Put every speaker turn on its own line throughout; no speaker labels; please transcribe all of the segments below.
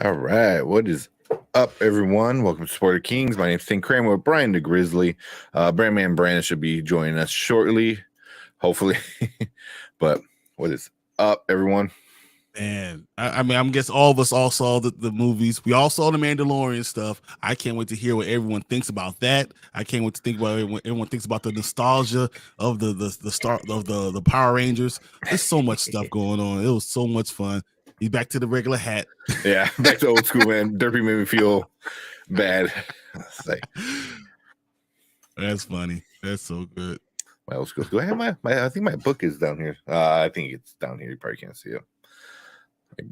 All right, what is up, everyone? Welcome to Supporter Kings. My name's Tim Kramer with Brian the Grizzly. Brandman Brandon should be joining us shortly, hopefully. But what is up, everyone?
And I mean, I guess all of us all saw the movies. We all saw the Mandalorian stuff. I can't wait to hear what everyone thinks about that. I can't wait to think about everyone thinks about the nostalgia of the start of the Power Rangers. There's so much stuff going on. It was so much fun. He's back to the regular hat.
Yeah, back to old school, man. Derpy made me feel bad. Like,
that's funny. That's so good.
My old school. Do I have my? I think my book is down here. I think it's down here. You probably can't see it.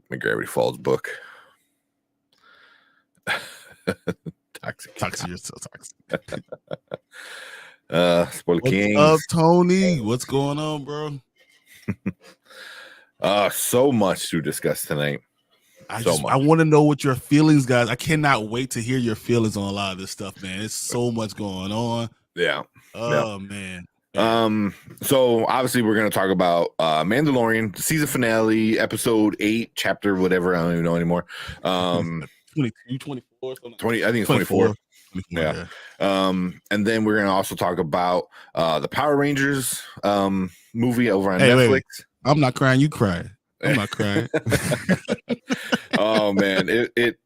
My Gravity Falls book. Toxic.
You're so toxic.
Spoiler Kings.
What's up, Tony? What's going on, bro?
So much to discuss tonight.
I want to know what your feelings, guys. I cannot wait to hear your feelings on a lot of this stuff, man. It's so much going on.
Yeah.
Oh, man.
So obviously we're going to talk about Mandalorian season finale, episode 8, chapter whatever, I don't even know anymore.
22, 24,
20, I think it's 24. Yeah. And then we're going to also talk about the Power Rangers movie over on Netflix.
Wait. I'm not crying, you cry. I'm not crying.
Oh man, it it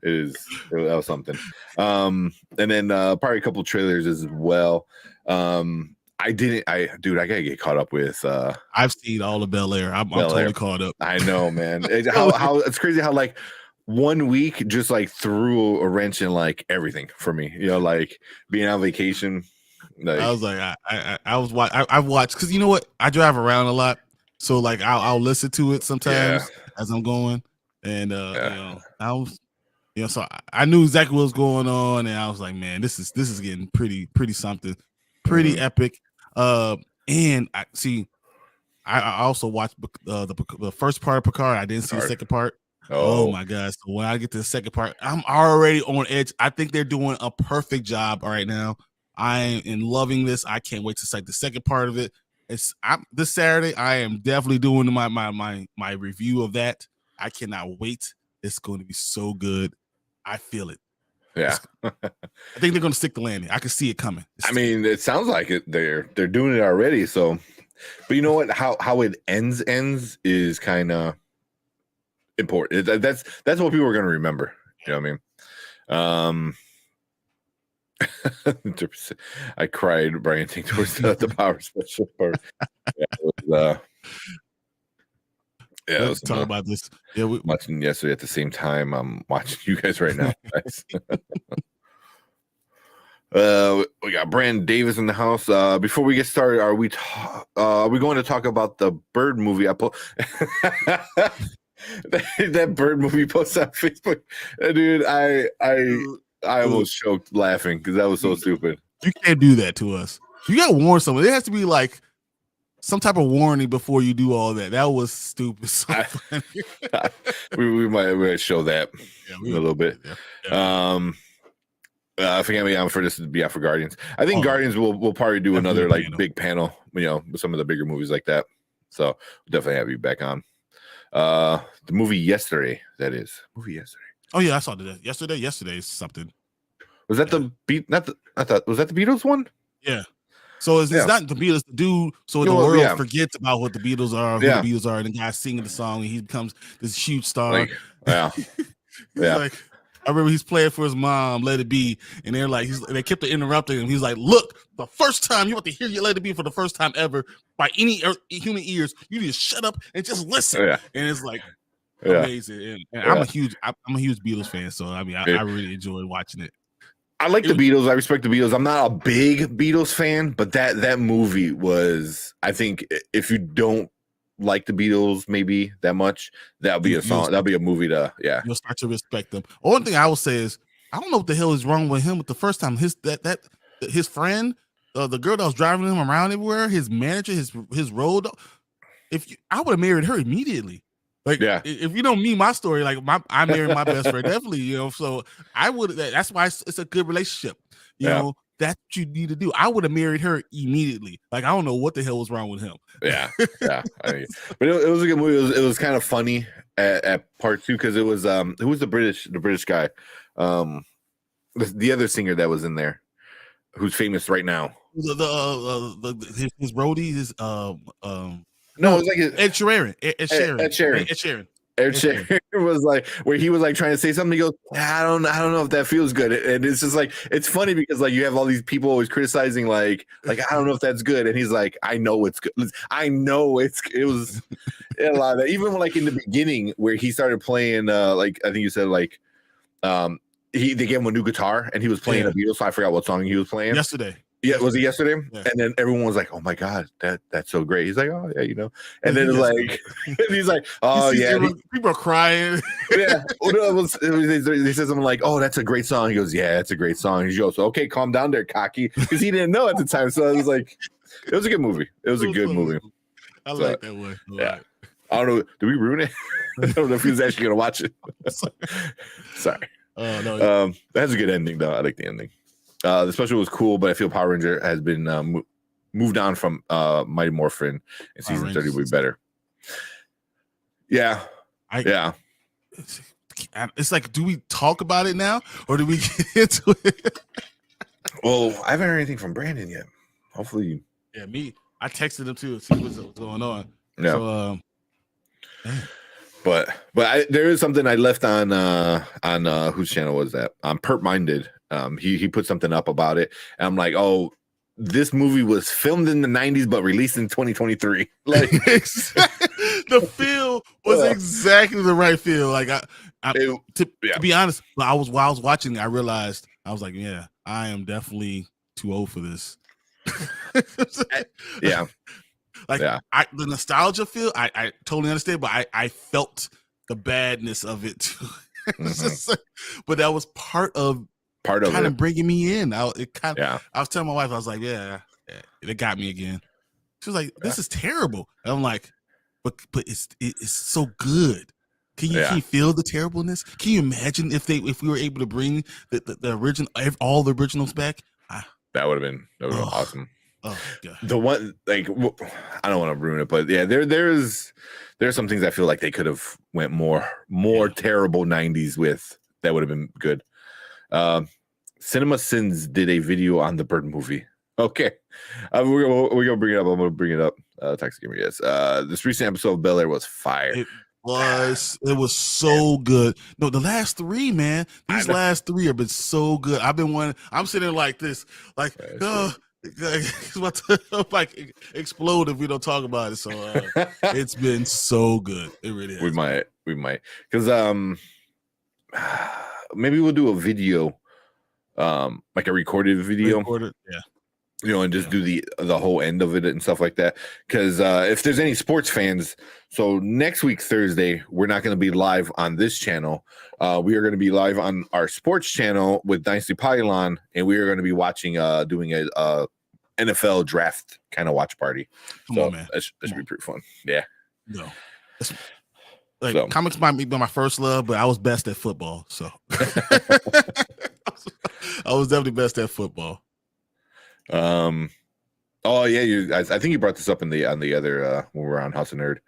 is. That was something. And then probably a couple trailers as well. I gotta get caught up with
I've seen all of Bel Air. I'm totally caught up.
I know, man. How it's crazy how like 1 week just like threw a wrench in like everything for me, like being on vacation. Like,
I was like, I've watched, because you know what, I drive around a lot, so like I'll listen to it sometimes as I'm going, and so I knew exactly what was going on, and I was like, man, this is getting pretty something, pretty epic. And I also watched the first part of Picard. I didn't see the second part. Oh my gosh! So when I get to the second part, I'm already on edge. I think they're doing a perfect job right now. I am loving this. I can't wait to see the second part of it. This Saturday. I am definitely doing my review of that. I cannot wait. It's going to be so good. I feel it.
Yeah.
I think they're going to stick the landing. I can see it coming.
I mean, it sounds like it. They're doing it already. So, but you know what? How it ends is kind of important. That's what people are going to remember. You know what I mean? I cried, Brian, towards the power special part.
Let's talk about this. Yeah, we
watching yesterday at the same time. I'm watching you guys right now. We got Brandon Davis in the house. Before we get started, are we going to talk about the Bird movie? That Bird movie post on Facebook, dude. I almost choked laughing because that was so stupid.
You can't do that to us. You got to warn someone. There has to be like some type of warning before you do all that. That was stupid. So
we might show that a little bit.
Yeah.
Forget me. I'm for this to be out for Guardians. I think Guardians will probably do another like big panel, with some of the bigger movies like that. So we'll definitely have you back on. The movie yesterday.
Oh yeah, I saw that yesterday. Yesterday's something.
Was that the beat? Was that the Beatles one?
Yeah. So it's not the Beatles, the dude. So the world forgets about what the Beatles are, who the Beatles are, and the guy singing the song, and he becomes this huge star. Like, I remember he's playing for his mom, Let It Be, and they're like, they kept interrupting him. He's like, "Look, the first time you want to hear your Let It Be for the first time ever by any human ears, you need to shut up and just listen." And it's like amazing. And I'm a huge Beatles fan, so I mean, I really enjoyed watching it.
I like the Beatles. I respect the Beatles. I'm not a big Beatles fan, but that movie was, I think, if you don't like the Beatles maybe that much, that'll be a song. That'll be a movie to you'll
start to respect them. One thing I will say is, I don't know what the hell is wrong with him. With the first time, his friend, the girl that was driving him around everywhere, his manager, his road. I would have married her immediately. Like, if you know me, my story, like I married my best friend, definitely, so I would. That's why it's a good relationship. You know, that's what you need to do. I would have married her immediately. Like, I don't know what the hell was wrong with him.
But it was a good movie. It was kind of funny at part 2 because it was who was the British guy, the other singer that was in there, who's famous right now.
His roadie is
no, it was like
Ed Sheeran. Ed Sheeran.
Ed Sheeran was like, where he was like trying to say something. He goes, I don't know if that feels good. And it's just like, it's funny because like you have all these people always criticizing, like I don't know if that's good. And he's like, I know it's good. I know it was a lot of that. Even like in the beginning where he started playing, like I think you said like, they gave him a new guitar and he was playing a Beatles. So I forgot what song he was playing
yesterday.
Yeah, was it yesterday?
Yeah.
And then everyone was like, "Oh my god, that's so great." He's like, "Oh yeah, you know." And then it's like, and he's like, "Oh yeah."
People are crying.
Yeah, they said something like, "Oh, that's a great song." He goes, "Yeah, that's a great song." He goes, "Okay, calm down there, cocky," because he didn't know at the time. So I was like, "It was a good movie. It was a good movie."
I like that one.
Yeah. I don't know. Did we ruin it? I don't know if he was actually gonna watch it. Sorry.
Oh no.
That has a good ending though. I like the ending. The special was cool, but I feel Power Ranger has been moved on from Mighty Morphin, and season 30 will be better. Yeah.
It's like, do we talk about it now or do we get into it?
Well, I haven't heard anything from Brandon yet. Hopefully.
Yeah, me. I texted him too to see what's going on.
Yeah.
So,
but there is something I left on whose channel was that? On Perp Minded. He put something up about it, and I'm like, oh, this movie was filmed in the 90s but released in 2023. Like
the feel was exactly the right feel. Like to be honest, while I was watching, I realized I was like, yeah, I am definitely too old for this.
Yeah.
Like the nostalgia feel, I totally understand, but I felt the badness of it too. But that was part of kind of bringing me in. I was telling my wife, I was like, yeah, it got me again. She was like, this is terrible. And I'm like, but it's so good. Can you feel the terribleness? Can you imagine if we were able to bring the original, all the originals back?
That would have been awesome.
Oh god.
The one, like, I don't want to ruin it, but yeah, there's some things I feel like they could have went more terrible 90s with. That would have been good. Cinema Sins did a video on the Bird movie. Okay, we're gonna bring it up. I'm gonna bring it up. Taxi Gamer, yes. This recent episode of Bel Air was fire.
It was so good. No, the last 3, man. These last 3 have been so good. I'm sitting there like this, like, it's about to like explode if we don't talk about it. So it's been so good. It really is.
We might, because maybe we'll do a video, like a recorded video.
Yeah.
You know, and just do the whole end of it and stuff like that. Because if there's any sports fans, so next week Thursday we're not going to be live on this channel. We are going to be live on our sports channel with Dynasty Pylon, and we are going to be watching doing a NFL draft kind of watch party.
Come on, man.
That should be pretty fun. Yeah.
No. Comics might be my first love, but I was best at football. So I was definitely best at football.
Oh yeah, I think you brought this up on the other when we were on House of Nerd,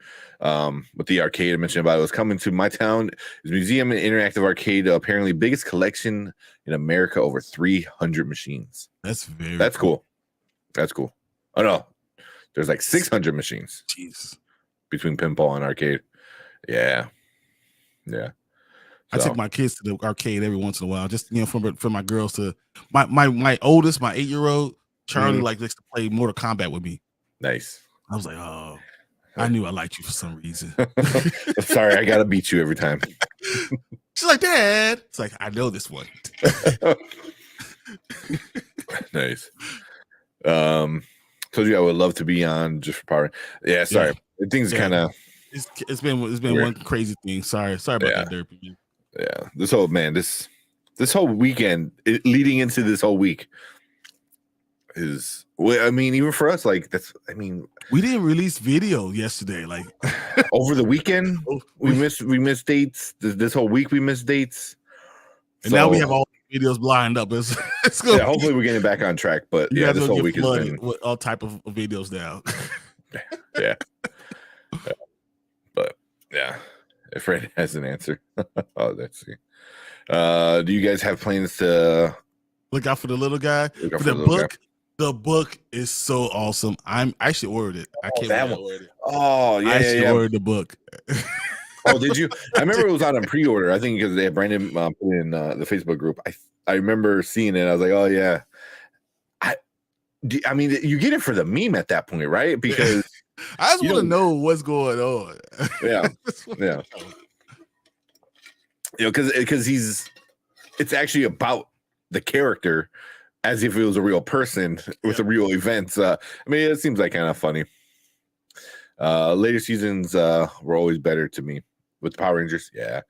with the arcade I mentioned about it was coming to my town. It's museum and interactive arcade, apparently biggest collection in America, over 300 machines.
That's
cool. That's cool. Oh no, there's like 600 machines.
Jesus.
Between pinball and arcade. Yeah.
I take my kids to the arcade every once in a while, just for my girls to my oldest, my 8-year-old Charlie, likes to play Mortal Kombat with me.
Nice.
I was like, oh, I knew I liked you for some reason.
I'm sorry, I gotta beat you every time.
She's like, Dad. It's like, I know this one.
Nice. Told you I would love to be on just for power. Yeah, sorry. Things kind of.
It's been weird. One crazy thing. Sorry about that, Derpy.
Yeah, this whole weekend leading into this whole week is. I mean, even for us, like
we didn't release video yesterday. Like
over the weekend, we missed dates. This whole week we missed dates,
and now we have all videos lined up. It's
hopefully we're getting back on track. But yeah, this whole week has been
with all type of videos now.
Yeah. But yeah, If Fred has an answer. Oh, let's see. Do you guys have plans to
look out for the little guy?
look out
For
for
the
the little
book,
guy?
the book is so awesome. I actually ordered it. I can't
that
believe I
one.
ordered it.
Oh, yeah,
I actually
yeah.
ordered the book.
Oh, did you? I remember it was out on pre-order. I think because they had Brandon put it in the Facebook group. I remember seeing it. I was like, oh yeah. I mean, you get it for the meme at that point, right? Because
I just want to know what's going on.
Yeah, yeah. Because it's actually about the character as if it was a real person with a real events. I mean, it seems like kind of funny. Later seasons were always better to me with Power Rangers. Yeah.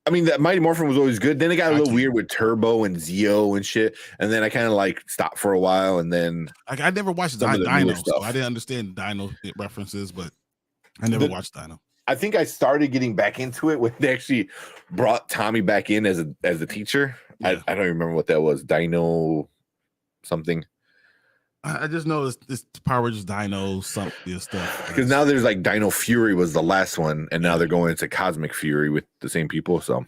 I mean, that Mighty Morphin was always good. Then it got a little weird with Turbo and Zeo and shit. And then I kind of like stopped for a while. And then
I never watched Dino, so I didn't understand Dino references, but I never watched Dino.
I think I started getting back into it when they actually brought Tommy back in as a teacher. Yeah. I don't remember what that was. Dino something.
I just know this Power Rangers Dino something stuff.
Because now there's like Dino Fury was the last one, and now they're going into Cosmic Fury with the same people. So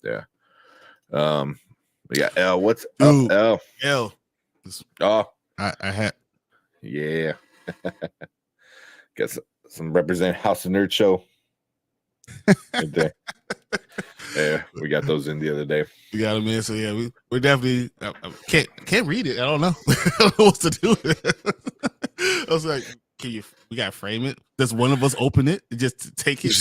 yeah. Yeah, L, what's up, L?
L.
Oh.
I had.
Yeah. Got some represent House of Nerd show. Right there. Yeah, we got those in the other day.
You got them in, so yeah, we're definitely can't read it. I don't know. I don't know what to do with it. I was like, we gotta frame it. Does one of us open it and just take it?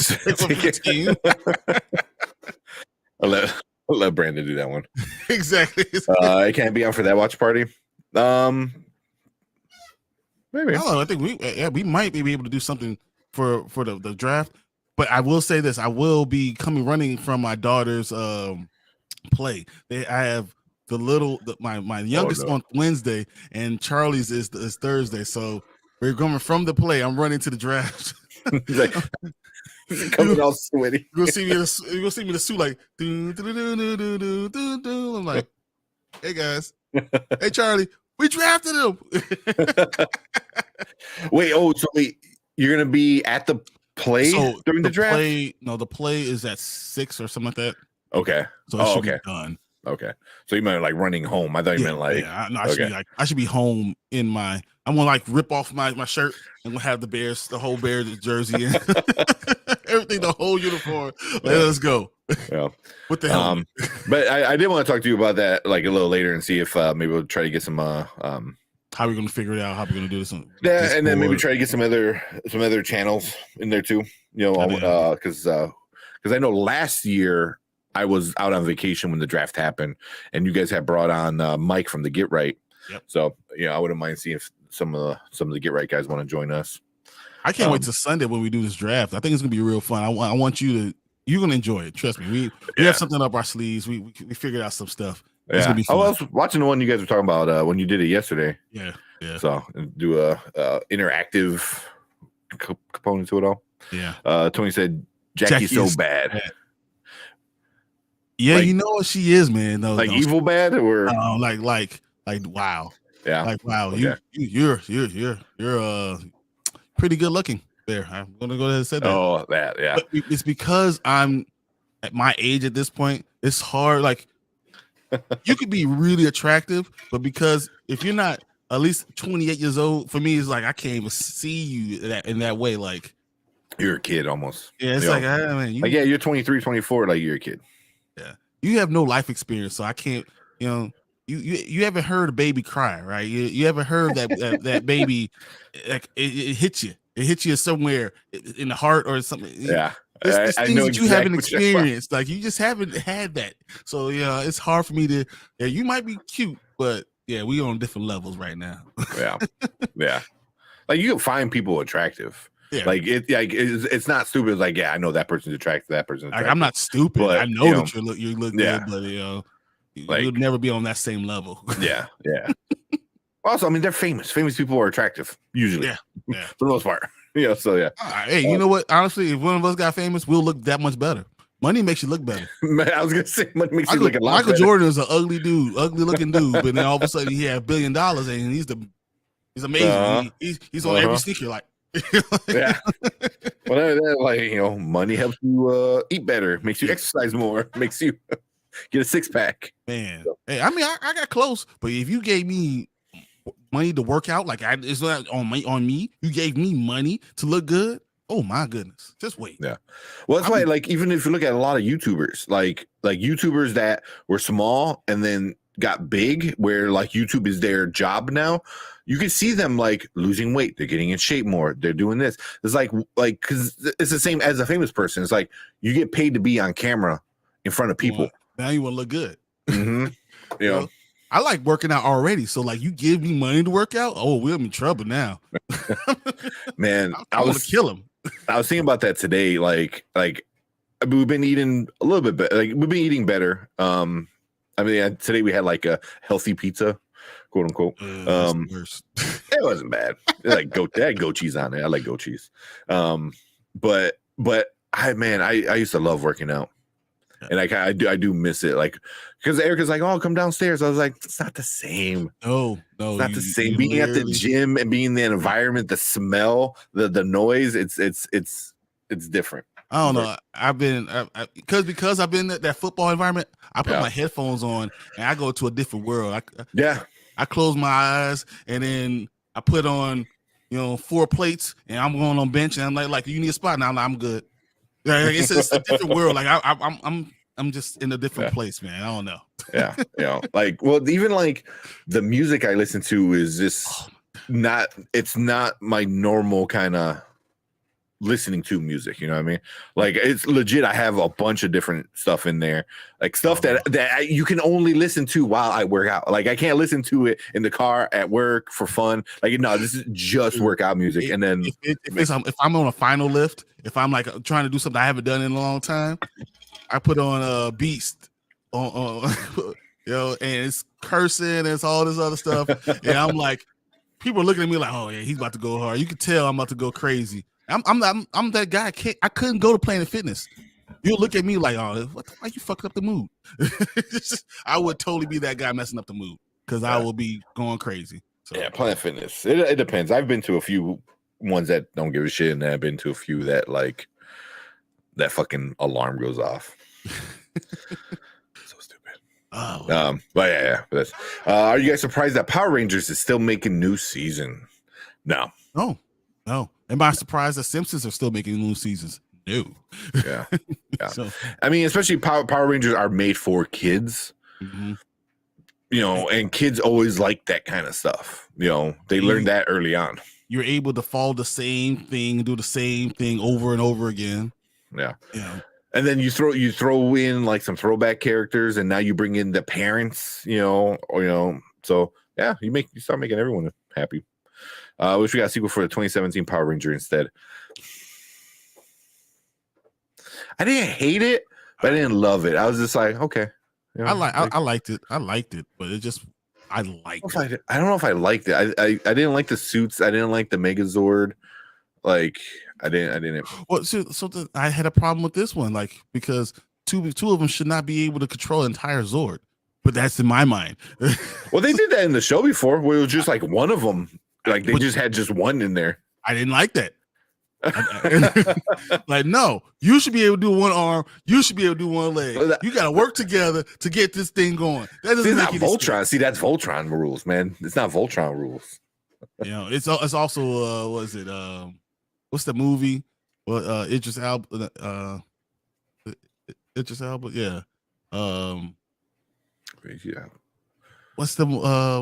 I'll let Brandon do that one.
Exactly.
It can't be on for that watch party. Maybe.
I don't know. I think we might be able to do something for the draft. But I will say this: I will be running from my daughter's play. I have my youngest on Wednesday, and Charlie's is Thursday. So we're going from the play. I'm running to the draft.
Coming all sweaty.
You're gonna see me in the suit like I'm like, hey guys, hey Charlie, we drafted him.
Wait, you're gonna be at the play during the draft?
The play is at 6 or something like that.
Okay.
So it should be done.
Okay. So you meant like running home. I thought you meant like
I should be home in my I'm gonna like rip off my shirt and we'll have the whole Bears jersey and everything, the whole uniform. Let's go.
Yeah.
What the hell?
But I did want to talk to you about that like a little later and see if maybe we'll try to get some
how we're gonna figure it out, how we're gonna do this.
And then maybe try to get some other channels in there too. You know, because I know last year I was out on vacation when the draft happened, and you guys had brought on Mike from the Get Right.
Yep.
So I wouldn't mind seeing if some of the Get Right guys want to join us.
I can't wait till Sunday when we do this draft. I think it's gonna be real fun. I want you're gonna enjoy it. Trust me. We have something up our sleeves. We figured out some stuff. It's gonna be fun.
I was watching the one you guys were talking about when you did it yesterday.
Yeah.
So do a interactive component to it all.
Yeah.
Tony said Jackie's so bad.
Yeah, you know what she is, man. No,
evil bad or
like wow.
Yeah.
Like wow. Okay. You're pretty good looking there. I'm gonna go ahead and say that.
Oh, that
But it's because I'm at my age at this point. It's hard. Like you could be really attractive, but because if you're not at least 28 years old, for me, it's like I can't even see you in that way. Like
you're a kid almost.
Yeah, it's
you're 23, 24, like you're a kid.
Yeah, you have no life experience, so I can't. You haven't heard a baby cry, right? You haven't heard that baby, like it hits you. It hits you somewhere in the heart or something.
Yeah.
It's things that you haven't experienced. Like you just haven't had that. So it's hard for me to. Yeah, you might be cute, but yeah, we on different levels right now.
Yeah. Like you can find people attractive.
Yeah.
Like it's not stupid. It's like I know that person's attractive. That person's attractive.
I'm not stupid. But, I know that you look good, but you'll never be on that same level.
Yeah. Also, I mean, they're famous. Famous people are attractive usually.
Yeah.
For the most part. So yeah.
Hey, you know what? Honestly, if one of us got famous, we'll look that much better. Money makes you look better.
I was gonna say money makes you look a lot
Michael
better.
Jordan is an ugly looking dude, but then all of a sudden he had $1 billion and he's amazing. He's on every sneaker. Like
Yeah. Well, like, you know, money helps you eat better, makes you exercise more, makes you get a 6-pack.
Man, hey, I mean, I got close, but if you gave me money to work out, like it's not on me. You gave me money to look good. Oh my goodness! Just wait.
Yeah, well, that's why, like, even if you look at a lot of YouTubers, like YouTubers that were small and then got big, where like YouTube is their job now, you can see them like losing weight. They're getting in shape more. They're doing this. It's like because it's the same as a famous person. It's like you get paid to be on camera in front of people.
Now you want to look good.
Mm-hmm. You know,
I like working out already. So like, you give me money to work out. Oh, we're in trouble now.
Man,
I want to kill him.
I was thinking about that today. Like we've been eating a little bit better. Like we've been eating better. I mean, today we had like a healthy pizza, quote unquote. It wasn't bad. Like they had goat cheese on it. I like goat cheese. But I used to love working out. And I do miss it, like, because Erica's like, "Oh, come downstairs." I was like, "It's not the same.
No,
it's not the same. Being at the gym and being in the environment, the smell, the noise, it's different."
I don't know. I've been because I've been in that football environment. I put my headphones on and I go to a different world. I close my eyes and then I put on 4 plates and I'm going on bench and I'm like, you need a spot now? I'm good. It's a different world. Like I'm just in a different place, man. I don't know.
Yeah. Like, well, even like the music I listen to is just it's not my normal kind of listening to music. You know what I mean? Like, it's legit. I have a bunch of different stuff in there, like stuff that you can only listen to while I work out. Like, I can't listen to it in the car at work for fun. Like, no, this is just workout music. And then
if I'm on a final lift, if I'm like trying to do something I haven't done in a long time, I put on Beast on and it's cursing and it's all this other stuff. And I'm like, people are looking at me like, oh yeah, he's about to go hard. You can tell I'm about to go crazy. I'm that guy. I couldn't go to Planet Fitness. You'll look at me like, oh, what the fuck, you fucked up the mood. I would totally be that guy messing up the mood because I will be going crazy. So. Yeah,
Planet Fitness. It depends. I've been to a few ones that don't give a shit, and I've been to a few that like that fucking alarm goes off. So stupid.
Oh.
But yeah. But are you guys surprised that Power Rangers is still making new season? No.
Am I surprised that Simpsons are still making new seasons? No.
Yeah. So, I mean, especially Power Rangers are made for kids.
Mm-hmm.
And kids always like that kind of stuff. They learned that early on.
You're able to follow the same thing, do the same thing over and over again.
Yeah. And then you throw in like some throwback characters, and now you bring in the parents. So yeah, you start making everyone happy. I wish we got a sequel for the 2017 Power Ranger instead. I didn't hate it, but I didn't love it. I was just like, okay.
I liked it. I liked it, but it just I liked it.
I don't know if I liked it. I didn't like the suits. I didn't like the Megazord. Like I didn't.
Well, I had a problem with this one, like because two of them should not be able to control an entire Zord. But that's in my mind.
Well, they did that in the show before, where it was just like one of them. Like they just had just one in there.
I didn't like that. Like, no, you should be able to do one arm. You should be able to do one leg. You got to work together to get this thing going. That doesn't make
Voltron. Sense. See, that's Voltron rules, man. It's not Voltron rules.
It's also what is it? What's the movie? Well, Idris Elba. Idris Elba, yeah.
Yeah.
What's the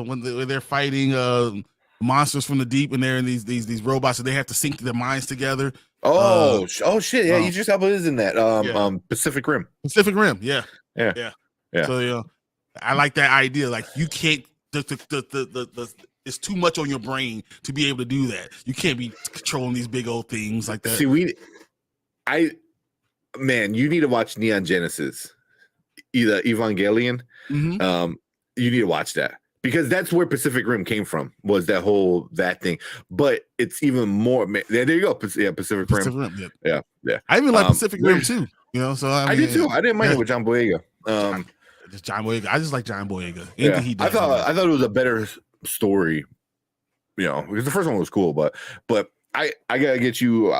when they're fighting monsters from the deep, and they're in these robots, and they have to sync their minds together.
Oh shit! Yeah, Idris Elba is in that. Pacific Rim.
Pacific Rim. Yeah. So I like that idea. Like you can't. It's too much on your brain to be able to do that. You can't be controlling these big old things like that.
See, you need to watch Neon Genesis, either Evangelion.
Mm-hmm.
You need to watch that. Because that's where Pacific Rim came from, was that thing. But it's even more. There you go. Pacific Rim. Yeah.
I even like Pacific Rim too. So I
did too. I didn't mind it with John Boyega.
Just John Boyega. I just like John Boyega.
Yeah. I thought it was a better story. Because the first one was cool, but I gotta get you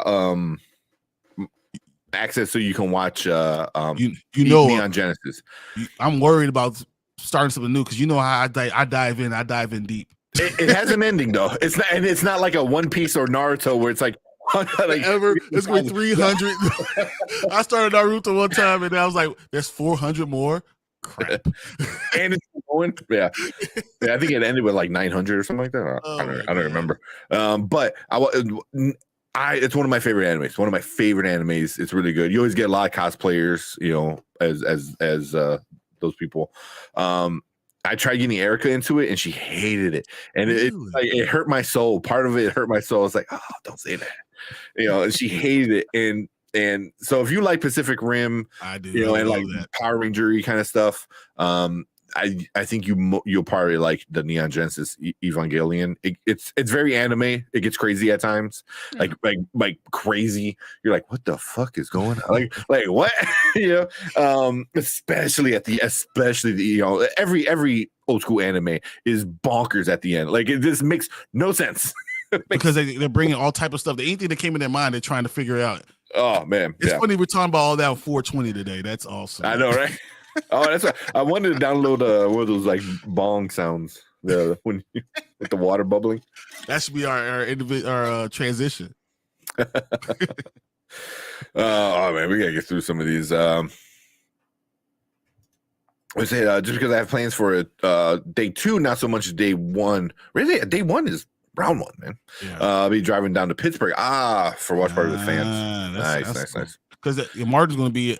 access so you can watch Neon Genesis.
I'm worried about starting something new because you know how I dive in deep.
It has an ending though. It's not like a One Piece or Naruto where it's like
it's going to be 300. I started Naruto one time and I was like, there's 400 more. Crap.
And it's going, yeah. I think it ended with like 900 or something like that. I don't remember. But it's one of my favorite animes. One of my favorite animes. It's really good. You always get a lot of cosplayers, you know, as those people. I tried getting Erica into it, and she hated it, and it hurt my soul. Part of it hurt my soul. It's like, oh, don't say that, you know. And she hated it, and so if you like Pacific Rim,
I do,
you know, and like that Power Ranger kind of stuff, I think you'll probably like the Neon Genesis Evangelion. It's very anime. It gets crazy at times, like crazy. You're like, what the fuck is going on? like what? You know, especially the you know, every old school anime is bonkers at the end. Like this makes no sense
because they're bringing all type of stuff. Anything that came in their mind, they're trying to figure it out.
Oh man,
it's funny we're talking about all that on 420 today. That's awesome.
I know, right? Oh, that's right. I wanted to download one of those like bong sounds with the water bubbling.
That should be our transition.
Oh man, we gotta get through some of these. I say just because I have plans for day 2, not so much day 1. Really, day 1 is round 1, man. Yeah. I'll be driving down to Pittsburgh for watch party with fans. Nice.
Because Martin's going to be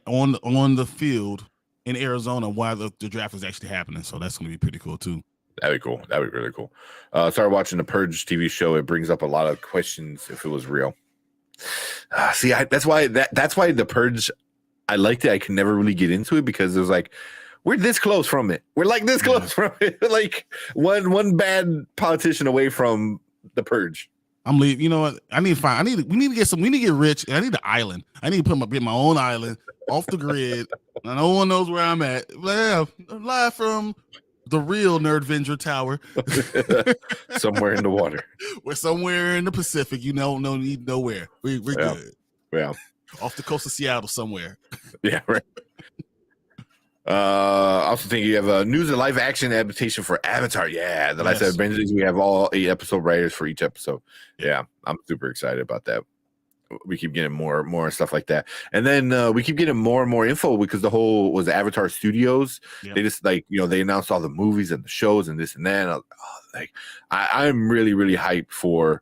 on the field in Arizona while the draft is actually happening, so that's going to be pretty cool too.
That'd be cool. That'd be really cool. Started watching the Purge TV show. It brings up a lot of questions if it was real. See, that's why the Purge. I liked it. I could never really get into it because it was like we're this close from it. We're like this close from it. Like one bad politician away from the Purge.
I'm leaving. You know what? We need to get rich. I need an island. I need to get my own island off the grid. No one knows where I'm at. Yeah, I'm live from the real Nerdvenger Tower.
Somewhere in the water.
We're somewhere in the Pacific. You know, no need nowhere. We're good.
Yeah.
Off the coast of Seattle somewhere.
Yeah, right. I also think you have a news and live action adaptation for Avatar. Yeah, the last Avengers. We have all 8 episode writers for each episode. Yeah, I'm super excited about that. We keep getting more stuff like that, and then we keep getting more and more info because the whole was Avatar Studios. Yep. They just they announced all the movies and the shows and this and that. And I'm really really hyped for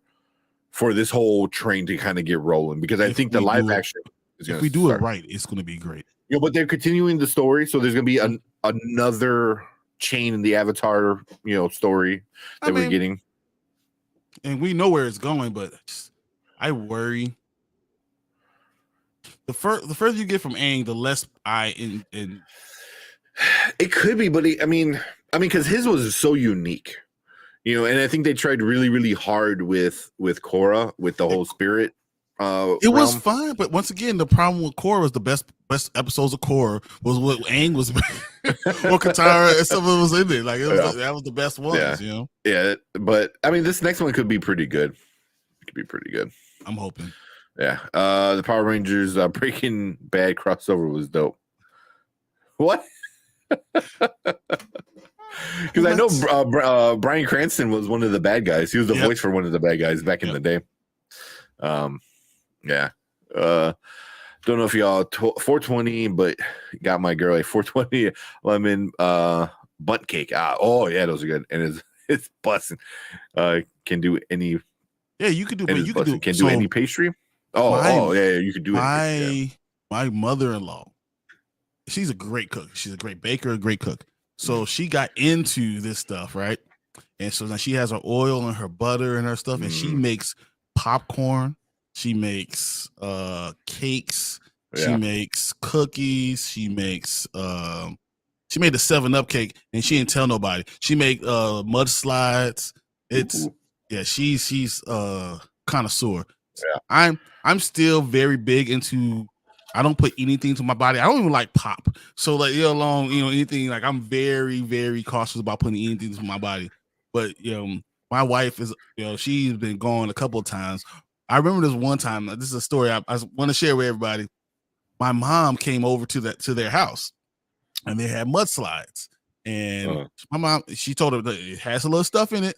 this whole train to kind of get rolling because I think the live action is going to.
If we do it right, it's going to be great.
Yeah, but they're continuing the story, so there's going to be another chain in the Avatar, story that we're getting.
And we know where it's going, but I worry. The further you get from Aang, the less in.
It could be, but because his was so unique, and I think they tried really, really hard with Korra, with the whole spirit.
It was fine, but once again, the problem with Korra was the best episodes of Korra was what Aang was, or Katara, and some of it was in there. Like that was the best ones,
Yeah, but this next one could be pretty good. It could be pretty good.
I'm hoping.
Yeah, the Power Rangers Breaking Bad crossover was dope. What? Because I know Bryan Cranston was one of the bad guys. He was the voice for one of the bad guys back in the day. Yeah. Don't know if y'all 420, but got my girl a 420 lemon bunt cake. Oh yeah, those are good, and it's busting. Can do any.
Yeah, you could do. But you
can do any pastry. Oh yeah, you could do it.
My mother-in-law, she's a great cook. She's a great baker, a great cook. So she got into this stuff, right? And so now she has her oil and her butter and her stuff, and she makes popcorn. She makes cakes. Yeah. She makes cookies. She makes she made the 7-Up cake, and she didn't tell nobody. She made mudslides. She's connoisseur. Yeah. I'm still very big into. I don't put anything to my body. I don't even like pop. So anything. Like I'm very very cautious about putting anything to my body. But my wife is, she's been gone a couple of times. I remember this one time. This is a story I want to share with everybody. My mom came over to their house, and they had mudslides. And my mom, she told her that it has a little stuff in it.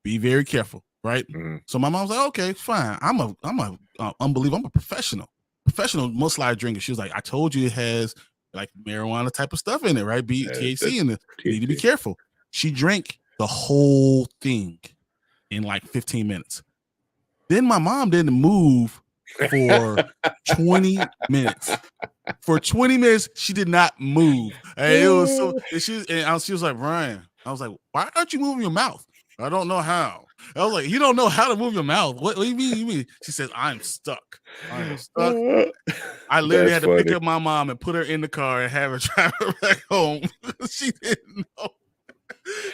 Be very careful, right?
Mm-hmm.
So my mom was like, "Okay, fine. I'm a unbelievable. I'm a professional mudslide drinker." She was like, "I told you it has like marijuana type of stuff in it, right? THC in it. You need to be careful." She drank the whole thing in like 15 minutes. Then my mom didn't move for 20 minutes. For 20 minutes, she did not move. And it was so. And she was like, "Brian," I was like, "Why aren't you moving your mouth?" "I don't know how." I was like, "You don't know how to move your mouth? What do you mean? You mean?" She says, "I'm stuck. I'm stuck." I literally had to pick up my mom and put her in the car and have her drive her back home. She didn't know.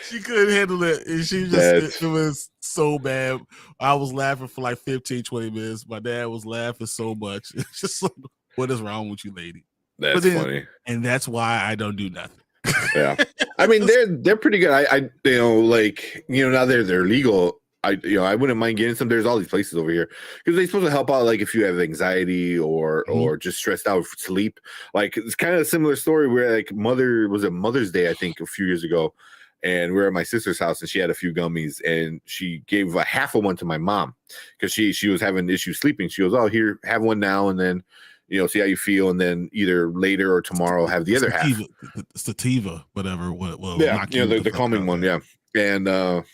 She couldn't handle it. And she just, it was so bad. I was laughing for like 15, 20 minutes. My dad was laughing so much. It's just like, what is wrong with you, lady?
That's funny.
And that's why I don't do nothing.
Yeah. I mean, they're pretty good. I now they're legal. I wouldn't mind getting some. There's all these places over here because they're supposed to help out, like if you have anxiety or just stressed out with sleep. Like it's kind of a similar story where like Mother's Day, I think, a few years ago, and we were at my sister's house and she had a few gummies and she gave a half of one to my mom because she was having issues sleeping. She goes, "Oh, here, have one now, and then see how you feel, and then either later or tomorrow have the other half."
Sativa, whatever.
The calming one, yeah. And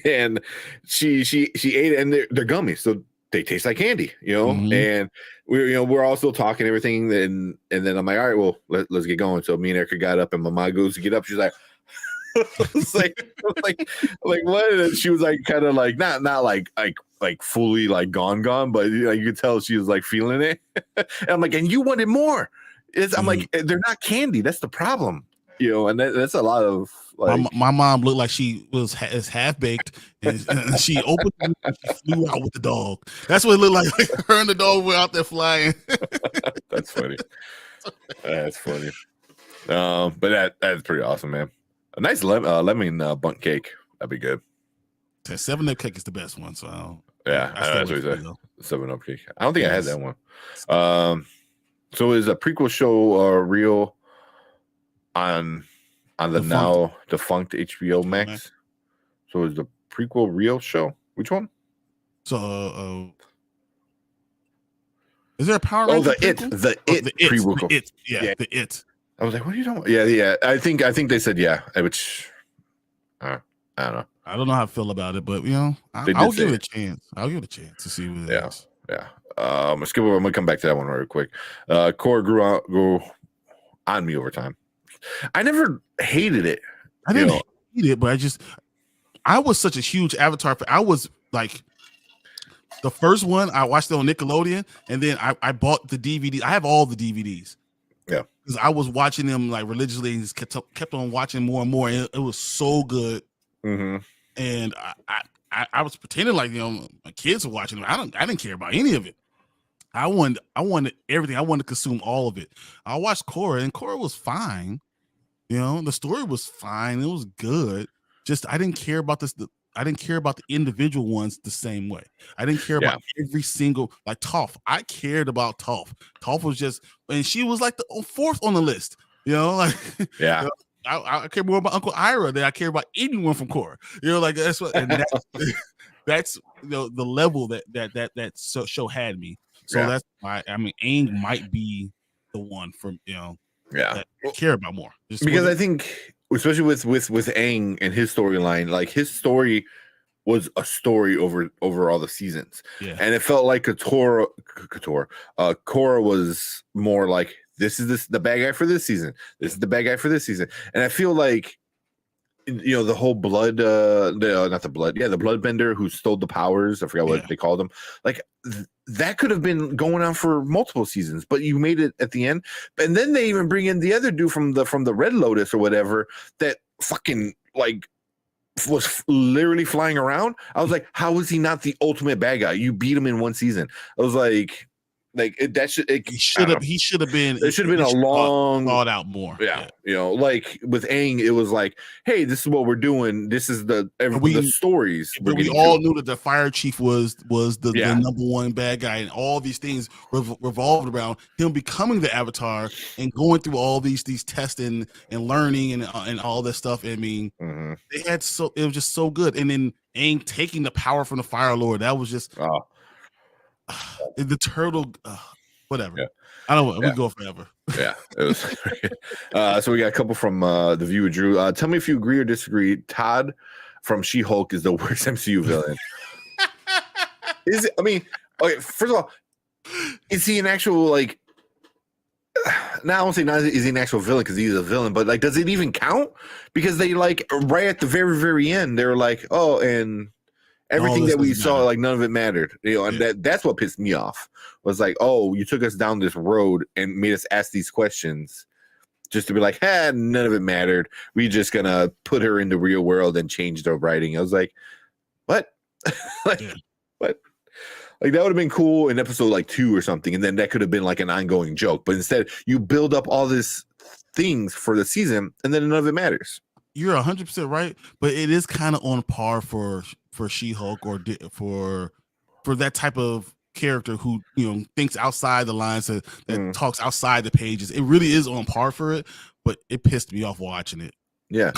and she ate it, and they're gummies, so they taste like candy, And we're all still talking everything, and then I'm like, "All right, well, let's get going." So me and Erica got up, and my mom goes to get up. She's like, like what? And she was like, kind of like not like fully like gone, but you could tell she was like feeling it. And I'm like, "And you wanted more?" I'm like, "They're not candy. That's the problem." And that's a lot of like.
My mom looked like she was half baked, and she opened and she flew out with the dog. That's what it looked like. Her and the dog were out there flying.
That's funny. That's funny. But that's pretty awesome, man. A nice lemon bundt cake. That'd be good.
7-Up cake is the best one. So
yeah, that's what he said. 7-Up cake. I don't think I had that one. So is a prequel show real on the now defunct HBO Max? So is the prequel real show? Which one?
So is there a Power
Ranger?
The
prequel.
The It.
I was like, what are you doing? Yeah. I think they said yeah, which I don't know.
I don't know how I feel about it, but I'll give it a chance. I'll give it a chance to see what it is.
Yeah. I'm gonna come back to that one real quick. Korra grew on me over time. I never hated it.
I didn't hate it, but I was such a huge Avatar fan. I was like the first one. I watched it on Nickelodeon, and then I bought the DVD. I have all the DVDs.
Yeah,
because I was watching them like religiously, and just kept on watching more and more. And it was so good.
Mm-hmm.
And I was pretending like my kids were watching them. I didn't care about any of it. I wanted everything. I wanted to consume all of it. I watched Korra, and Korra was fine. The story was fine. It was good. Just I didn't care about this. I didn't care about the individual ones the same way. I didn't care about every single, like Toph. I cared about Toph. Toph was just, and she was like the fourth on the list.
Yeah.
I care more about Uncle Ira than I care about anyone from Korra. Like that's what, and that's the level that show had me. So that's why Aang might be the one from that I care about more.
Because I think, especially with Aang and his storyline, like his story was a story over all the seasons.
Yeah.
And it felt like Korra was more like, this is the bad guy for this season. This is the bad guy for this season. And I feel like the whole blood the bloodbender who stole the powers, I forgot what they called him, like that could have been going on for multiple seasons, but you made it at the end. And then they even bring in the other dude from the Red Lotus or whatever that fucking like was literally flying around. I was like, how is he not the ultimate bad guy? You beat him in one season. I was like, Like
he should have been.
It should have been a long
thought out more.
Yeah, you know, like with Aang, it was like, hey, this is what we're doing. This is the stories.
We all knew that the fire chief was the number one bad guy, and all these things revolved around him becoming the Avatar and going through all these tests and learning and all this stuff. I mean, it was just so good. And then Aang taking the power from the Fire Lord, that was just the turtle. Whatever. Yeah. I don't. We go forever.
Yeah, it was. So we got a couple from the viewer Drew. Tell me if you agree or disagree. Todd from She-Hulk is the worst MCU villain. Is it? I mean, okay. First of all, is he an actual like? Now I won't say not is he an actual villain because he's a villain, but like, does it even count? Because they like right at the very end, they're like, oh, and everything that we saw, like none of it mattered, you know, and that's what pissed me off. Was like, oh, you took us down this road and made us ask these questions just to be like, none of it mattered. We just gonna put her in the real world and change the writing. I was like, what? What? Like that would have been cool in episode like 2 or something, and then that could have been like an ongoing joke. But instead, you build up all these things for the season, and then none of it matters.
You're 100% right, but it is kind of on par for She-Hulk or for that type of character who, you know, thinks outside the lines, that talks outside the pages. It really is on par for it, but it pissed me off watching it.
Yeah,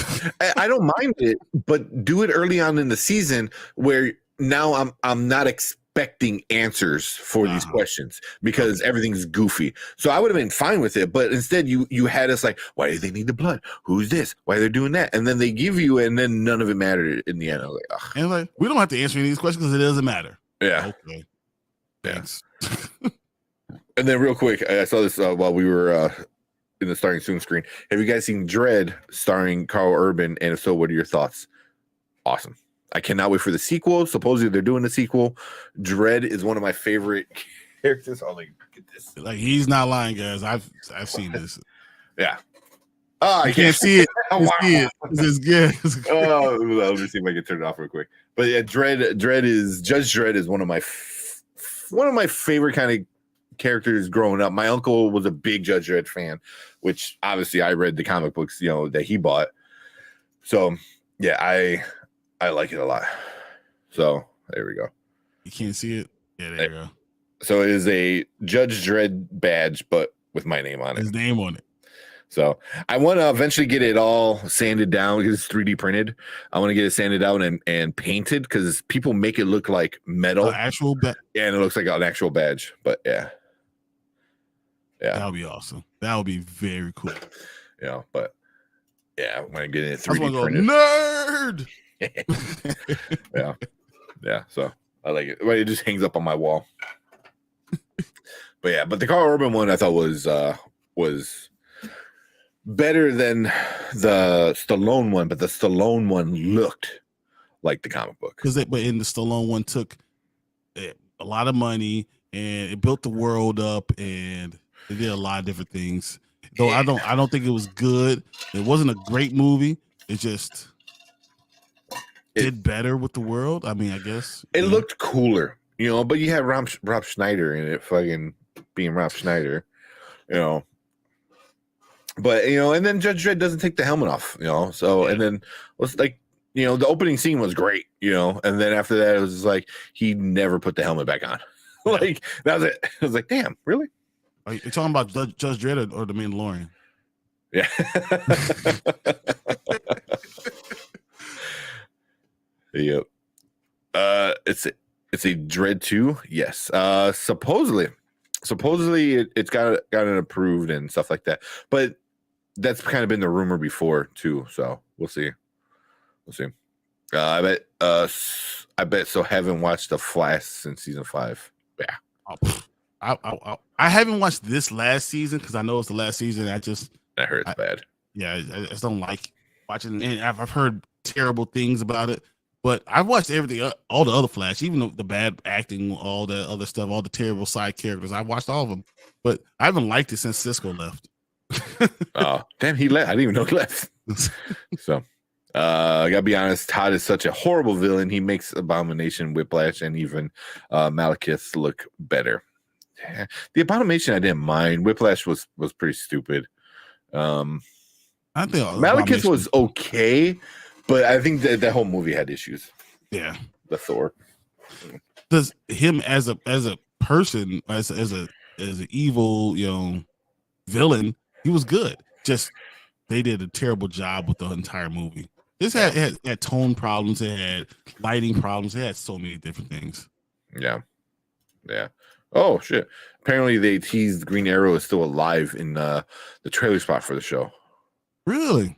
I don't mind it, but do it early on in the season where now I'm not expecting answers for these questions because everything's goofy. So I would have been fine with it, but instead you had us like, why do they need the blood? Who's this? Why are they doing that? And then they give you, and then none of it mattered in the end. I was like, ugh.
And like, we don't have to answer any of these questions because it doesn't matter.
Yeah.
Okay. Thanks.
And then real quick, I saw this while we were in the starting soon screen. Have you guys seen Dredd starring Carl Urban? And if so, what are your thoughts? Awesome. I cannot wait for the sequel. Supposedly they're doing the sequel. Dredd is one of my favorite characters. Oh, like, get this.
Like, he's not lying, guys. I've seen this.
Yeah. Oh,
you can't see it.
Wow.
See it. It's good.
Oh, let me see if I can turn it off real quick. But yeah, Dredd is Judge Dredd is one of my favorite kind of characters growing up. My uncle was a big Judge Dredd fan, which obviously I read the comic books, you know, that he bought. So yeah, I like it a lot. So there we go.
You can't see it. Yeah, there you go.
So it is a Judge Dredd badge, but with my name on it.
His name on it.
So I want to eventually get it all sanded down because it's 3D printed. I want to get it sanded down and painted because people make it look like metal.
Actual badge.
Yeah, and it looks like an actual badge. But yeah.
That would be awesome. That would be very cool.
Yeah, but yeah, I'm going to get it 3D printed.
Nerd!
Yeah. So I like it. It just hangs up on my wall. But yeah, but the Carl Urban one I thought was better than the Stallone one, but the Stallone one looked like the comic book.
But in the Stallone one took a lot of money and it built the world up and it did a lot of different things. Though I don't think it was good. It wasn't a great movie. It just did better with the world. I mean, I guess
it looked cooler, you know. But you had Rob Schneider in it, fucking being Rob Schneider, you know. But you know, and then Judge Dredd doesn't take the helmet off, you know. So and then was like, you know, the opening scene was great, you know, and then after that it was just like he never put the helmet back on. Like that was it. I was like, damn, really?
Are you talking about Judge Dredd or the Mandalorian?
Yeah. Yep. It's a Dredd 2. Yes. Supposedly it's got it approved and stuff like that. But that's kind of been the rumor before too. So we'll see. I bet so. Haven't watched The Flash since season 5. Yeah.
I haven't watched this last season because I know it's the last season.
I heard it's bad.
Yeah, I just don't like watching, and I've heard terrible things about it. But I've watched everything, all the other Flash, even the bad acting, all the other stuff, all the terrible side characters. I've watched all of them, but I haven't liked it since Cisco left.
Oh, damn, he left. I didn't even know he left. So, I gotta be honest, Todd is such a horrible villain. He makes Abomination, Whiplash, and even Malekith look better. The Abomination I didn't mind. Whiplash was pretty stupid.
I think
Malekith was okay, but I think that whole movie had issues.
Yeah,
the Thor.
Does him as a person, as an evil, villain, he was good. Just they did a terrible job with the entire movie. This had tone problems. It had lighting problems. It had so many different things.
Yeah. Oh shit! Apparently, they teased Green Arrow is still alive in the trailer spot for the show.
Really?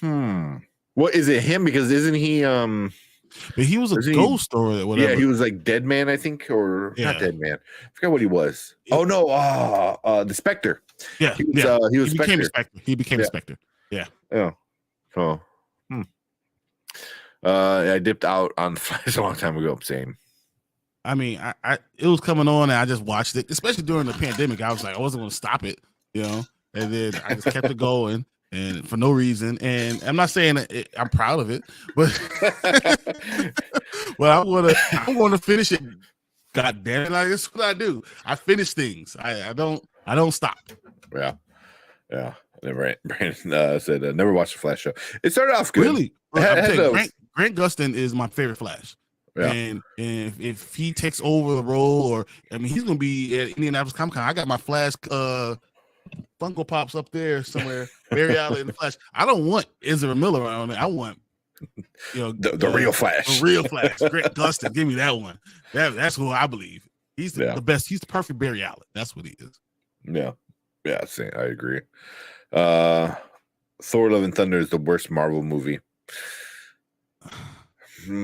What is it? Him? Because isn't he?
But he was a ghost or whatever.
Yeah, he was like Dead Man, I think, or not Dead Man. I forgot what he was. Oh no, the Spectre.
Yeah,
he was
became Spectre. He became Spectre. Yeah.
Yeah. So, I dipped out on the Flash a long time ago. Same.
I mean, I it was coming on and I just watched it, especially during the pandemic. I was like, I wasn't going to stop it, and then I just kept it going, and for no reason. And I'm not saying I'm proud of it, but well, I want to finish it. God damn it! That's what I do. I finish things. I don't stop.
Yeah. Brandon said never watched the Flash show. It started off good.
Really, Grant Gustin is my favorite Flash. Yeah. And if he takes over the role, or he's gonna be at Indianapolis Comic-Con. I got my Flash Funko Pops up there somewhere. Barry Allen in the Flash. I don't want Ezra Miller on it. I want
the real Flash.
The real Flash. Grant Gustin. Give me that one. That's who I believe. He's the best. He's the perfect Barry Allen. That's what he is.
Yeah. I agree. Thor: Love and Thunder is the worst Marvel movie.
I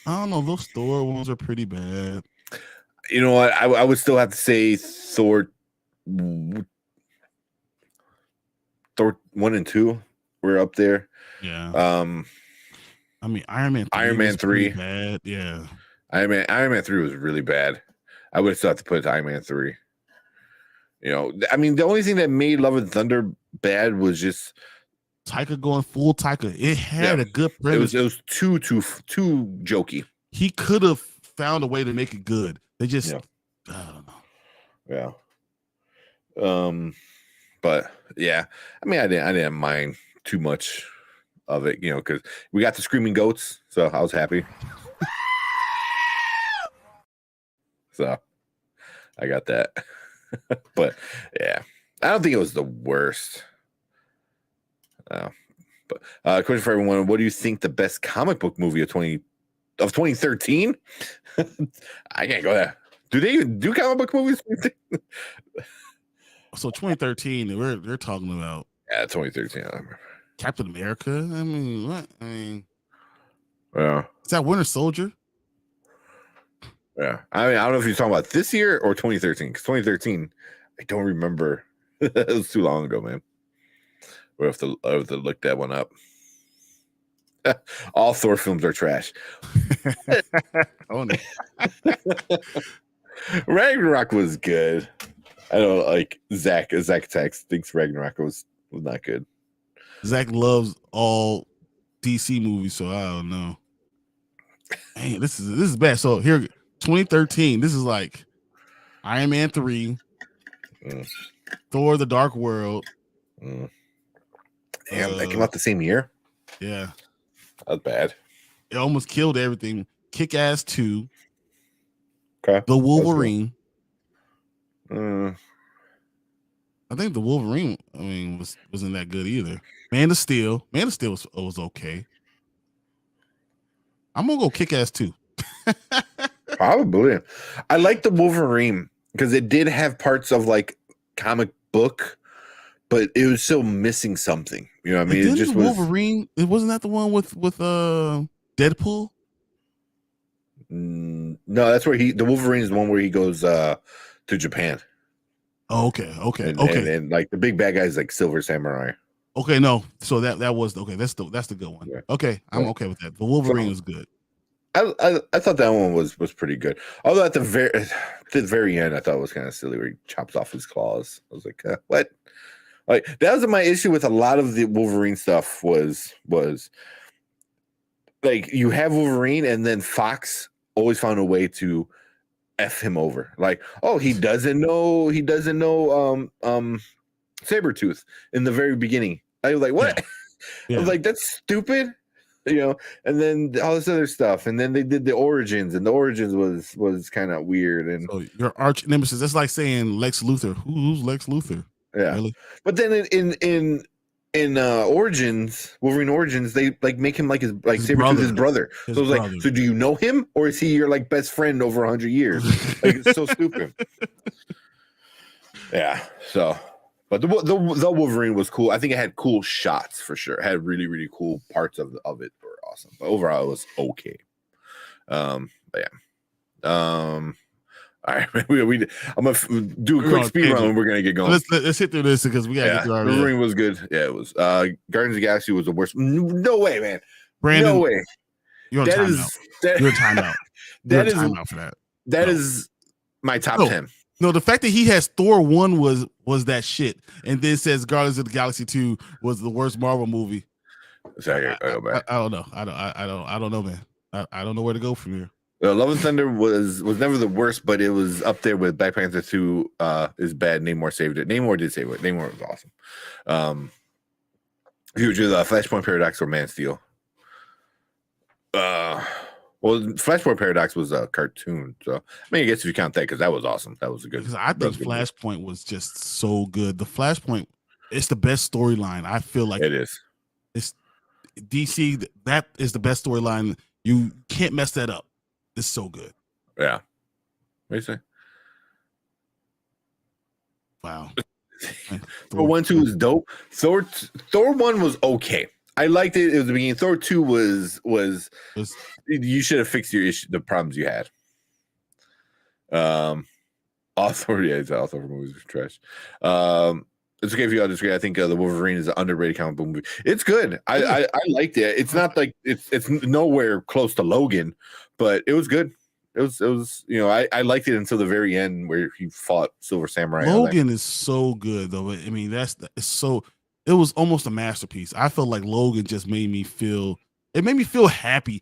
don't know. Those Thor ones are pretty bad.
You know what? I would still have to say Thor 1 and 2 were up there.
Yeah. Iron Man 3.
Iron Man 3.
Bad. Yeah.
Iron Man 3 was really bad. I would still have to put it to Iron Man 3. The only thing that made Love and Thunder bad was just
Taika going full Taika. It had a good premise.
It was too jokey.
He could have found a way to make it good. They just I don't know.
Yeah. But yeah, I didn't mind too much of it, because we got the screaming goats, so I was happy. So I got that. But yeah, I don't think it was the worst. But question for everyone: what do you think the best comic book movie of 2013? I can't go there. Do they even do comic book movies?
So 2013, they're talking about
2013. I remember.
Captain America. What?
Yeah.
Is that Winter Soldier?
Yeah. I don't know if you're talking about this year or 2013. Because 2013, I don't remember. It was too long ago, man. I have to look that one up. All Thor films are trash.
Oh no.
Ragnarok was good. I don't like Zach Tex thinks Ragnarok was not good.
Zach loves all DC movies, so I don't know. Man, this is bad. So here, 2013. This is like Iron Man 3, Thor: The Dark World.
Damn, that came out the same year.
Yeah,
that's bad.
It almost killed everything. Kick-Ass 2.
Okay.
The Wolverine.
Cool.
I think the Wolverine, wasn't that good either. Man of Steel was okay. I'm gonna go Kick-Ass 2.
Probably. I like the Wolverine because it did have parts of like comic book, but it was still missing something. You know what I mean? It just was
Wolverine. It wasn't that the one with Deadpool?
No, that's where the Wolverine is the one where he goes to Japan.
Oh, okay.
And like the big bad guy is like Silver Samurai.
Okay, no. So that was okay. That's the good one. Yeah. Okay, I'm okay with that. The Wolverine was good.
I thought that one was pretty good. Although at the very end, I thought it was kind of silly where he chops off his claws. I was like, what? Like that was my issue with a lot of the Wolverine stuff was like you have Wolverine and then Fox always found a way to F him over. Like, oh, he doesn't know Sabretooth in the very beginning. I was like, what?
Yeah. Yeah.
I was like, that's stupid. And then all this other stuff, and then they did the origins, and the origins was kind of weird. And
so your arch nemesis, that's like saying Lex Luthor. Who's Lex Luthor?
Yeah, really? But then in Origins, Wolverine Origins, they like make him like his Sabretooth his brother. So it was like, so do you know him, or is he your like best friend over 100 years? Like, it's so stupid. Yeah. So, but the Wolverine was cool. I think it had cool shots for sure. It had really, really cool parts of it were awesome. But overall, it was okay. But yeah. All right, I'm gonna do a quick speed run and we're gonna get going.
Let's hit through this because we gotta get through our
Wolverine was good. Yeah, it was. Guardians of the Galaxy was the worst. No way, man.
Brandon,
no way.
You're on timeout. You're timeout.
That is
timeout for that.
That is my top 10.
No, the fact that he has Thor 1 was that shit, and then says Guardians of the Galaxy 2 was the worst Marvel movie.
I
don't know. I don't know, man. I don't know where to go from here.
Love and Thunder was never the worst, but it was up there with Black Panther 2 is bad. Namor saved it. Namor did save it. Namor was awesome. Future, the Flashpoint Paradox or Man of Steel. Well, Flashpoint Paradox was a cartoon, so I mean, I guess if you count that, because that was awesome. That was a good.
Because I think Flashpoint was just so good. The Flashpoint, it's the best storyline. I feel like
it is.
It's DC. That is the best storyline. You can't mess that up. It's so good.
Yeah. What do you say?
Wow.
Thor 1, 2 was dope. Thor 1 was okay. I liked it. It was the beginning. Thor 2 was you should have fixed your issue, the problems you had. All Thor movies are trash. It's okay if you all disagree. I think the Wolverine is an underrated comic book movie. It's good. I liked it. It's not like it's nowhere close to Logan, but it was good. It was I liked it until the very end where he fought Silver Samurai.
Logan is so good though. I mean, it was almost a masterpiece. I felt like Logan just made me feel happy.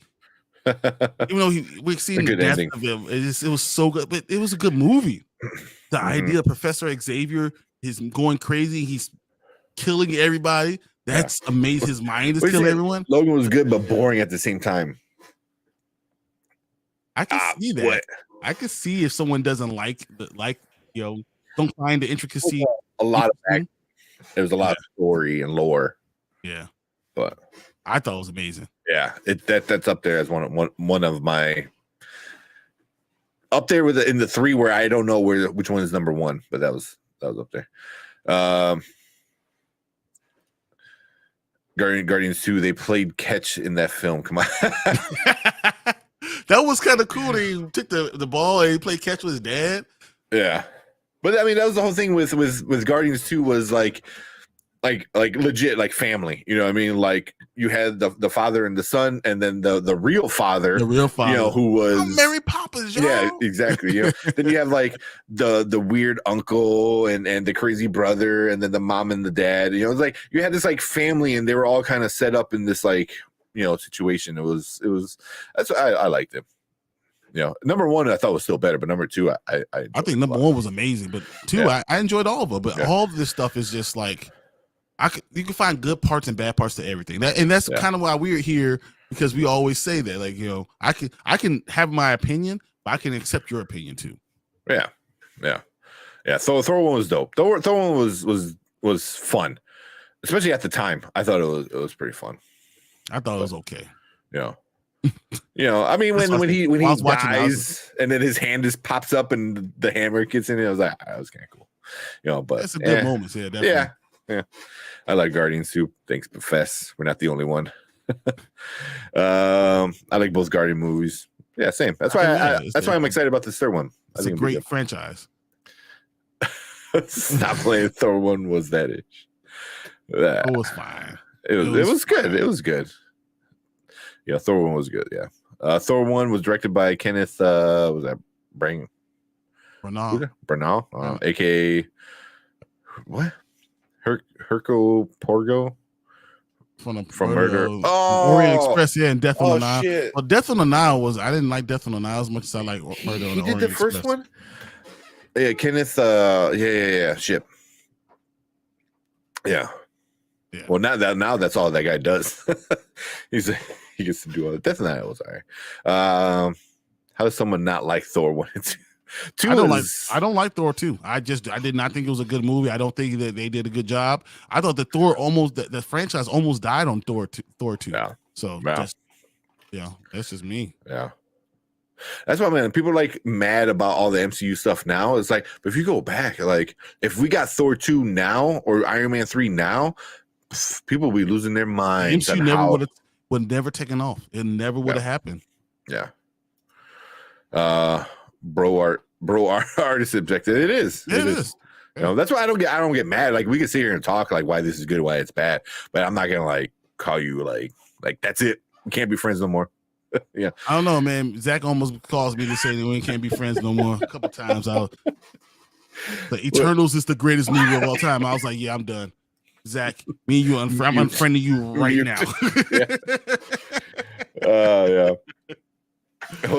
Even though we've seen the death of him, it was so good, but it was a good movie. The idea of Professor Xavier is going crazy, he's killing everybody. That's amazing. His mind is killing everyone.
Logan was good, but boring at the same time.
I can see that. What? I can see if someone doesn't don't find the intricacy.
A lot of there's a lot of story and lore.
Yeah,
but
I thought it was amazing.
Yeah, that's up there as one of my up there with in the 3 where I don't know which one is number 1, but that was up there. Guardians 2, they played catch in that film. Come on.
That was kind of cool. He took the ball and he played catch with his dad.
Yeah. But I mean, that was the whole thing with Guardians 2 was like legit, like family. You know what I mean? Like you had the father and the son, and then the real father, who was
Mary Poppins.
Yeah, exactly. Then you have like the weird uncle and the crazy brother, and then the mom and the dad. It's like you had this like family, and they were all kind of set up in this like situation. It was that's what I liked it. Number 1 I thought was still better, but number 2 I
think number 1 was amazing, but 2 I enjoyed all of it. But all of this stuff is just like you can find good parts and bad parts to everything. That's kind of why we're here, because we always say that, like, I can have my opinion, but I can accept your opinion too.
Yeah. Thor 1 was dope. Thor 1 was fun, especially at the time. I thought it was pretty fun.
I thought it was okay.
I mean, when he dies and then his hand just pops up and the hammer gets in it, I was like, that was kind of cool. But
it's a good moment. Yeah, definitely.
Yeah. I like Guardians too. Thanks, Profess. We're not the only one. I like both Guardian movies. Yeah, same. That's why I'm excited about this third one.
It's a great franchise.
Stop playing. Thor 1 was that itch.
It was fine.
It was good. It was good. Yeah, Thor 1 was good. Yeah. Thor 1 was directed by Kenneth was that Branagh, aka what? Herco Porgo. from Murder.
Orient Express, yeah, and Death on the Nile.
Shit.
Well, Death on the Nile I didn't like Death on the Nile as much as I like Murder on the Orient Express. He did the first one?
Yeah, Kenneth, yeah, shit. Yeah. Well, now that's all that guy does. He gets to do all that. Death on the Nile was all right. How does someone not like Thor 1 and 2?
I don't like Thor 2. I did not think it was a good movie. I don't think that they did a good job. I thought the franchise almost died on Thor 2.
Yeah.
So that's just me.
Yeah. That's why, man, people are like mad about all the MCU stuff now. It's like, but if you go back, like if we got Thor 2 now or Iron Man 3 now, people would be losing their minds.
MCU would never taken off. It never would have happened.
Yeah. Bro art is subjective. It is. You know, that's why I don't get mad. Like we can sit here and talk like why this is good, why it's bad, but I'm not gonna like call you like that's it. We can't be friends no more. Yeah.
I don't know, man. Zach almost caused me to say that we can't be friends no more a couple times. The Eternals is the greatest movie of all time. I was like, yeah, I'm done. Zach, me and you, I'm unfriending you right now.
Yeah.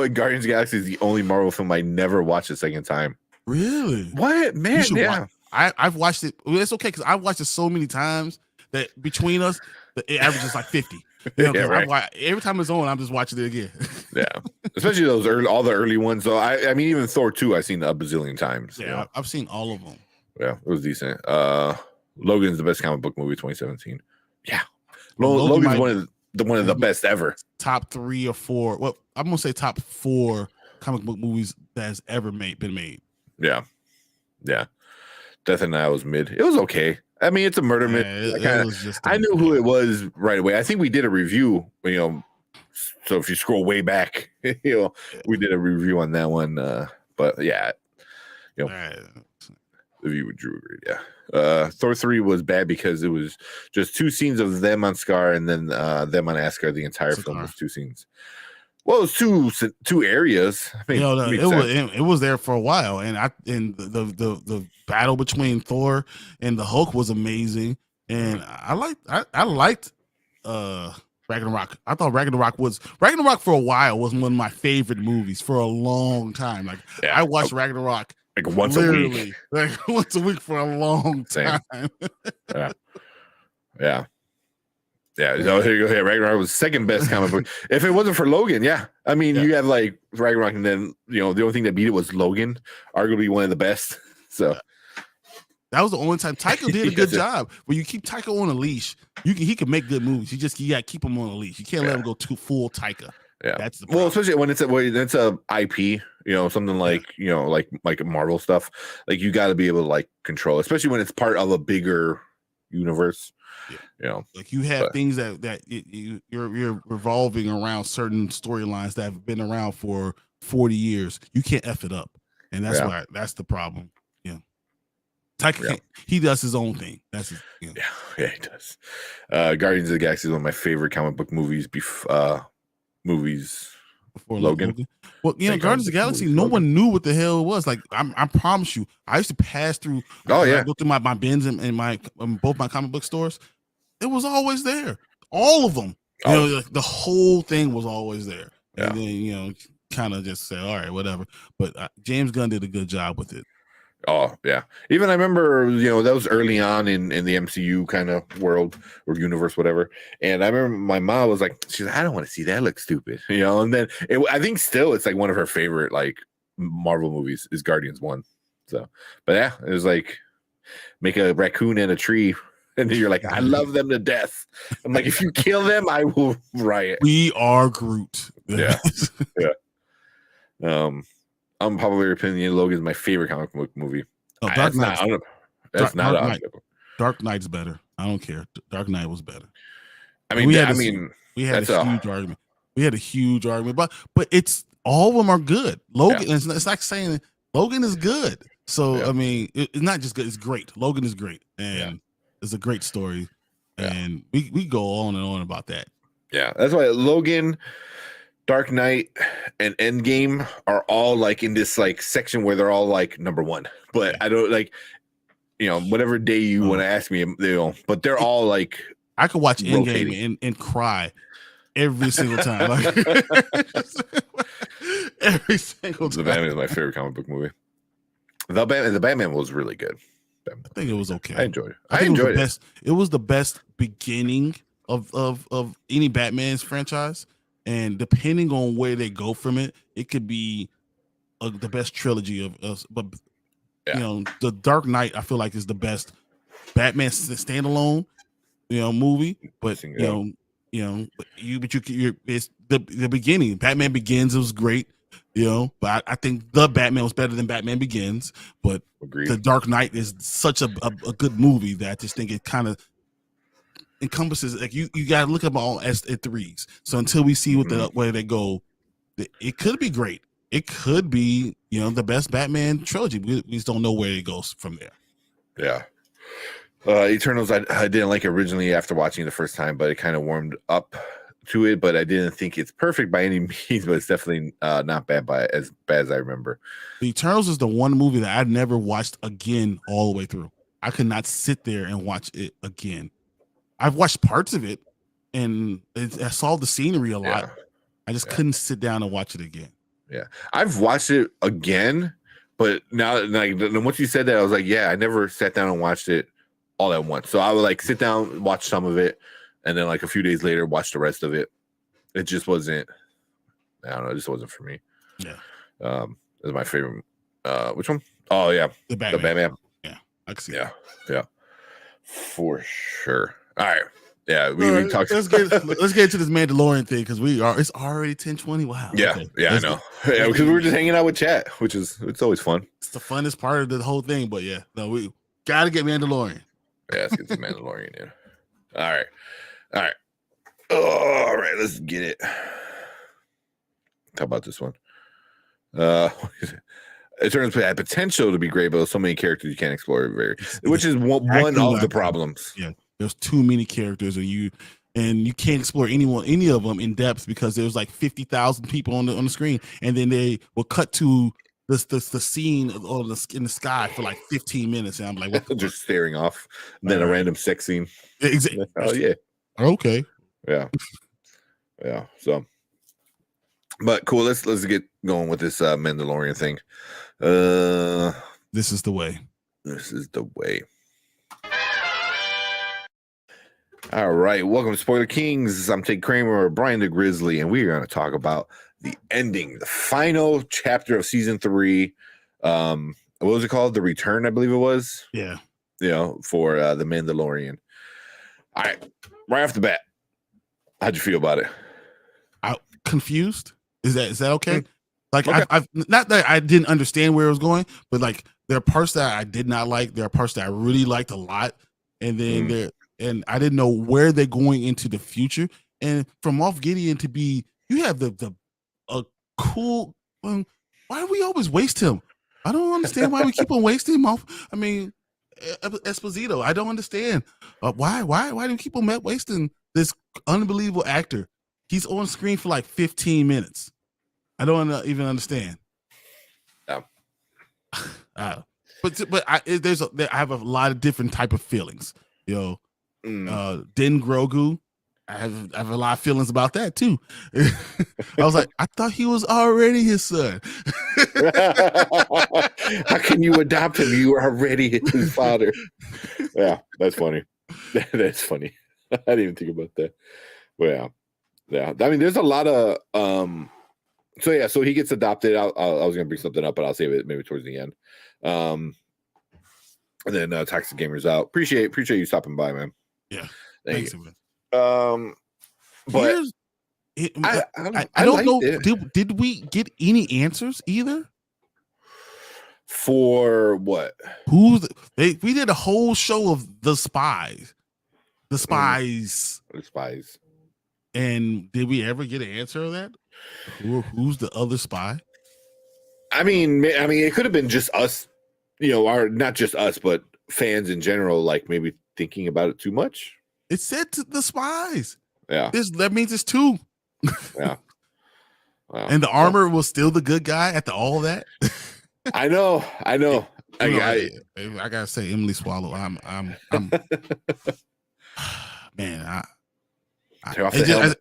Guardians of the Galaxy is the only Marvel film I never watched a second time.
Really?
What, man? Yeah.
I've watched it. Well, it's okay because I've watched it so many times that between us, it averages like 50. You know, right. Every time it's on, I'm just watching it again.
Yeah, especially all the early ones. So I mean, even Thor 2, I've seen a bazillion times.
Yeah, you know? I've seen all of them.
Yeah, it was decent. Logan's the best comic book movie 2017. Yeah, Logan's one of the best ever.
Top 3 or 4. Well, I'm gonna say top 4 comic book movies that's ever been made.
Yeah. Death and I was mid. It was okay. I mean, it's a murder myth. I knew who it was right away. I think we did a review, you know. So if you scroll way back, you know, we did a review on that one. But yeah, you know, the view with Drew agreed. Yeah. Thor 3 was bad because it was just 2 scenes of them on Scar and then them on Asgard. The entire film was 2 scenes. Well, it was two areas. I mean,
it was there for a while, and the battle between Thor and the Hulk was amazing, and I liked Ragnarok. I thought Ragnarok for a while was one of my favorite movies for a long time. Like I watched Ragnarok
like once a
week for a long time.
Yeah. Yeah, so here you go. Yeah, Ragnarok was second best comic book. If it wasn't for Logan, I mean, you have like Ragnarok, and then the only thing that beat it was Logan, arguably one of the best. So
that was the only time Taika did a good job. When you keep Taika on a leash, he can make good movies. You got to keep him on a leash. You can't let him go too full Taika.
Yeah,
that's the problem.
Especially when it's a IP, something like like Marvel stuff. Like you got to be able to like control, especially when it's part of a bigger universe.
Like you have things that you're revolving around certain storylines that have been around for 40 years. You can't F it up, and that's why that's the problem. Taika, he does his own thing. That's his,
yeah, he does. Guardians of the Galaxy is one of my favorite comic book movies. Before Logan.
Well, Guardians of the Galaxy, no one knew what the hell it was. Like I promise you, I used to pass through. I go through my bins in both my comic book stores. It was always there, all of them. The whole thing was always there. And then kind of just say, all right, whatever. But James Gunn did a good job with it.
Oh yeah. Even I remember, that was early on in the MCU kind of world or universe, whatever. And I remember my mom was like, she's like, I don't want to see that look stupid, And then I think still it's like one of her favorite like Marvel movies is Guardians 1. So, but yeah, it was like make a raccoon and a tree. And then you're like, I love them to death. I'm like, if you kill them, I will riot.
We are Groot.
Yeah. Unpopular opinion, Logan's my favorite comic book movie.
Oh, Dark Knight. Dark Knight's better. I don't care. Dark Knight was better.
I mean,
we had a huge argument. We had a huge argument, but it's all of them are good. Logan, it's like saying Logan is good. So I mean, it's not just good; it's great. Logan is great, and it's a great story, and we go on and on about that.
Yeah, that's why Logan, Dark Knight, and Endgame are all like in this like section where they're all like number 1. But I don't like, whatever day you want to ask me, but they're all like
I could watch
rotating.
Endgame and cry every single time. Like, every single time.
The Batman is my favorite comic book movie. The Batman was really good.
I think it was okay.
I enjoyed it.
I think enjoyed it. Best. It was the best beginning of any Batman's franchise, and depending on where they go from it, it could be the best trilogy of us. But you know, the Dark Knight, I feel like is the best Batman standalone, movie. But you it's the beginning. Batman Begins was great. But I think the Batman was better than Batman Begins. But
Agreed.
The Dark Knight is such a good movie that I just think it kind of encompasses. Like you got to look at them all as threes. So until we see where they go, it could be great. It could be the best Batman trilogy. We just don't know where it goes from there.
Yeah. Eternals, I didn't like originally after watching it the first time, but it kind of warmed up to it. But I didn't think it's perfect by any means, but it's definitely not bad as bad as I remember.
The Eternals is the one movie that I've never watched again all the way through. I could not sit there and watch it again. I've watched parts of it, and I saw the scenery a lot. I just couldn't sit down and watch it again.
Yeah, I've watched it again, but now, like, once you said that, I was like, yeah, I never sat down and watched it all at once. So I would like sit down, watch some of it, and then like a few days later, watch the rest of it. It just wasn't. I don't know. It just wasn't for me.
Yeah.
Is my favorite. Which one? Oh yeah,
the Batman. Yeah, I can see.
Yeah, for sure. All right. Yeah, we talked.
Let's get into this Mandalorian thing because it's already 10:20. Wow.
Yeah,
okay.
I know. Yeah, because we were just hanging out with chat, it's always fun.
It's the funnest part of the whole thing. But yeah, no, we gotta get Mandalorian.
Yeah, let's get the Mandalorian in. All right. Let's get it. How about this one? Eternals had potential to be great, but so many characters you can't explore which is one of the problems.
Yeah, there's too many characters, and you can't explore any of them in depth because there's like 50,000 people on the screen, and then they will cut to the scene in the sky for like 15 minutes, and I'm like, what?
Just staring off, and then a random sex scene.
Exactly.
Oh yeah.
Okay.
Yeah. Yeah. So, but cool. Let's get going with this Mandalorian thing.
This is the way.
This is the way. All right. Welcome to Spoiler Kings. I'm Tate Kramer, Brian the Grizzly, and we are going to talk about the ending, the final chapter of season 3. What was it called? The Return, I believe it was.
Yeah.
For the Mandalorian. All right. Right off the bat, how'd you feel about it?
I'm confused. Is that okay? Like,
okay.
I've not that I didn't understand where it was going, but like there are parts that I did not like. There are parts that I really liked a lot, and then and I didn't know where they're going into the future. And from Moff Gideon to be, you have the cool. Why do we always waste him? I don't understand why we keep on wasting him. I mean, Esposito. I don't understand why do we keep on wasting this unbelievable actor? He's on screen for like 15 minutes. I don't even understand.
No.
But I have a lot of different type of feelings. Din Grogu, I have a lot of feelings about that too. I was like, I thought he was already his son.
How can you adopt him? You are already his father. Yeah, that's funny. That's funny. I didn't even think about that. Well, yeah. I mean, there's a lot of so he gets adopted. I was gonna bring something up, but I'll save it maybe towards the end. And then Toxic Gamer's out. Appreciate you stopping by, man.
Yeah.
Thanks.
Man.
But
I don't know. Did we get any answers either?
For what?
We did a whole show of the spies. The spies.
The spies.
And did we ever get an answer of that? Who's the other spy?
I mean, it could have been just us, or not just us, but fans in general, like maybe thinking about it too much.
It said to the spies.
Yeah.
That means it's 2.
Yeah. Wow.
And the armor was still the good guy after all that.
I know. I
gotta say, Emily Swallow. I'm man,
Take off the helmet.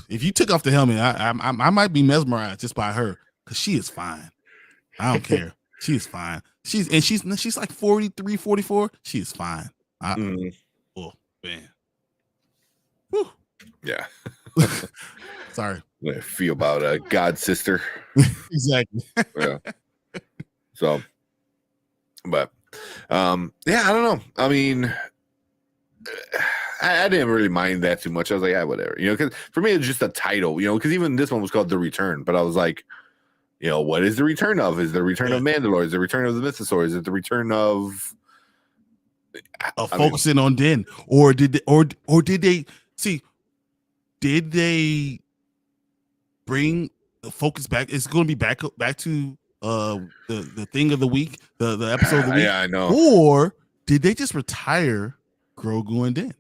If you took off the helmet, I might be mesmerized just by her because she is fine. I don't care. She is fine. She's like 43, 44. She is fine. Oh man. Whew.
Yeah.
Sorry.
I feel about a god sister.
Exactly.
Yeah. So, but yeah, I don't know. I mean, I didn't really mind that too much. I was like, yeah, whatever. Because for me, it's just a title. Because even this one was called The Return, but I was like, what is the return of? Is the return of Mandalore? Is the return of the Mythosaur? Is it the return of
focusing on Din? Or did they see? Did they bring the focus back? It's going to be back to the thing of the week, the episode of the week.
Yeah, I know.
Or did they just retire Grogu and Din?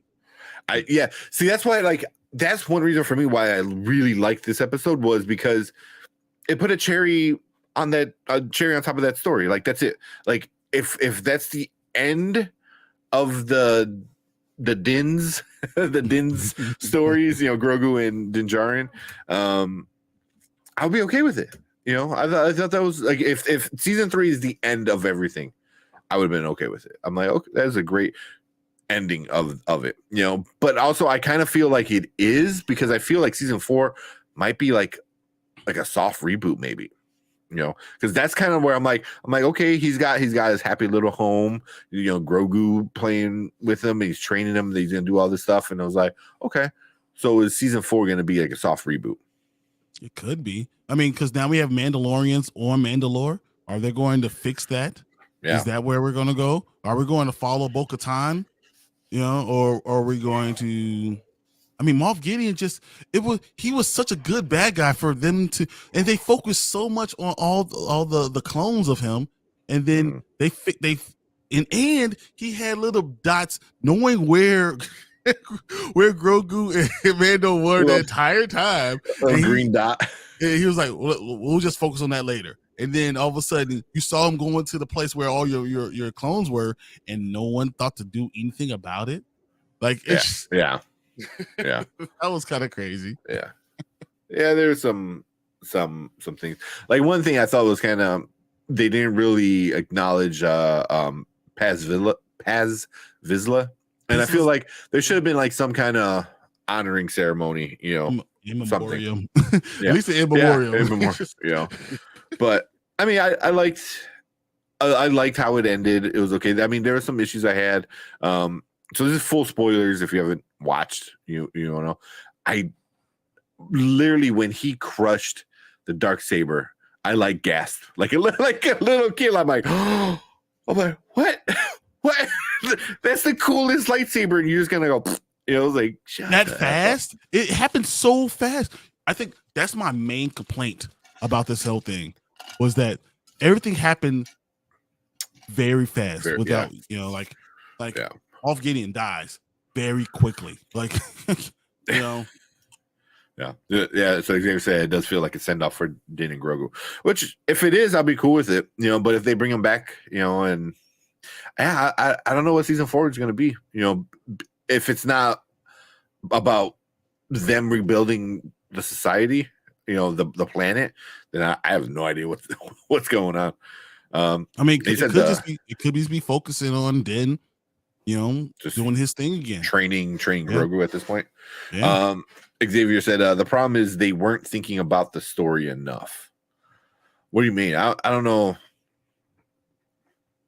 See, that's why that's one reason for me why I really liked this episode was because it put a cherry on top of that story. Like that's it. Like if that's the end of the Dins the Dins stories, Grogu and Din Djarin, I'll be okay with it. I thought that was like if season 3 is the end of everything, I would have been okay with it. I'm like, okay, that's a great ending of it, but also I kind of feel like it is because I feel like season 4 might be like a soft reboot, maybe, because that's kind of where I'm like, okay, he's got his happy little home, Grogu playing with him, and he's training him, he's gonna do all this stuff, and I was like, okay, so is season 4 gonna be like a soft reboot?
It could be. I mean, because now we have Mandalorians on Mandalore. Are they going to fix that? Yeah. Is that where we're going to go? Are we going to follow Bo-Katan? Or are we going to? I mean, Moff Gideon he was such a good bad guy for them to, and they focused so much on all the clones of him, and then and he had little dots knowing where Grogu and Mando were the entire time.
A green dot.
And he was like, we'll just focus on that later. And then all of a sudden, you saw him going to the place where all your clones were, and no one thought to do anything about it. Like,
yeah.
That was kind of crazy.
Yeah. There's some things. Like one thing I thought was kind of they didn't really acknowledge Paz Vizsla, and I feel like there should have been like some kind of honoring ceremony,
in memoriam.
At
least in memoriam.
But I mean, I liked how it ended. It was okay. I mean, there were some issues I had. So this is full spoilers if you haven't watched. You know, I literally when he crushed the Darksaber, I gasped like a little kid. I'm like, oh, what? What? That's the coolest lightsaber, and you're just gonna go. I was like,
that fast? It happened so fast. I think that's my main complaint about this whole thing was that everything happened very fast without, Moff Gideon dies very quickly. Like,
Yeah. So Xavier said it does feel like a send off for Din and Grogu, which if it is, I'll be cool with it. But if they bring him back, and I don't know what season 4 is going to be. If it's not about them rebuilding the society, the planet, then I have no idea what's going on.
I mean, it could just be focusing on Din, just doing his thing again,
training Grogu at this point.
Yeah.
Xavier said the problem is they weren't thinking about the story enough. What do you mean? I don't know.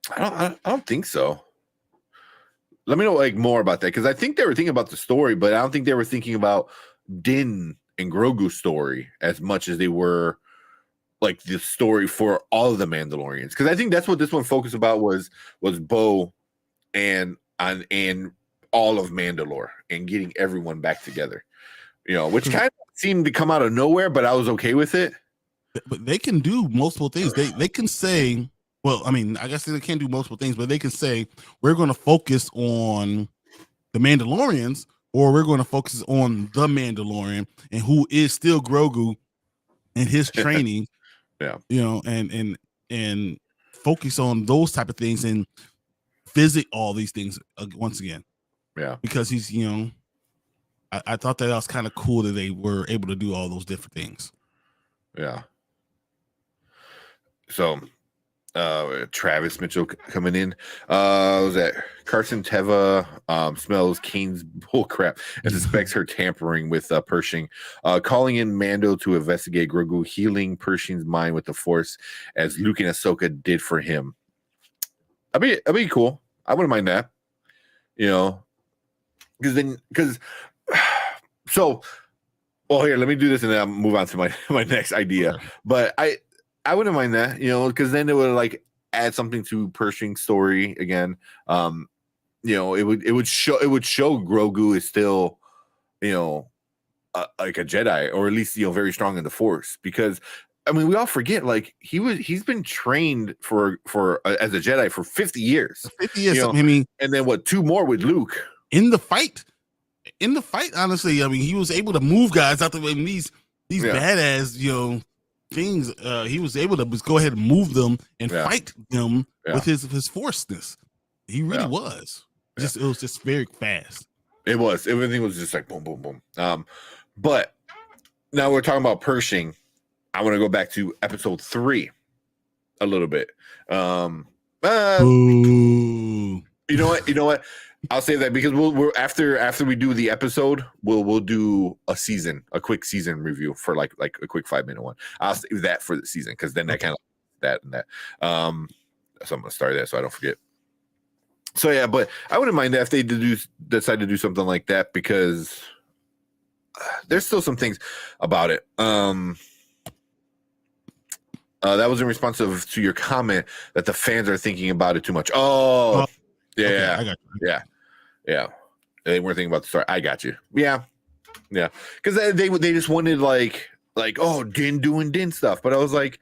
I don't think so. Let me know more about that, because I think they were thinking about the story, but I don't think they were thinking about Din and Grogu's story as much as they were like the story for all of the Mandalorians. Because I think that's what this one focused about was Bo and all of Mandalore and getting everyone back together. Which kind of seemed to come out of nowhere, but I was okay with it.
But they can do multiple things. They can say. Well, I mean, I guess they can't do multiple things, but they can say we're going to focus on the Mandalorians, or we're going to focus on the Mandalorian and who is still Grogu and his training. And focus on those type of things and visit all these things once again.
Yeah.
because he's, I thought that was kind of cool that they were able to do all those different things.
Yeah. So, Travis Mitchell coming in. Was that Carson Teva smells Kane's bullcrap and suspects her tampering with Pershing, calling in Mando to investigate Grogu, healing Pershing's mind with the Force as Luke and Ahsoka did for him. That'd be cool. I wouldn't mind that. Because so. Well, here, let me do this and then I'll move on to my next idea.
Okay.
But I wouldn't mind that, because then it would like add something to Pershing's story again. It would show Grogu is still, like a Jedi, or at least very strong in the Force. Because I mean, we all forget, like he's been trained for as a Jedi for 50 years.
50 years. I mean,
and then 2 more with Luke
in the fight. Honestly, I mean, he was able to move guys out the way. These badass, things. He was able to just go ahead and move them and fight them with his forceness. He really was. It was just very fast.
It was. Everything was just like boom, boom, boom. But now we're talking about Pershing. I want to go back to episode 3 a little bit.
Ooh.
You know what? I'll say that because we're after we do the episode, we'll do a quick season review for like a quick 5-minute one. I'll save that for the season because then that kind of that and that. So I'm gonna start that so I don't forget. So yeah, but I wouldn't mind that if they decide to do something like that because there's still some things about it. That was in response to your comment that the fans are thinking about it too much. Oh. Yeah,
okay, I got you.
Yeah. They weren't thinking about the story. I got you. Yeah. Because they just wanted like Din doing Din stuff, but I was like,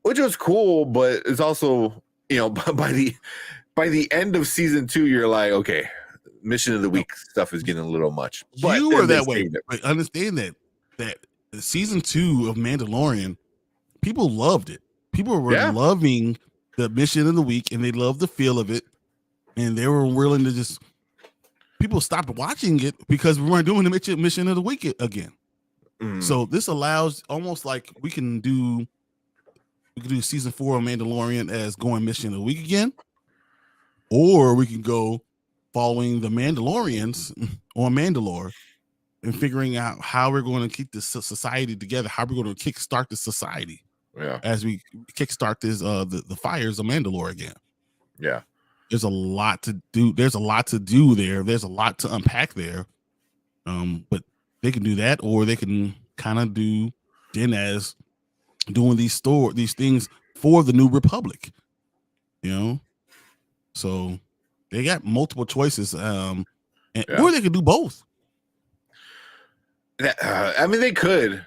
which was cool, but it's also by the end of season 2, you're like, okay, Mission of the Week stuff is getting a little much. But
you were that way. But understand that season 2 of Mandalorian, people loved it. People were loving the Mission of the Week, and they loved the feel of it. And they were willing to people stopped watching it because we weren't doing the Mission of the Week again. So this allows almost like we can do season 4 of Mandalorian as going Mission of the Week again, or we can go following the Mandalorians on Mandalore and figuring out how we're going to keep this society together, how we're going to kickstart the society as we kickstart this the fires of Mandalore again.
Yeah.
There's a lot to do. There's a lot to do there. There's a lot to unpack there. But they can do that, or they can kind of do Din as doing these things for the New Republic. So they got multiple choices. Or they could do both.
I mean, they could.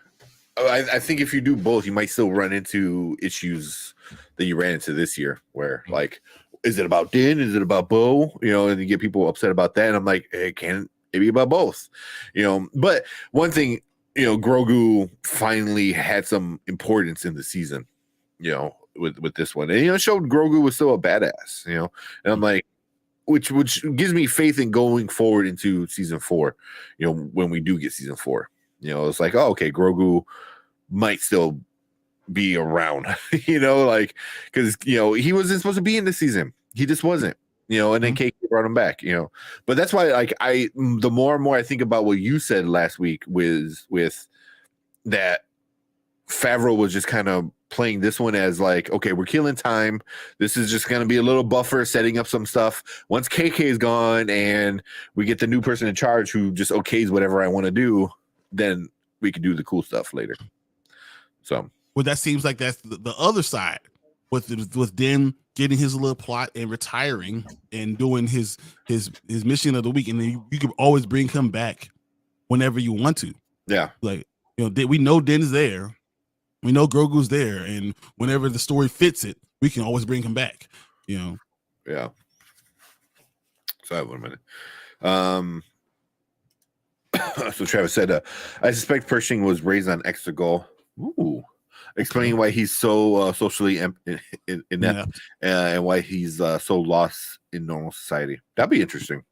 I think if you do both, you might still run into issues that you ran into this year, where like, is it about Din? Is it about Bo? And you get people upset about that. And I'm like, hey, can it be about both? But one thing, Grogu finally had some importance in the season, with this one. And, it showed Grogu was still a badass, and I'm like, which gives me faith in going forward into season 4, when we do get season 4. It's like, oh, okay, Grogu might still be around, like, because he wasn't supposed to be in this season. He just wasn't, and then KK brought him back, but that's why, like, the more and more I think about what you said last week with that Favreau was just kind of playing this one as like, okay, we're killing time. This is just going to be a little buffer, setting up some stuff. Once KK is gone and we get the new person in charge who just okays whatever I want to do, then we can do the cool stuff later. So.
Well, that seems like that's the other side with Din getting his little plot and retiring and doing his Mission of the Week, and then you can always bring him back whenever you want to.
Yeah,
like we know Din's there, we know Grogu's there, and whenever the story fits it, we can always bring him back.
Yeah. So wait a minute. So Travis said, I suspect Pershing was raised on Exegol. Ooh. Explaining why he's so socially inept and why he's so lost in normal society. That'd be interesting.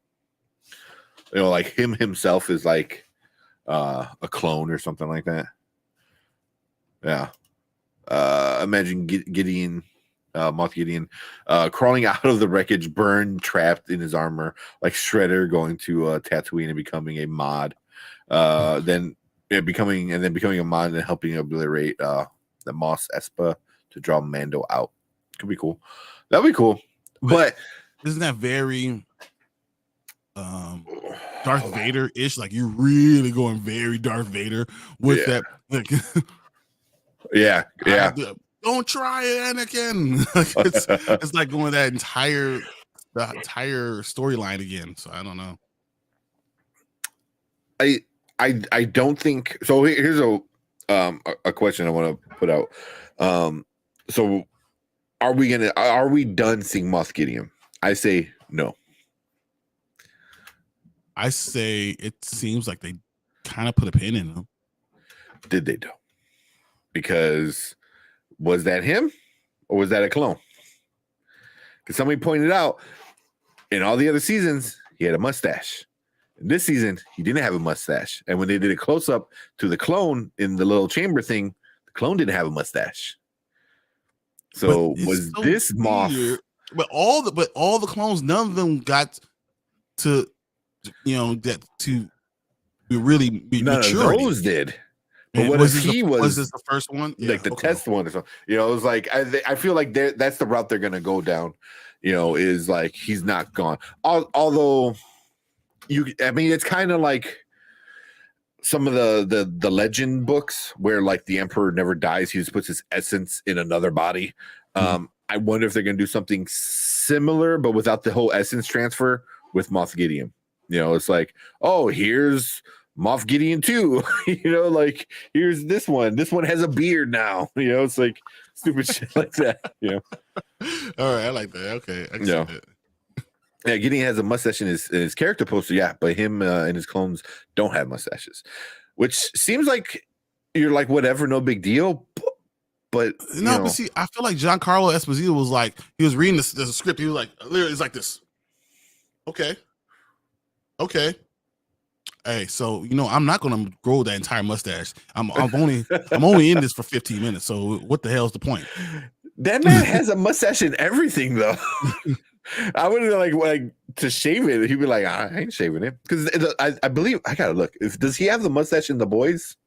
like him himself is like a clone or something like that. Yeah. Imagine Gideon, Moff Gideon, crawling out of the wreckage, burned, trapped in his armor, like Shredder going to Tatooine and becoming a mod. Then becoming a mod and helping obliterate the Mos Espa to draw Mando out. Could be cool. That'd be cool. But
isn't that very Darth Vader-ish? Like you're really going very Darth Vader with that. Like,
yeah.
Don't try it, Anakin. It's like going that entire storyline again. So I don't know.
I don't think so. Here's a question I want to put out. So are we done seeing Moff Gideon? I say no.
I say it seems like they kind of put a pin in him.
Did they do? Because was that him or was that a clone? Because somebody pointed out in all the other seasons he had a mustache. In this season, he didn't have a mustache. And when they did a close-up to the clone in the little chamber thing, the clone didn't have a mustache. So was so this Moff?
But all the clones, none of them got to to really be mature.
None of those did. But what if he
was this the first one?
Like the test one or something. It was like I feel like that's the route they're gonna go down. Is like he's not gone. Although it's kind of like some of the legend books where like the emperor never dies, he just puts his essence in another body. I wonder if they're gonna do something similar but without the whole essence transfer with Moff Gideon. It's like, oh, here's Moff Gideon too. Like here's this one has a beard now. It's like stupid shit like that.
All right, I like that. Okay, I can see that.
Yeah, Gideon has a mustache in his character poster, yeah, but him and his clones don't have mustaches, which seems like you're like whatever, no big deal. But
but see, I feel like Giancarlo Esposito was like he was reading the script. He was like literally, it's like this. Okay. Hey, so I'm not gonna grow that entire mustache. I'm only in this for 15 minutes. So what the hell's the point?
That man has a mustache in everything, though. I wouldn't like to shave it. He'd be like, I ain't shaving it because I believe I gotta look. Does he have the mustache in The Boys?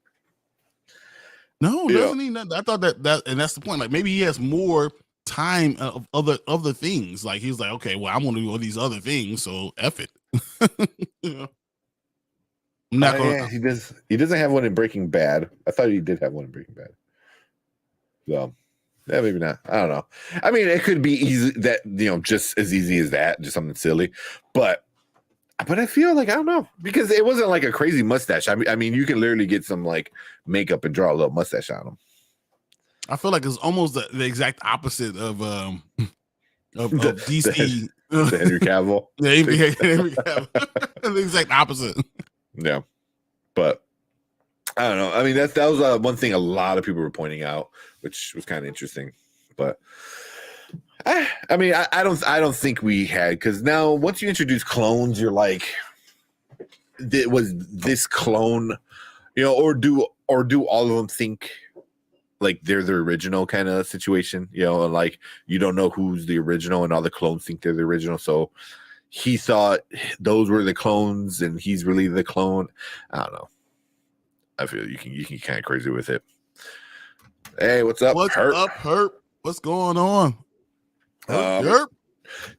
No, doesn't he? I thought that, and that's the point. Like maybe he has more time of other things. Like he's like, okay, well, I'm gonna do all these other things, so F it. I'm not gonna.
He doesn't have one in Breaking Bad. I thought he did have one in Breaking Bad. So. Yeah, maybe not. I don't know. I mean, it could be easy that just as easy as that, just something silly. But I feel like I don't know because it wasn't like a crazy mustache. I mean, you can literally get some like makeup and draw a little mustache on him.
I feel like it's almost the exact opposite of DC.
The Henry Cavill.
Yeah, Henry Cavill. The exact opposite.
Yeah, but. I don't know. I mean, that was one thing a lot of people were pointing out, which was kind of interesting. But I don't think we had because now once you introduce clones, you're like, was this clone, or do all of them think like they're the original kind of situation, like you don't know who's the original and all the clones think they're the original, so he thought those were the clones and he's really the clone. I don't know. I feel you can kind of crazy with it. Hey, what's up?
What's up, Herp? What's going on? Herp?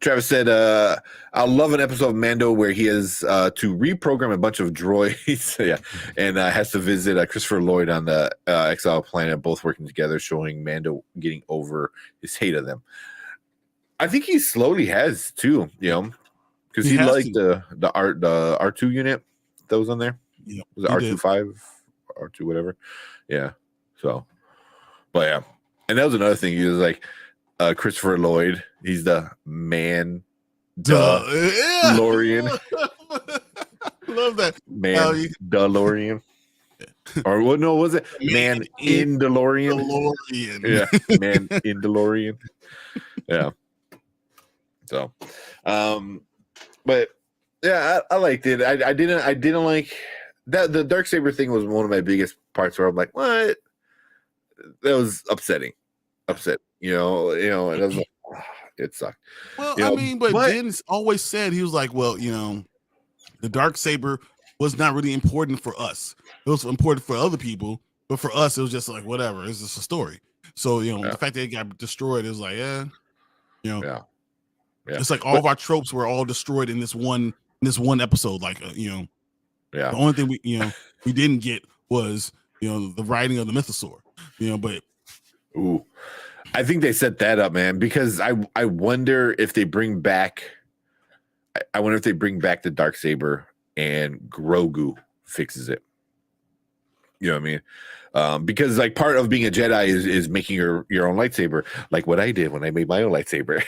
Travis said, I love an episode of Mando where he has to reprogram a bunch of droids, yeah, and has to visit Christopher Lloyd on the exile planet, both working together, showing Mando getting over his hate of them. I think he slowly has too, because he liked the R2 unit that was on there. Yeah, was it R25? R2, whatever. Yeah. So, but yeah. And that was another thing. He was like, Christopher Lloyd. He's the man. DeLorean.
Love that.
Man. DeLorean. Or what? No, was it Man in DeLorean?
DeLorean.
Yeah. Man in DeLorean. Yeah. So, but Yeah, I liked it. I didn't like that. The Darksaber thing was one of my biggest parts where I'm like, what? That was upset. And I was like, it sucked.
Well,
You
I
know,
mean, but
but
Dennis always said, he was like, well, the Darksaber was not really important for us. It was important for other people, but for us, it was just like whatever. It's just a story. So the fact that it got destroyed is like,
yeah, yeah.
it's like all of our tropes were all destroyed in this one episode. Like
Yeah.
the only thing we didn't get was the writing of the mythosaur. But
Ooh, I think they set that up, man, because I wonder if they bring back. I wonder if they bring back the Darksaber and Grogu fixes it. You know what I mean? Because like part of being a Jedi is making your own lightsaber, like what I did when I made my own lightsaber.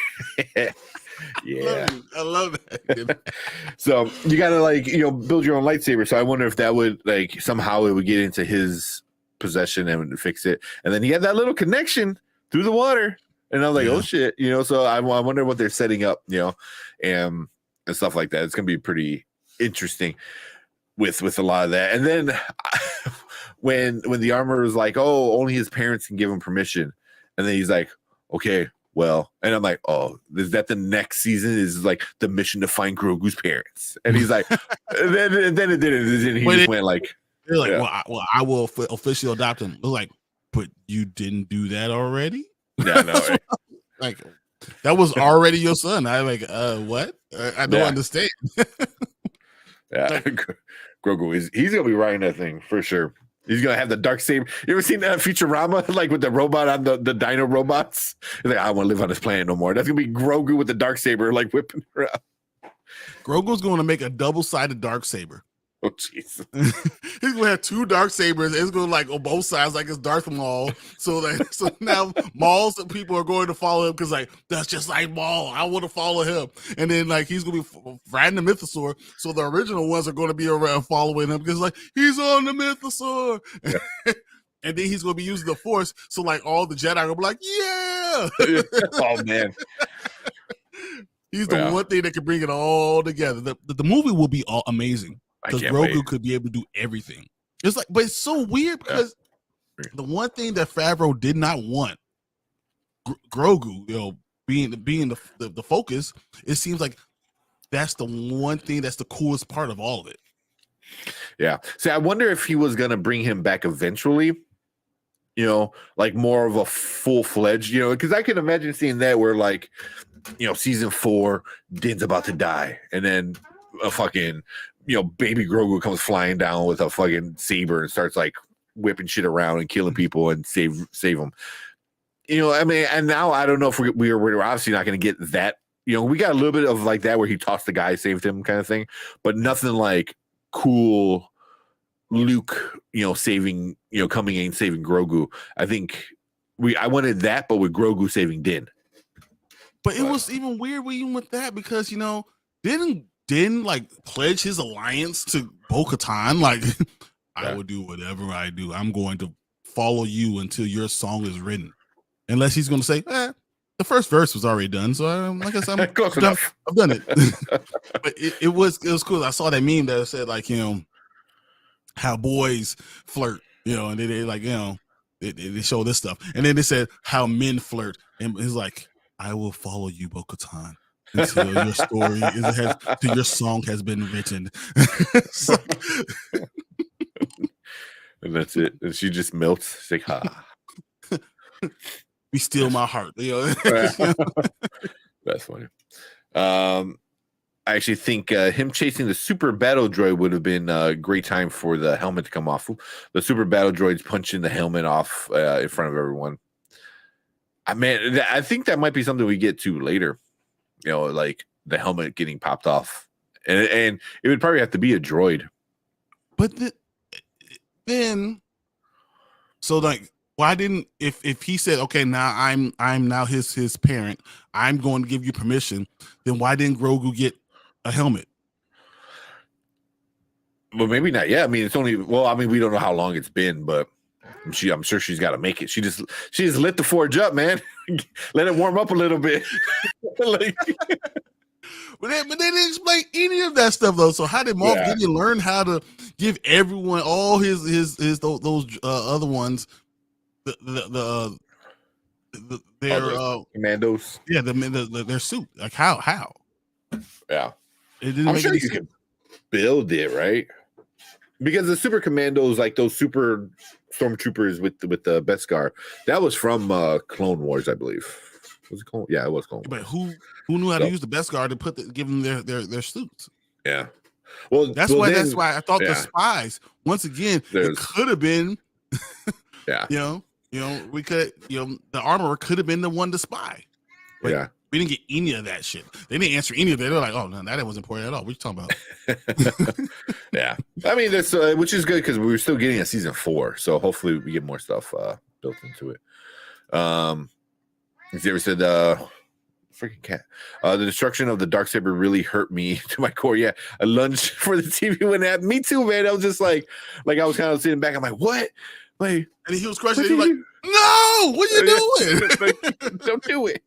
Yeah,
I love that.
So you gotta build your own lightsaber. So I wonder if that would somehow it would get into his possession and would fix it. And then he had that little connection through the water, and I was like, oh shit, So I wonder what they're setting up, and stuff like that. It's gonna be pretty interesting with a lot of that. And then when the armor was like, oh, only his parents can give him permission, and then he's like, okay, well, and I'm like, oh, is that the next season? Is like the mission to find Grogu's parents? And he's like, and then it didn't. He just went like,
they're like, well, I will officially adopt him. They're like, but you didn't do that already?
Yeah, no, right?
Like that was already your son. I like, what? I don't understand.
Yeah, Grogu he's gonna be riding that thing for sure. He's gonna have the Darksaber. You ever seen that Futurama, like with the robot on the dino robots? He's like, I don't want to live on this planet no more. That's gonna be Grogu with the Darksaber, like whipping around.
Grogu's going to make a double-sided Darksaber.
Oh jeez.
He's gonna have two Darksabers. It's gonna on both sides, like it's Darth Maul. So now Maul's people are going to follow him because that's just like Maul. I want to follow him. And then he's gonna be riding the mythosaur. So the original ones are going to be around following him because he's on the mythosaur. Yeah. And then he's gonna be using the Force. So all the Jedi are gonna be like, yeah.
Oh man.
He's the one thing that can bring it all together. The movie will be all amazing. Because Grogu could be able to do everything. It's but it's so weird because the one thing that Favreau did not want, Grogu, being the focus, it seems like that's the one thing that's the coolest part of all of it.
Yeah. See, I wonder if he was gonna bring him back eventually. More of a full-fledged, because I can imagine seeing that where season 4, Din's about to die, and then a fucking baby Grogu comes flying down with a fucking saber and starts whipping shit around and killing people and save them. I mean, and now I don't know if we're obviously not going to get that. We got a little bit of that where he tossed the guy, saved him kind of thing, but nothing like cool Luke, saving, coming in saving Grogu. I think I wanted that, but with Grogu saving Din.
But it was even weird even with that because didn't pledge his alliance to Bo-Katan. I will do whatever I do. I'm going to follow you until your song is written. Unless he's going to say, the first verse was already done. So I guess I'm
close enough.
I've done it. But it was cool. I saw that meme that said how boys flirt, and they they show this stuff. And then they said how men flirt. And he's like, I will follow you, Bo-Katan, until your story till your song has been written.
And that's it. And she just melts. She's like, ha.
Be still my heart.
That's funny. I actually think him chasing the super battle droid would have been a great time for the helmet to come off. The super battle droid's punching the helmet off in front of everyone. I think that might be something we get to later. The helmet getting popped off, and it would probably have to be a droid.
But then, so why didn't if he said, okay, now I'm now his parent, I'm going to give you permission, then why didn't Grogu get a helmet?
Well, maybe not. Yeah, I mean, it's only we don't know how long it's been, but I'm sure she's got to make it. She just lit the forge up, man. Let it warm up a little bit.
But they didn't explain any of that stuff though. So how did Moff Gideon learn how to give everyone all his those other ones their
commandos?
Yeah, their suit. Like how?
Yeah,
it didn't
I'm
make
sure
any
you
sense.
can build it, right? Because the super commandos, like those super stormtroopers with the Beskar, that was from Clone Wars, I believe. Was it Clone? Yeah, it was Clone Wars.
But who knew how to use the Beskar to give them their suits?
Yeah. Well,
that's why I thought the spies, once again, it could have been you know, we could, the armorer could have been the one to spy. But we didn't get any of that shit. They didn't answer any of that. They're like, oh no, that wasn't important at all. What you talking about?
Yeah. I mean, that's which is good because we were still getting a season 4. So hopefully we get more stuff built into it. Xavier said freaking cat. The destruction of the Darksaber really hurt me to my core. Yeah, I lunged for the TV when that. Me too, man. I was just like I was kind of sitting back. I'm like, what? Like,
and he was crushing it. He was like, no, what are you doing?
Like, don't do it.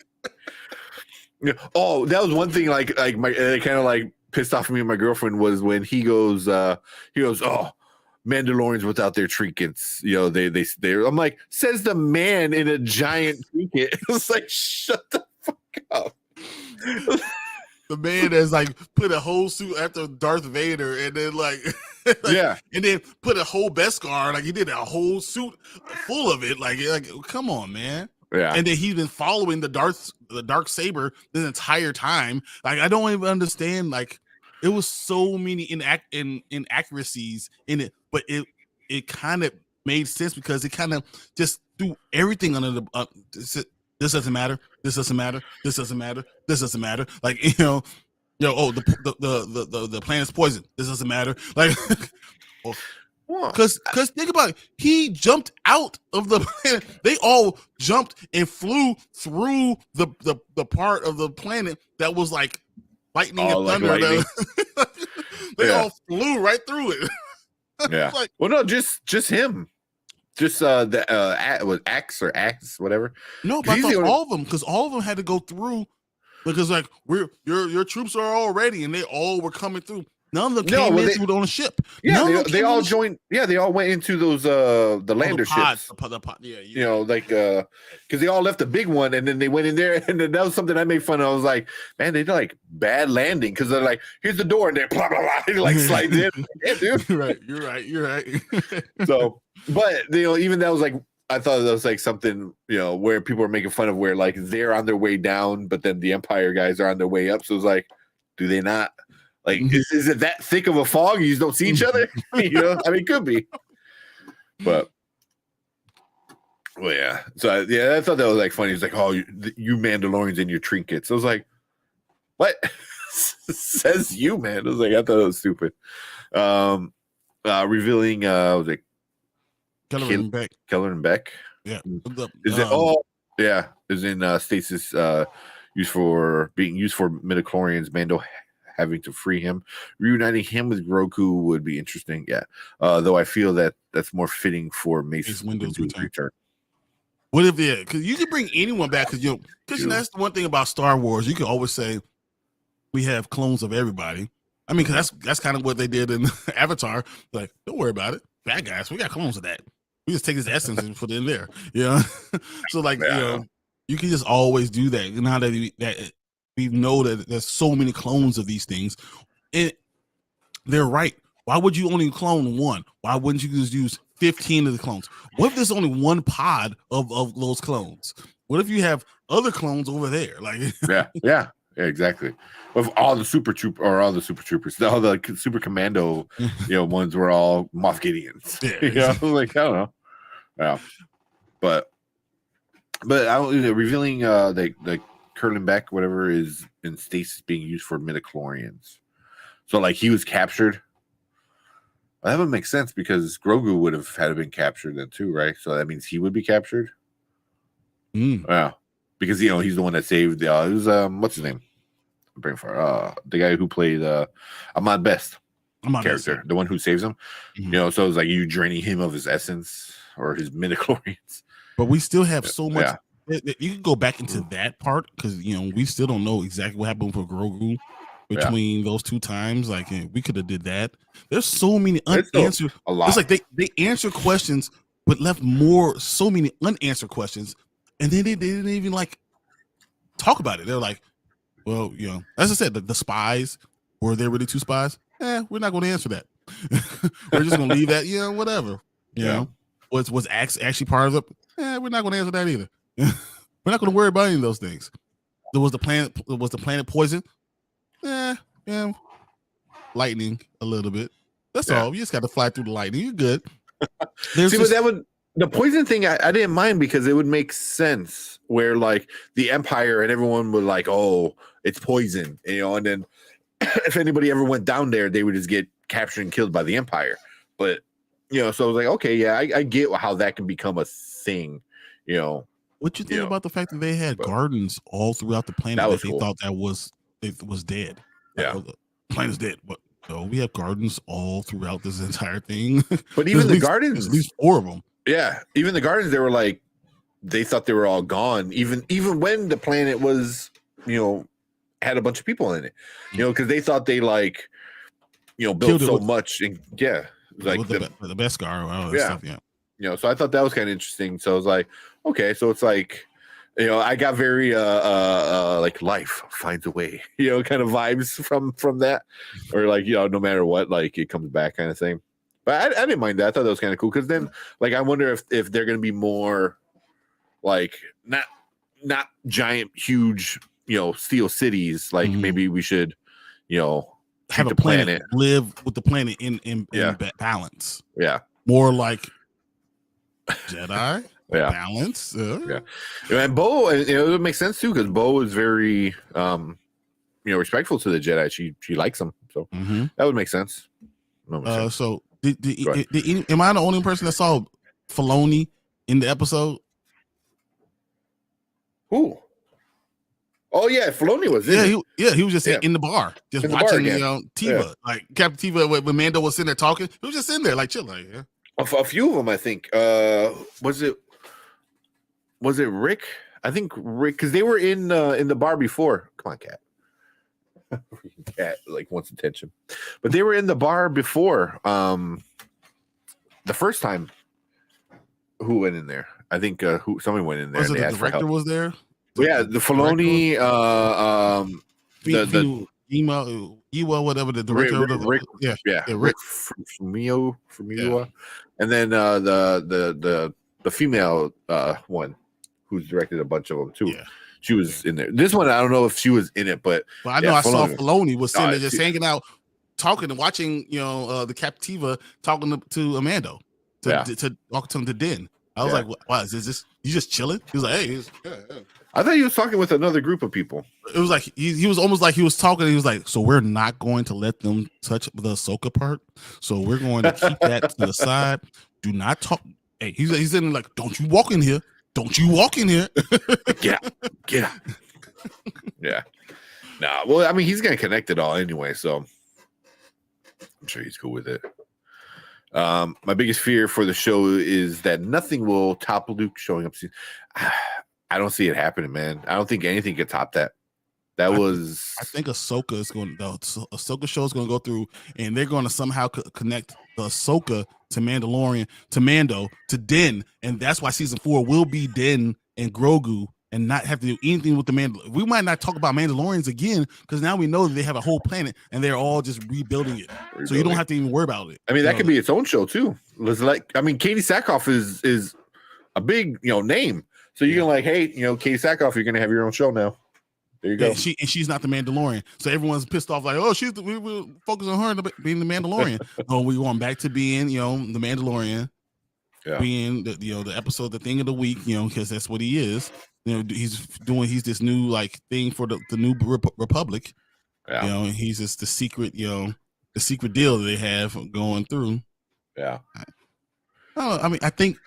Oh, that was one thing. Like my kind of like pissed off me and my girlfriend was when he goes, oh, Mandalorians without their trinkets, they're. I'm like, says the man in a giant trinket. It's like, shut the fuck up.
The man that's like put a whole suit after Darth Vader, and then and then put a whole Beskar, like he did a whole suit full of it. Like come on, man.
Yeah.
And then he's been following the dark saber the entire time. Like I don't even understand. Like it was so many inaccuracies in it, but it kind of made sense because it kind of just threw everything under the. This doesn't matter. This doesn't matter. This doesn't matter. This doesn't matter. Like oh, the planet's poison. This doesn't matter. Like, because think about it. He jumped out of the planet. They all jumped and flew through the part of the planet that was like lightning and thunder. Lightning. They all flew right through it.
Yeah. Like, well, no, just him. Just was Axe, whatever.
No, but I thought all of them, because all of them had to go through, because like your troops are all ready, and they all were coming through. None of them came in on a ship.
Yeah, they all joined. Yeah, they all went into those the lander ships. Because they all left the big one, and then they went in there, and then that was something I made fun of. I was like, man, they did like bad landing because they're like, here's the door, and they're blah blah blah, they like slides in. Yeah, dude.
You're right.
So, but even that was like, I thought that was like something where people are making fun of where like they're on their way down, but then the Empire guys are on their way up. So it's like, do they not? Like, is it that thick of a fog? You just don't see each other? I mean, it could be. But, well, yeah. So, I thought that was like funny. It's like, oh, you Mandalorians and your trinkets. I was like, what? Says you, man. I was like, I thought it was stupid. Revealing, was it Keller and Beck?
Yeah.
Is it? Yeah. Is in stasis being used for midichlorians. Mando having to free him, reuniting him with Grogu would be interesting. Yeah, though I feel that's more fitting for Mace Windu's return.
What if because you can bring anyone back because that's the one thing about Star Wars. You can always say we have clones of everybody. I mean, because that's kind of what they did in Avatar. Like, don't worry about it, bad guys. We got clones of that. We just take his essence and put it in there. So like you can just always do that. And now that we know that there's so many clones of these things, and they're right. Why would you only clone one? Why wouldn't you just use 15 of the clones? What if there's only one pod of those clones? What if you have other clones over there? Like,
yeah, exactly. With all the super troopers, all the super commando, ones were all Moff Gideons. Yeah, like I don't know. Yeah, but revealing the Curlin Beck, whatever, is in stasis being used for midichlorians. So like he was captured. Well, that would make sense because Grogu would have had been captured then too, right? So that means he would be captured. Yeah, because he's the one that saved. It was what's his name? I'm bringing for the guy who played Ahmad Best character, the one who saves him. So it's like you draining him of his essence or his midichlorians.
But we still have so much You can go back into that part because we still don't know exactly what happened for Grogu between those two times. Like we could have did that. There's so many unanswered.
A lot.
It's like they answer questions but left so many unanswered questions, and then they didn't even like talk about it. They're like, well, as I said, the spies, were there really two spies? We're not going to answer that. We're just going to leave that. Whatever. You know, was actually part of it? We're not going to answer that either. We're not going to worry about any of those things. Was the planet poison? Lightning a little bit. That's all. You just got to fly through the lightning. You're good.
But the poison thing I didn't mind because it would make sense where like the Empire and everyone would like, oh, it's poison, and then if anybody ever went down there, they would just get captured and killed by the Empire. But so I was like, okay, I get how that can become a thing.
What you think about the fact that they had gardens all throughout the planet that they thought that was dead?
Yeah,
the planet's dead, but no, we have gardens all throughout this entire thing.
But even the gardens,
at least 4 of them.
Yeah, even the gardens, they were like, they thought they were all gone. Even when the planet was, had a bunch of people in it, because they thought they like, built so much, and like
the Beskar and all that stuff.
So I thought that was kind of interesting. So I was like, okay, so it's like, I got very like life finds a way, kind of vibes from that, or like no matter what, like it comes back kind of thing. But I didn't mind that. I thought that was kind of cool because then, like, I wonder if they're gonna be more like not giant, huge, steel cities. Like maybe we should,
have a planet live with the planet in balance.
Yeah,
more like Jedi. Balance.
And Bo, it makes sense too because Bo is very respectful to the Jedi. She likes them, so that would make sense.
So am I the only person that saw Filoni in the episode?
Who? Oh yeah, Filoni was in it.
He was just in the bar, just in watching Tiva, like Captain Tiva when Mando was sitting there talking. He was just in there like chill, like
a few of them, I think. Was it Rick? I think Rick, because they were in the bar before. Come on, Cat. Cat like wants attention, but they were in the bar before. The first time, who went in there? I think somebody went in there.
Was it the director was there?
Yeah, the Filoni, the
Ewa, whatever the director.
Rick Famuyiwa, and then the female one who's directed a bunch of them too. Yeah. She was in there. This one, I don't know if she was in it, but
I know I saw Filoni was sitting there just hanging out, talking and watching, the Captiva talking to Amando, to talk to him to Din. I was like, "Wow, is this you just chilling?" He was like, "Hey."
I thought he was talking with another group of people.
It was like he was almost like he was talking. He was like, "So we're not going to let them touch the Ahsoka part. So we're going to keep that to the side. Do not talk." Hey, he's in like, "Don't you walk in here." Don't you walk in here?
Get out. Yeah. Nah, well, I mean, he's going to connect it all anyway, so I'm sure he's cool with it. My biggest fear for the show is that nothing will top Luke showing up. I don't see it happening, man. I don't think anything could top that. I
think Ahsoka is going. The Ahsoka show is going to go through, and they're going to somehow connect the Ahsoka to Mandalorian, to Mando, to Din, and that's why season 4 will be Din and Grogu, and not have to do anything with the Mandalorian. We might not talk about Mandalorians again because now we know that they have a whole planet and they're all just rebuilding it, so you don't have to even worry about it.
I mean, that could be its own show too. Katie Sackhoff is a big name, so you can like, hey, Katie Sackhoff, you're going to have your own show now. There you go.
And she's not the Mandalorian, so everyone's pissed off. Like, oh, we will focus on her being the Mandalorian. Oh, we going back to being, the Mandalorian, being the episode, the thing of the week, because that's what he is. He's this new like thing for the new Republic. Yeah. He's just the secret deal that they have going through.
Yeah.
I think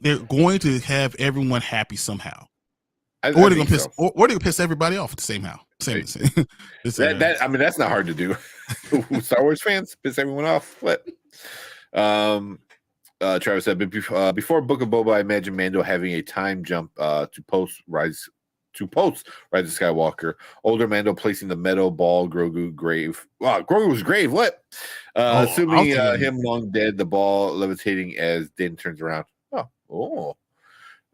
they're going to have everyone happy somehow. Or they're gonna piss, or they're gonna piss everybody off at the same time.
That's not hard to do. Star Wars fans piss everyone off. What? Travis said, before Book of Boba, I imagine Mando having a time jump to post Rise of Skywalker. Older Mando placing the metal ball Grogu grave. Wow, Grogu's grave. What? Assuming him long dead, the ball levitating as Din turns around.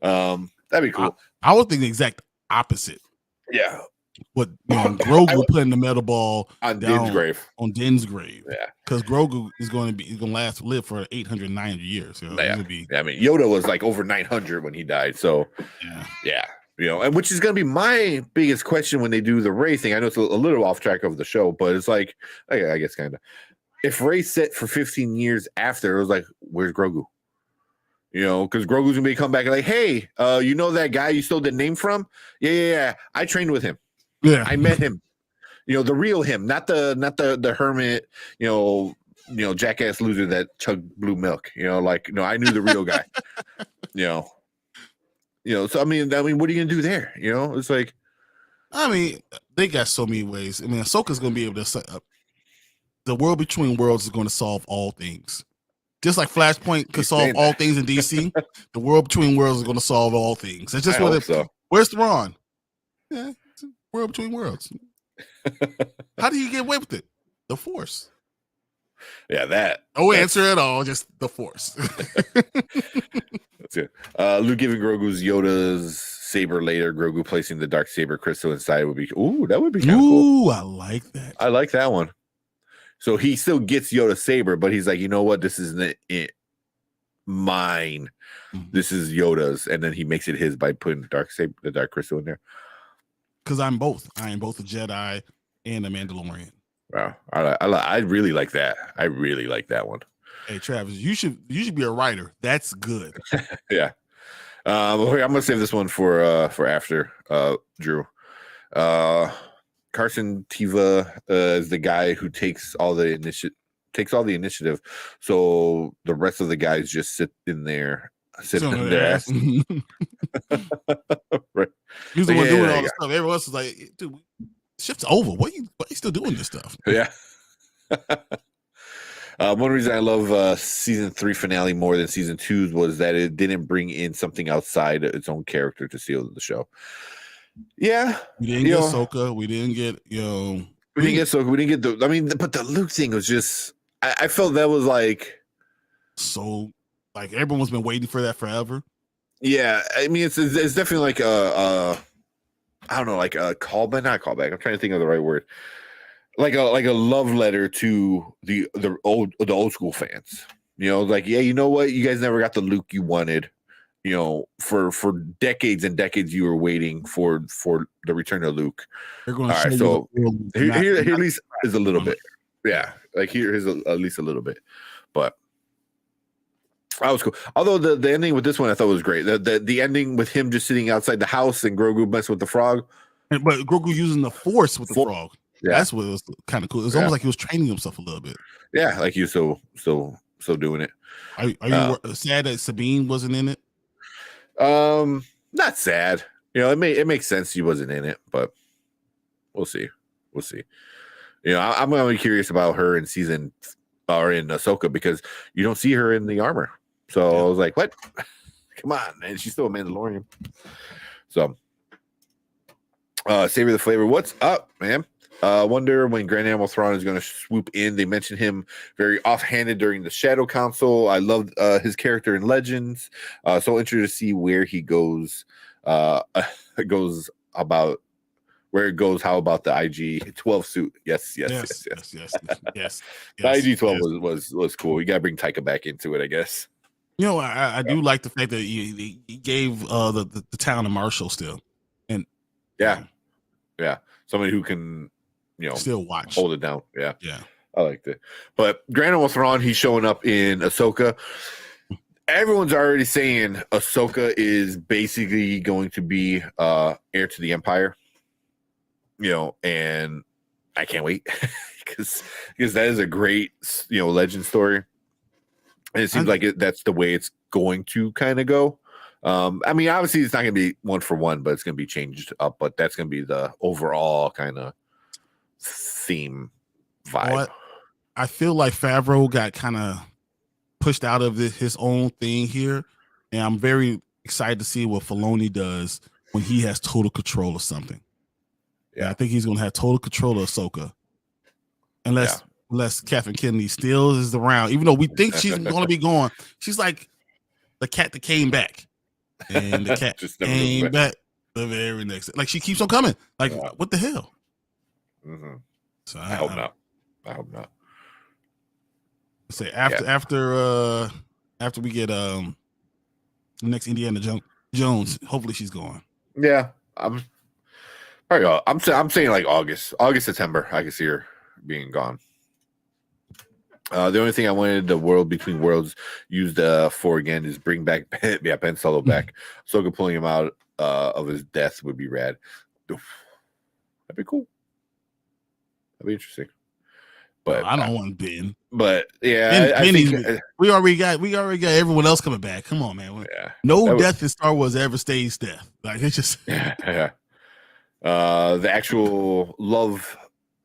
That'd be cool.
I would think the exact opposite.
Yeah.
But Grogu putting the metal ball
on Din's grave.
On Din's grave.
Yeah.
Because Grogu is going to live for 890 years. So
I mean, Yoda was like over 900 when he died. So yeah. And which is going to be my biggest question when they do the Rey thing. I know it's a little off track of the show, but it's like, I guess kind of. If Rey's set for 15 years after, it was like, where's Grogu? Because Grogu's gonna be come back and like, hey, you know that guy you stole the name from? Yeah. I trained with him.
Yeah,
I met him. The real him, not the hermit. Jackass loser that chugged blue milk. I knew the real guy. So I mean, what are you gonna do there? It's like,
they got so many ways. Ahsoka's gonna be able to set up. The world between worlds is going to solve all things. Just like Flashpoint could solve all things in DC, the world between worlds is going to solve all things. It's just where's Thrawn? Yeah, it's a world between worlds. How do you get away with it? The Force.
Yeah, that.
No answer at all, just the Force.
That's it. Luke giving Yoda's saber later. Grogu placing the dark saber crystal inside would be. That would be kind of cool.
I like that.
I like that one. So he still gets Yoda's saber, but he's like, you know what? This isn't it. Mine. Mm-hmm. This is Yoda's, and then he makes it his by putting the dark crystal in there.
Because I'm both. I am both a Jedi and a Mandalorian.
Wow, I really like that. I really like that one.
Hey, Travis, you should be a writer. That's good.
Yeah. I'm gonna save this one for after Drew. Carson Teva is the guy who takes all the initiative. So the rest of the guys just sit in their ass. Right.
He's the one doing all the stuff. Everyone else is like, dude, shift's over. Why are you still doing this stuff?
Yeah. One reason I love season 3 finale more than season 2's was that it didn't bring in something outside its own character to steal the show. Yeah,
we didn't get Ahsoka. We didn't get
We didn't get Ahsoka. We didn't get but the Luke thing was just. I felt that was like.
So, like everyone's been waiting for that forever.
Yeah, it's definitely like I don't know, like a callback, not callback. I'm trying to think of the right word. Like a love letter to the old school fans. Like, yeah, you know what? You guys never got the Luke you wanted. For decades and decades, you were waiting for the return of Luke.
They're going to
all right, so here at least is a little bit. Yeah, like here's at least a little bit, but that was cool. Although the ending with this one I thought was great. The ending with him just sitting outside the house and Grogu messing with the frog,
but Grogu using the Force with the frog. Yeah, that's what was kind of cool. It was almost like he was training himself a little bit. Yeah,
like you so doing it.
Are you sad that Sabine wasn't in it?
Not sad. It makes sense she wasn't in it, but we'll see. I'm gonna be curious about her in season or in Ahsoka because you don't see her in the armor. So I was like, what? Come on, man. She's still a Mandalorian. So Savor the Flavor. What's up, man? Wonder when Grand Admiral Thrawn is going to swoop in. They mentioned him very offhanded during the Shadow Council. I loved his character in Legends. So interested to see where he goes. How about the IG-12 suit? Yes. The IG-12 was cool. You got to bring Taika back into it, I guess.
I do like the fact that he gave the town of Marshall still, and
yeah, somebody who can.
Still watch,
hold it down. Yeah. I liked it. But Grand Admiral Thrawn, he's showing up in Ahsoka. Everyone's already saying Ahsoka is basically going to be heir to the Empire. And I can't wait because that is a great legend story, and it seems like that's the way it's going to kind of go. Obviously it's not going to be one for one, but it's going to be changed up. But that's going to be the overall kind of theme vibe.
I feel like Favreau got kind of pushed out of his own thing here, and I'm very excited to see what Filoni does when he has total control of something. Yeah, I think he's going to have total control of Ahsoka, unless Catherine Kennedy still is around. Even though we think she's going to be gone, she's like the cat that came back, and the cat just came back the very next. Like she keeps on coming. Like what the hell?
Mm-hmm. So I hope not.
Say after we get the next Indiana Jones, hopefully she's gone.
Yeah, I'm saying like August, September. I can see her being gone. The only thing I wanted the World Between Worlds used for again is bring back Ben Solo back. Ahsoka pulling him out of his death would be rad. That'd be cool. That'd be interesting. But
I don't want Ben.
But yeah, I think
we already got everyone else coming back. Come on, man. No death in Star Wars ever stays death. Like it's just
the actual love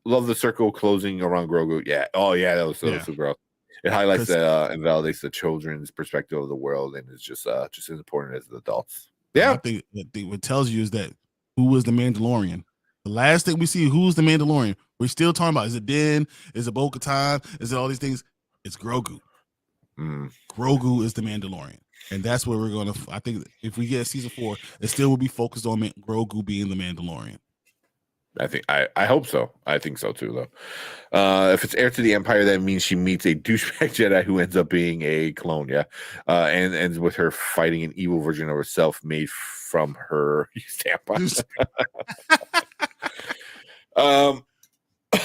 the circle closing around Grogu. Yeah. Oh yeah, that was super awesome. It highlights and validates the children's perspective of the world, and it's just as important as the adults. Yeah.
I think what tells you is that who was the Mandalorian? The last thing we see, who's the Mandalorian? We're still talking about, is it Din? Is it Bo-Katan? Is it all these things? It's Grogu. Grogu is the Mandalorian. And that's where we're going to, I think if we get season 4, it still will be focused on Grogu being the Mandalorian.
I hope so. I think so too, though. If it's heir to the Empire, that means she meets a douchebag Jedi who ends up being a clone, and ends with her fighting an evil version of herself made from her tampon.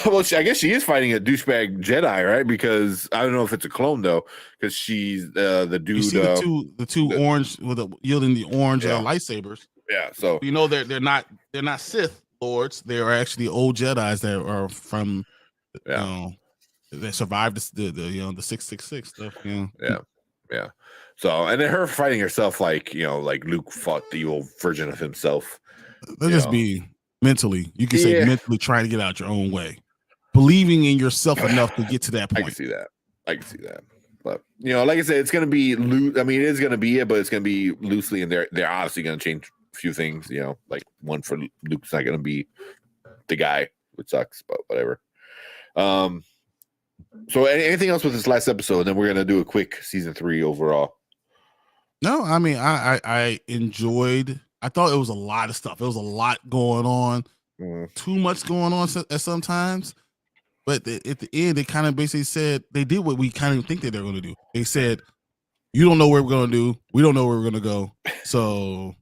Well, I guess she is fighting a douchebag Jedi, right? Because I don't know if it's a clone though, because she's the dude. You see
the two orange yielding the orange lightsabers.
Yeah, so
you know they're not Sith lords. They are actually old Jedis that are from that survived the 666 stuff.
Yeah. So and then her fighting herself like Luke fought the evil version of himself.
They'll just be mentally, you can say mentally trying to get out your own way, believing in yourself enough to get to that point.
I can see that. But like I said, it's gonna be loose. I mean, it is gonna be it, but it's gonna be loosely, and they're obviously gonna change a few things. Like one for Luke's not gonna be the guy, which sucks, but whatever. So anything else with this last episode? And then we're gonna do a quick season 3 overall.
No, I mean I enjoyed. I thought it was a lot of stuff. There was a lot going on, too much going on at sometimes. But at the end, they kind of basically said they did what we kind of think that they're going to do. They said, "You don't know what we're going to do. We don't know where we're going to go." So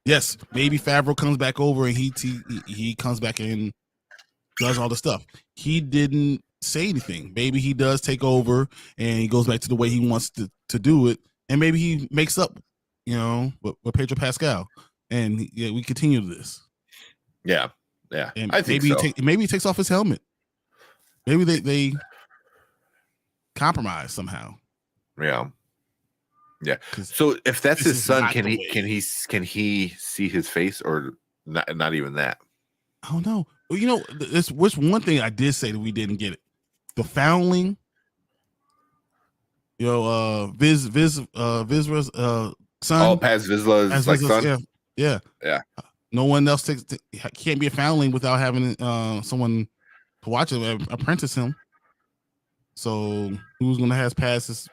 yes, maybe Favreau comes back over and he comes back and does all the stuff. He didn't say anything. Maybe he does take over and he goes back to the way he wants to do it, and maybe he makes up. With Pedro Pascal, and we continue this.
Yeah.
And I think maybe he takes off his helmet. Maybe they compromise somehow.
Yeah. So if that's his son, can he see his face or not even that?
I don't know. Well, this was one thing I did say that we didn't get it. The foundling. Vizra's son.
Oh, Paz Vizsla's son.
Yeah. No one else can't be a foundling without having someone to watch him, apprentice him. So who's gonna have Paz's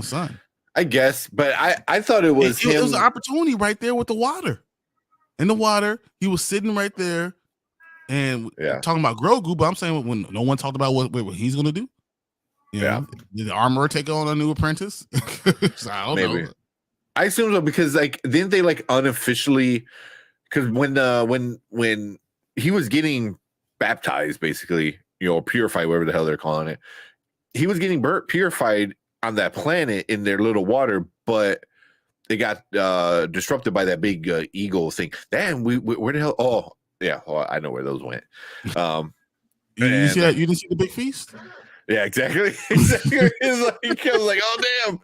son?
I guess, but I thought it was him.
It was an opportunity right there with the water. In the water, he was sitting right there and talking about Grogu. But I'm saying when no one talked about what he's gonna do. Did the armorer take on a new apprentice? So I don't know.
I assume so because didn't they unofficially? Because when he was getting baptized, basically, purified, whatever the hell they're calling it, he was getting purified on that planet in their little water, but they got disrupted by that big eagle thing. Damn, where the hell? Oh, yeah, I know where those went.
You didn't see that? You didn't see the big feast?
Yeah, exactly. It's I was like, oh damn.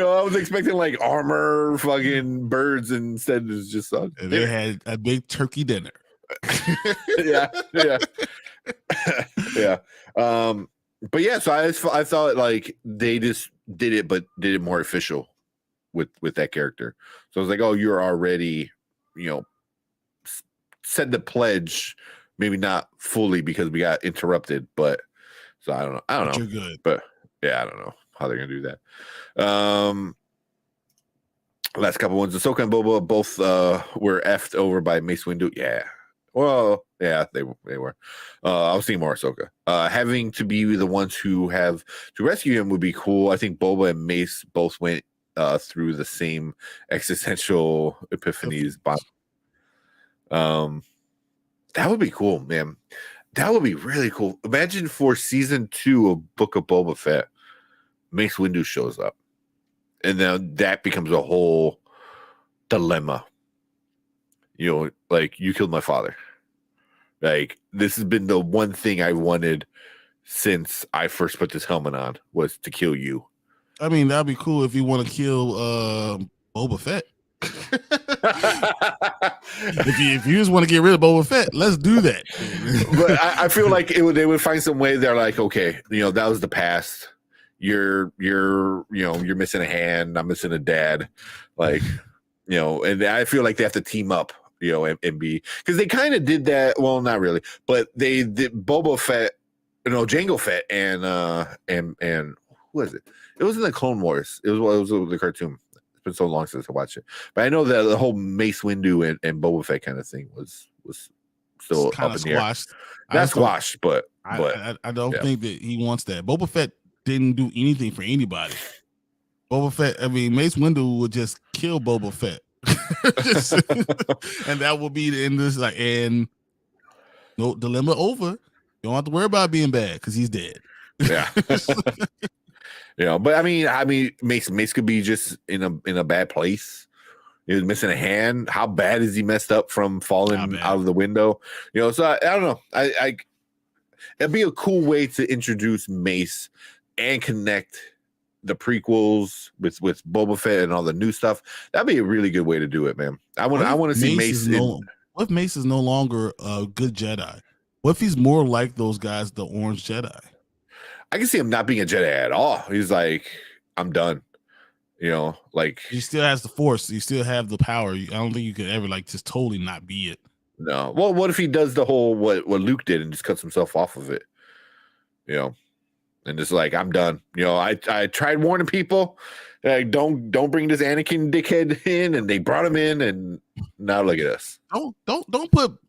I was expecting armor, fucking birds, and instead it was just
they had a big turkey dinner.
Yeah. but yeah, so I thought like they just did it, but did it more official with that character. So I was like, oh, you're already, you know, said the pledge, maybe not fully because we got interrupted, but so I don't know.
But you're good.
But yeah, I don't know how they're gonna do that. Last couple ones, Ahsoka and Boba both were effed over by Mace Windu. Yeah. Well, yeah, they were. I was seeing more Ahsoka. Having to be the ones who have to rescue him would be cool. I think Boba and Mace both went through the same existential epiphanies. That would be cool, man. That would be really cool. Imagine for season 2 of Book of Boba Fett, Mace Windu shows up. And then that becomes a whole dilemma. You know, like, you killed my father. Like, this has been the one thing I wanted since I first put this helmet on, was to kill you.
I mean, that'd be cool if you want to kill Boba Fett. if you just want to get rid of Boba Fett, let's do that.
But I feel like they would find some way. They're like, okay, you know, that was the past. You're missing a hand. I'm missing a dad. Like, you know, and I feel like they have to team up, you know, and be, because they kind of did that. Well, not really, but they did Boba Fett, you know, Jango Fett, and who was it? It was in the Clone Wars. It was the cartoon. It's been so long since I watched it, but I know that the whole Mace Windu and Boba Fett kind of thing was still up in the air. Not squashed, but
I don't think that he wants that. Boba Fett didn't do anything for anybody. Boba Fett, I mean, Mace Windu would just kill Boba Fett. And that will be the end of this, like, and no dilemma over. You don't have to worry about being bad because he's dead.
Yeah. You know, but I mean, Mace could be just in a bad place. He was missing a hand. How bad is he messed up from falling out of the window? You know, so I don't know. It'd be a cool way to introduce Mace and connect the prequels with Boba Fett and all the new stuff. That'd be a really good way to do it, man. I want to see Mace.
What if Mace is no longer a good Jedi? What if he's more like those guys, the Orange Jedi?
I can see him not being a Jedi at all. He's like, I'm done. You know, like,
he still has the Force. You still have the power. I don't think you could ever like just totally not be it.
No. Well, what if he does the whole what Luke did and just cuts himself off of it? You know, and just like, I'm done. You know, I tried warning people, like, don't bring this Anakin dickhead in, and they brought him in, and now look at us.
Don't put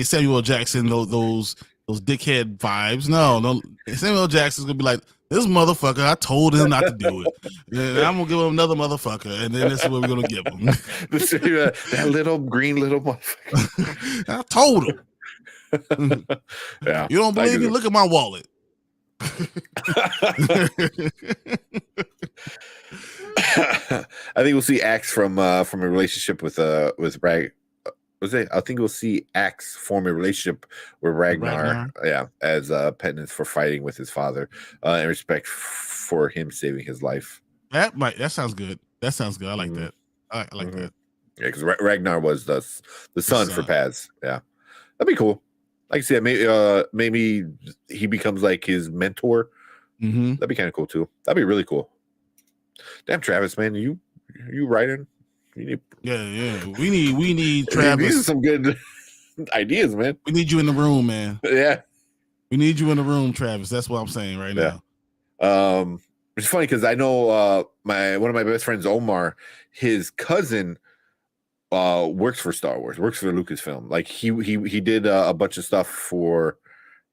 Samuel Jackson those dickhead vibes. No, Samuel Jackson's gonna be like, this motherfucker, I told him not to do it. And I'm gonna give him another motherfucker, and then this is what we're gonna give him.
That little green little motherfucker.
I told him.
Yeah.
You don't believe me? Look at my wallet.
I think we'll see Axe from a relationship with Rag. Was it? I think we'll see Axe form a relationship with Ragnar. Yeah, as penance for fighting with his father, and respect for him saving his life.
That sounds good. That sounds good. I like that. I like that.
Yeah, because Ragnar was the son for Paz. Yeah, that'd be cool. Like I said, maybe he becomes like his mentor.
Mm-hmm.
That'd be kind of cool too. That'd be really cool. Damn, Travis, man, you writing?
Yeah. We need Travis.
These are some good ideas, man.
We need you in the room, man.
Yeah,
we need you in the room, Travis. That's what I'm saying right now.
It's funny because I know one of my best friends, Omar, his cousin works for Star Wars, works for Lucasfilm. Like he did a bunch of stuff for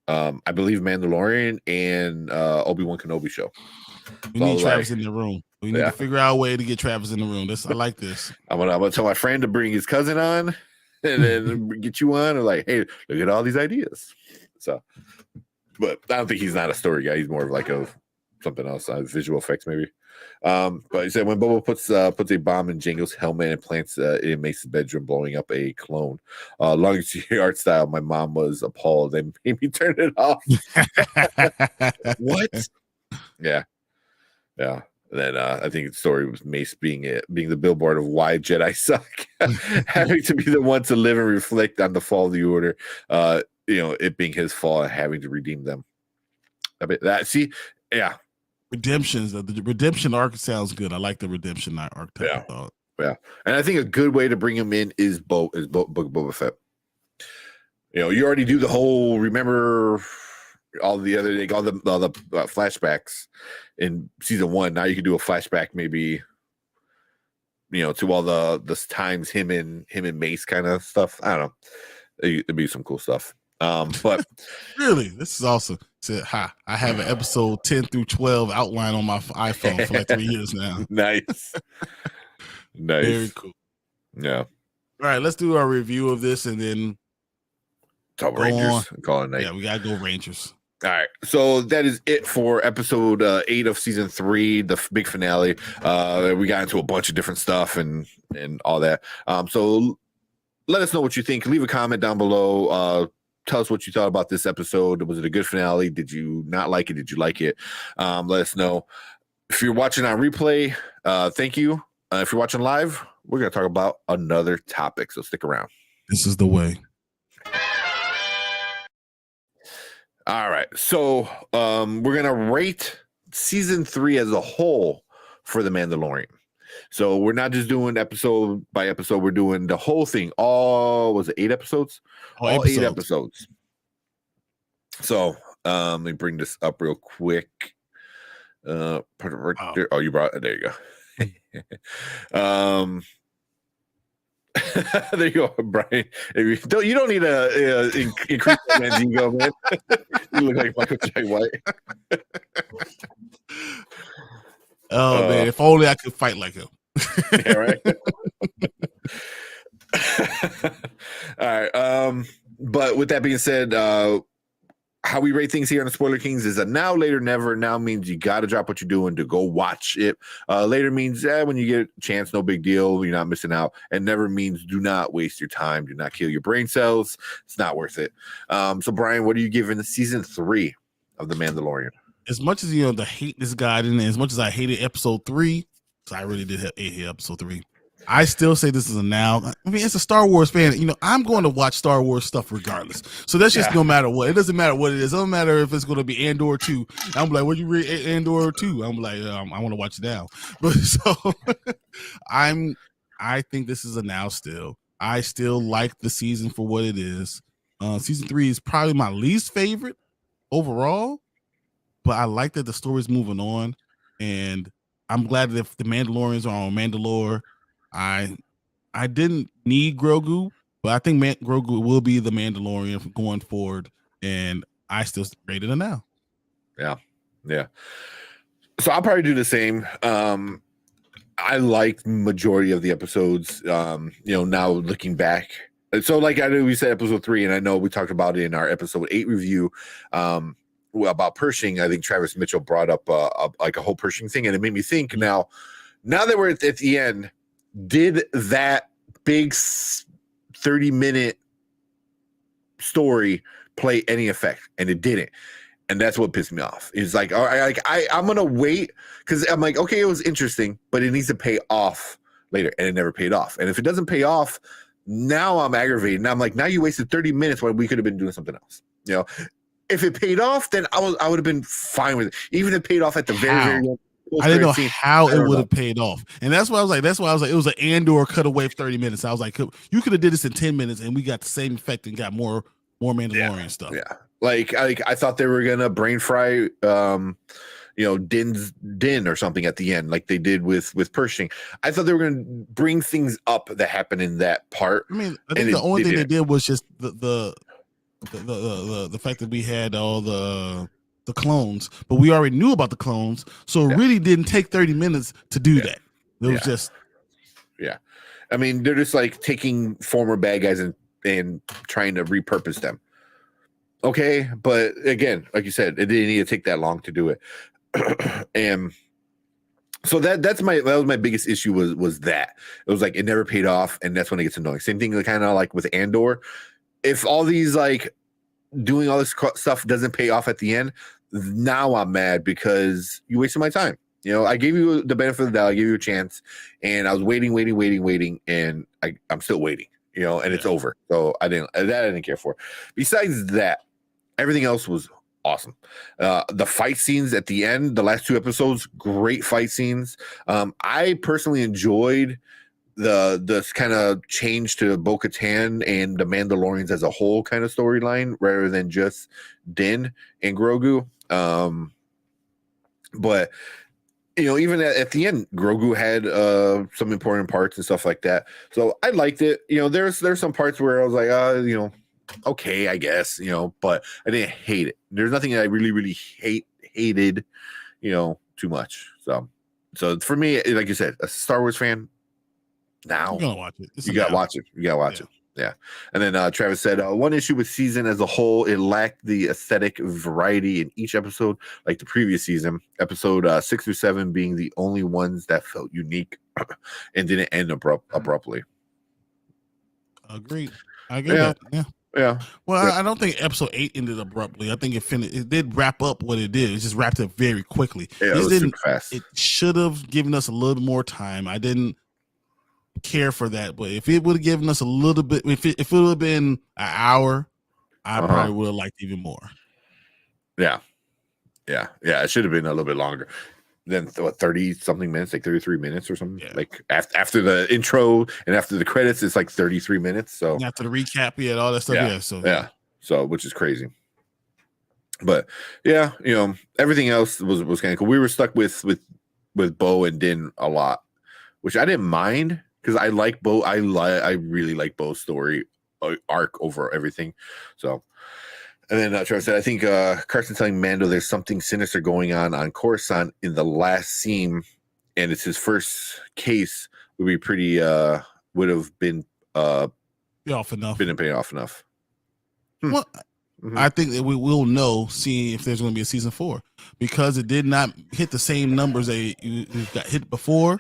I believe Mandalorian and Obi-Wan Kenobi show.
We need Travis in the room. We need to figure out a way to get Travis in the room. I like this.
I'm gonna tell my friend to bring his cousin on, and then get you on. And like, hey, look at all these ideas. So, but I don't think he's not a story guy. He's more of like something else, visual effects maybe. But he said when Boba puts a bomb in Jango's helmet and plants it in Mace's bedroom, blowing up a clone. Long as your art style, my mom was appalled. They made me turn it off. What? Yeah. And then I think the story was Mace being the billboard of why Jedi suck, having to be the one to live and reflect on the fall of the Order. You know, it being his fault, having to redeem them. I bet that. See, yeah,
Redemptions. The redemption arc sounds good. I like the redemption arc type of thought.
Yeah, and I think a good way to bring him in is Book of Boba Fett. You already do the whole remember all the flashbacks in season 1. Now you can do a flashback, maybe to all the times him and Mace kind of stuff. I don't know. It'd be some cool stuff. But
really, this is awesome. Said, hi, I have an episode 10 through 12 outline on my iPhone for like 3 years now.
Nice.
Very cool.
Yeah.
All right, let's do our review of this and then
talk Rangers. Call it night.
Yeah, we gotta go Rangers.
All right, so that is it for episode 8 of season 3, the big finale. We got into a bunch of different stuff and all that. So let us know what you think. Leave a comment down below. Tell us what you thought about this episode. Was it a good finale? Did you not like it? Did you like it? Let us know. If you're watching on replay, thank you. If you're watching live, we're going to talk about another topic, so stick around.
This is the way.
All right, so we're going to rate season 3 as a whole for The Mandalorian. So we're not just doing episode by episode. We're doing the whole thing. Was it 8 episodes? All 8 episodes. So let me bring this up real quick. Put it right there. Oh, you brought it. There you go. There you go, Brian. You don't need to increase the man's ego, man. You look like Michael J. White.
Oh man, if only I could fight like him.
Yeah, right. All right. But with that being said, how we rate things here on the Spoiler Kings is a now, later, never. Now means you got to drop what you're doing to go watch it. Later means when you get a chance, no big deal. You're not missing out. And never means do not waste your time. Do not kill your brain cells. It's not worth it. So, Brian, what are you giving season 3 of The Mandalorian?
As much as the hate this guy, and as much as I hated episode 3, because I really did hate episode 3. I still say this is a now. I mean, it's a Star Wars fan. I'm going to watch Star Wars stuff regardless. So that's just no matter what. It doesn't matter what it is. It doesn't matter if it's going to be Andor 2. I'm like, what you read Andor 2? I'm like, I want to watch it now. But so I think this is a now still. I still like the season for what it is. Season 3 is probably my least favorite overall, but I like that the story's moving on, and I'm glad that if the Mandalorians are on Mandalore. I didn't need Grogu, but I think Grogu will be the Mandalorian going forward, and I still rate it a now.
Yeah. So I'll probably do the same. I like majority of the episodes. Now looking back, so like I know we said episode 3, and I know we talked about it in our episode 8 review. About Pershing, I think Travis Mitchell brought up like a whole Pershing thing, and it made me think. Now that we're at the end. Did that big 30-minute story play any effect? And it didn't. And that's what pissed me off. It's like, all right, I'm going to wait because I'm like, okay, it was interesting, but it needs to pay off later. And it never paid off. And if it doesn't pay off, now I'm aggravated. Now I'm like, now you wasted 30 minutes when we could have been doing something else. If it paid off, then I would have been fine with it. Even if it paid off at the very end.
I didn't know how it would have paid off, and that's why I was like, it was an Andor cutaway 30 minutes. I was like, you could have did this in 10 minutes, and we got the same effect and got more Mandalorian stuff.
Yeah, like I thought they were gonna brain fry, Din's Din or something at the end, like they did with Pershing. I thought they were gonna bring things up that happened in that part.
I mean, I think the only thing they did was just the fact that we had all the clones, but we already knew about the clones, so it really didn't take 30 minutes to do that. It was just I mean, they're just like taking former bad guys and trying to repurpose them. Okay, but again, like you said, it didn't need to take that long to do it. And so that was my biggest issue was that it was like it never paid off, and that's when it gets annoying. Same thing kind of like with Andor. If all these like doing all this stuff doesn't pay off at the end, now I'm mad because you wasted my time. I gave you the benefit of the doubt. I gave you a chance, and I was waiting, and I'm still waiting. And it's over. So I didn't care for. Besides that, everything else was
awesome. The fight scenes at the end, the last 2 episodes, great fight scenes. I personally enjoyed the kind of change to Bo-Katan and the Mandalorians as a whole kind of storyline rather than just Din and Grogu. But even at the end, Grogu had some important parts and stuff like that. So I liked it. There's some parts where I was like, okay, I guess, but I didn't hate it. There's nothing that I really, really hated, too much. So for me, like you said, a Star Wars fan, now
you're gonna watch it.
You gotta watch it. Yeah. And then Travis said, one issue with season as a whole, it lacked the aesthetic variety in each episode, like the previous season. Episode 6 through 7 being the only ones that felt unique and didn't end abruptly.
Agreed. I get that.
Yeah.
Well, I don't think episode 8 ended abruptly. I think it did wrap up what it did. It just wrapped up very quickly.
Yeah, it was super fast.
It should have given us a little more time. I didn't care for that, but if it would have given us a little bit, if it would have been an hour, I probably would have liked even more.
Yeah. It should have been a little bit longer than 30 something minutes, like 33 minutes or something. Like after the intro and after the credits, it's like 33 minutes. So
and after the recap, all that stuff.
So which is crazy. But everything else was kind of cool. We were stuck with Bo and Din a lot, which I didn't mind. Because I like Bo, I really like Bo's story arc over everything. So, and then Trevor said, I think Carson telling Mando there's something sinister going on Coruscant in the last scene, and it's his first case would be pretty would have been
off enough.
Been paid off enough.
Well, I think that we will know seeing if there's going to be a season 4 because it did not hit the same numbers that it got hit before.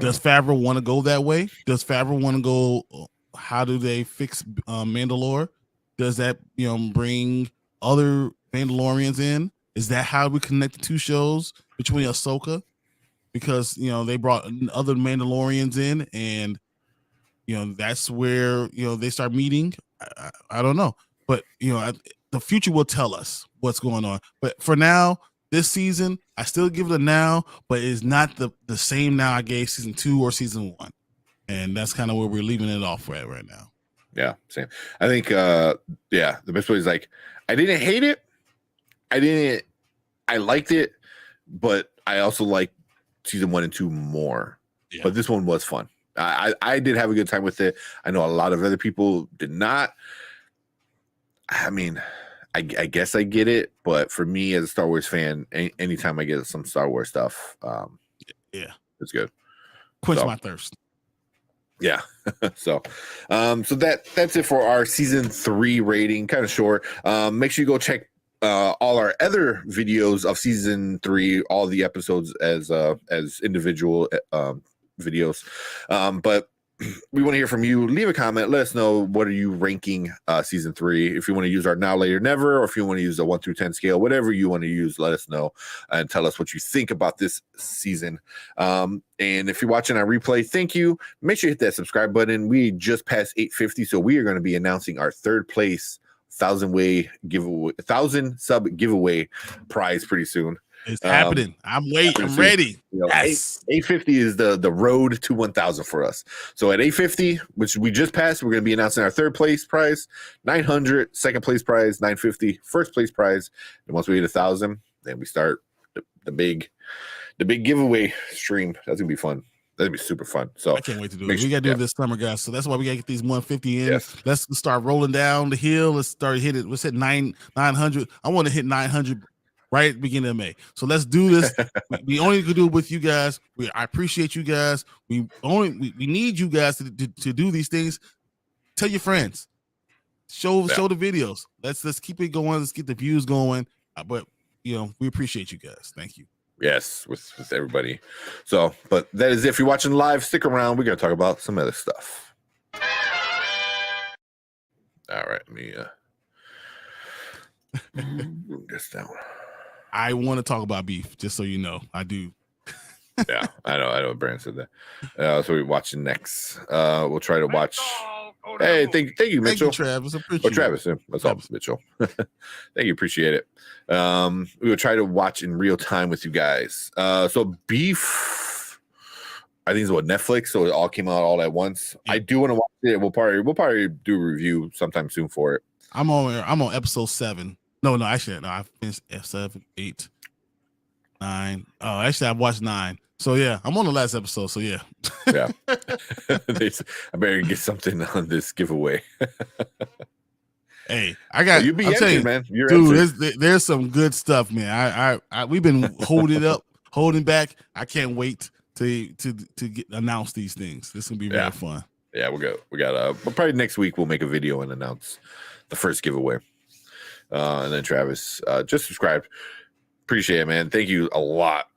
Does Favreau want to go that way? Does Favreau want to go? How do they fix Mandalore? Does that bring other Mandalorians in? Is that how we connect the 2 shows between Ahsoka? Because they brought other Mandalorians in, and that's where they start meeting. I don't know, but the future will tell us what's going on. But for now, this season, I still give it a now, but it's not the same now I gave season 2 or season 1. And that's kind of where we're leaving it off right now.
Yeah, same. I think, the best way is like, I didn't hate it. I liked it, but I also like season 1 and 2 more. Yeah. But this one was fun. I did have a good time with it. I know a lot of other people did not. I mean, I guess I get it, but for me as a Star Wars fan, anytime I get some Star Wars stuff, it's good.
Quench my thirst.
Yeah. so that's it for our season 3 rating. Kind of short. Make sure you go check all our other videos of season 3, all the episodes as individual videos. But we want to hear from you. Leave a comment. Let us know, what are you ranking season 3? If you want to use our now, later, never, or if you want to use a 1 through 10 scale, whatever you want to use, let us know and tell us what you think about this season. And if you're watching our replay, thank you. Make sure you hit that subscribe button. We just passed 850, so we are going to be announcing our 3rd place 1,000 sub giveaway prize pretty soon.
It's happening. I'm waiting. I'm ready.
Yes. 850 is the road to 1,000 for us. So at 850, which we just passed, we're going to be announcing our 3rd place prize, 900, 2nd place prize, 950, 1st place prize. And once we hit 1,000, then we start the big giveaway stream. That's going to be fun. That'd be super fun. So
I can't wait to do it. We got to do it this summer, guys. So that's why we got to get these 150 in. Yes. Let's start rolling down the hill. Let's start hitting. Let's hit 900. I want to hit 900 right at the beginning of May. So let's do this. we only can do it with you guys. I appreciate you guys. We need you guys to do these things. Tell your friends. Show the videos. Let's keep it going. Let's get the views going. But we appreciate you guys. Thank you.
Yes, with everybody. So, but that is it. If you're watching live, stick around. We're going to talk about some other stuff. All right, let me move this down.
I want to talk about beef, just so you know. I do.
Yeah, I know. Brandon said that. So we're watching next. We'll try to watch. Hey, thank you, Mitchell.
Thank you, Travis.
Or Travis, yeah, that's all, Mitchell. Thank you, appreciate it. We will try to watch in real time with you guys. So Beef, I think it's what, Netflix, so it all came out all at once. Yeah. I do want to watch it. We'll probably do a review sometime soon for it.
I'm on episode 7. No, actually, no, I finished F7, 8, 9. Oh, actually, I watched 9. So yeah, I'm on the last episode. So yeah.
Yeah. I better get something on this giveaway.
Hey, I got
you be empty, man. You're
dude, there's some good stuff, man. I we've been holding back. I can't wait to announce these things. This is gonna be very fun.
Yeah, we got probably next week we'll make a video and announce the first giveaway. And then Travis, just subscribe. Appreciate it, man. Thank you a lot.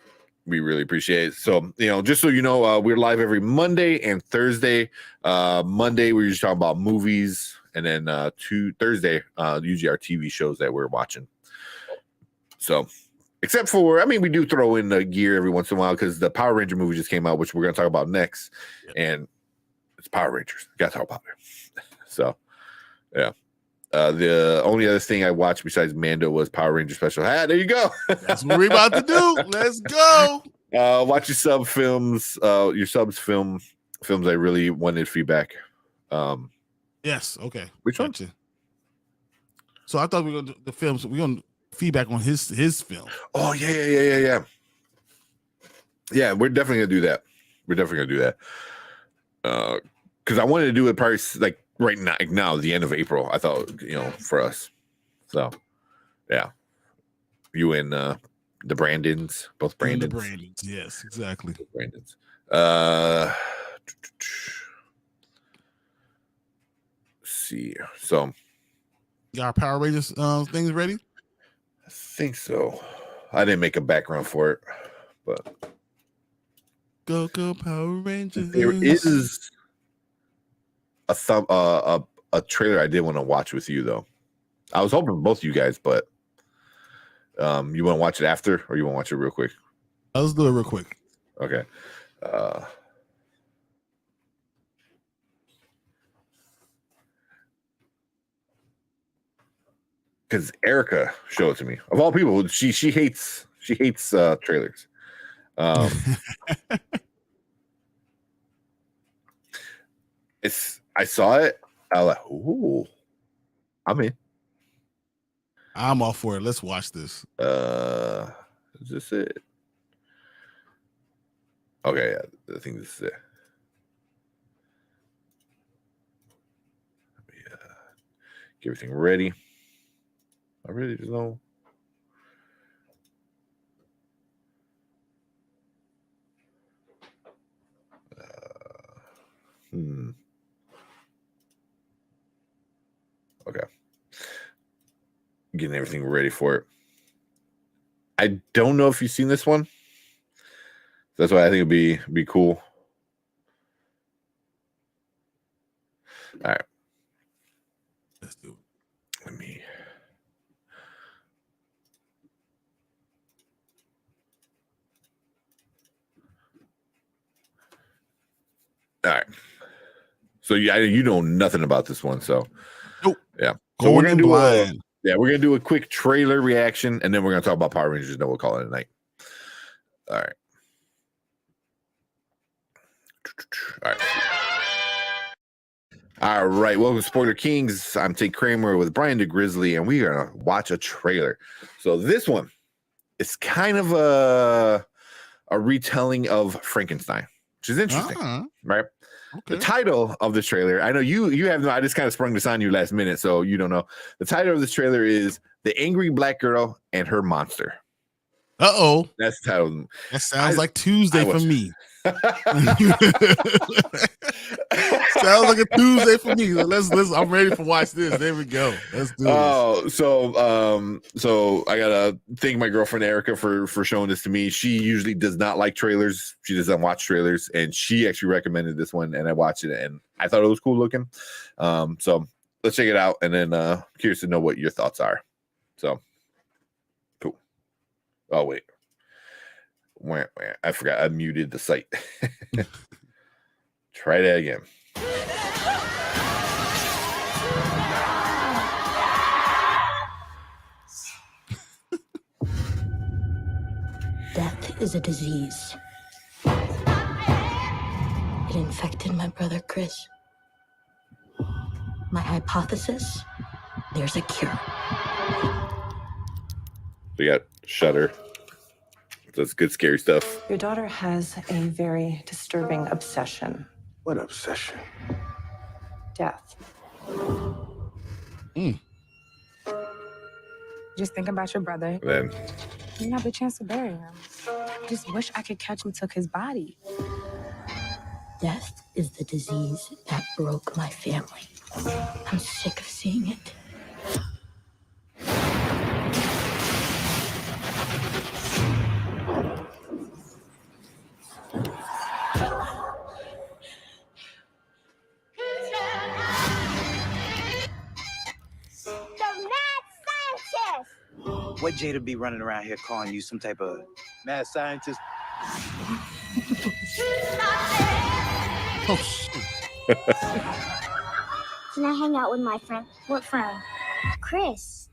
We really appreciate it. So, just so you know, we're live every Monday and Thursday. Monday, we're usually talking about movies. And then Thursday, usually our TV shows that we're watching. So, except for, we do throw in the gear every once in a while because the Power Ranger movie just came out, which we're going to talk about next. Yep. And it's Power Rangers. Got to talk about it. So, yeah. The only other thing I watched besides Mando was Power Ranger Special. There you go.
That's what we're about to do. Let's go.
Watch your sub films. Your subs films I really wanted feedback.
Yes. Okay.
Which one?
So I thought we were gonna do the films. We're gonna feedback on his film.
Oh yeah. Yeah, we're definitely gonna do that. Because I wanted to do it probably like right now, the end of April. I thought, for us. So, yeah. You and the Brandons, both Brandons.
The Brandons, yes, exactly.
The Brandons. See. So,
got our Power Rangers things ready?
I think so. I didn't make a background for it, but
go Power Rangers.
There is a trailer I did want to watch with you though. I was hoping both of you guys, but you want to watch it after, or you want to watch it real quick?
Let's do it real quick.
Okay. Because Erica showed it to me. Of all people, she hates trailers. I saw it. I was like, ooh, I'm in.
I'm all for it. Let's watch this.
Is this it? Okay, yeah, I think this is it. Yeah, get everything ready. I really just know. Okay. Getting everything ready for it. I don't know if you've seen this one. That's why I think it'd be cool. All right.
Let's do it.
Let me. All right. So you know nothing about this one, so
nope.
Yeah. So we're gonna do a quick trailer reaction, and then we're gonna talk about Power Rangers, and then we'll call it a night. All right. All right. Welcome to Spoiler Kings. I'm Tate Kramer with Brian DeGrizzly, and we're gonna watch a trailer. So this one is kind of a retelling of Frankenstein, which is interesting, right? Okay. The title of this trailer, I know you have no, I just kind of sprung this on you last minute, so you don't know. The title of this trailer is The Angry Black Girl and Her Monster.
Uh-oh.
That's the title.
That sounds like Tuesday for me. Sounds like a Tuesday for me. Let's I'm ready to watch this. There we go. Let's do this.
So I gotta thank my girlfriend Erica for showing this to me. She usually does not like trailers. She doesn't watch trailers, and she actually recommended this one, and I watched it, and I thought it was cool looking. So let's check it out, and then curious to know what your thoughts are. So cool. Oh wait. I forgot I muted the site. Try that again.
Death is a disease. It infected my brother Chris. My hypothesis, there's a cure.
We got Shudder. That's good, scary stuff.
Your daughter has a very disturbing obsession.
What obsession?
Death.
Just think about your brother.
Then
You didn't have the chance to bury him. Just wish I could catch who took his body.
Death is the disease that broke my family. I'm sick of seeing it.
What Jada be running around here calling you some type of mad scientist?
Oh shit.
Can I hang out with my friend? What friend? Chris.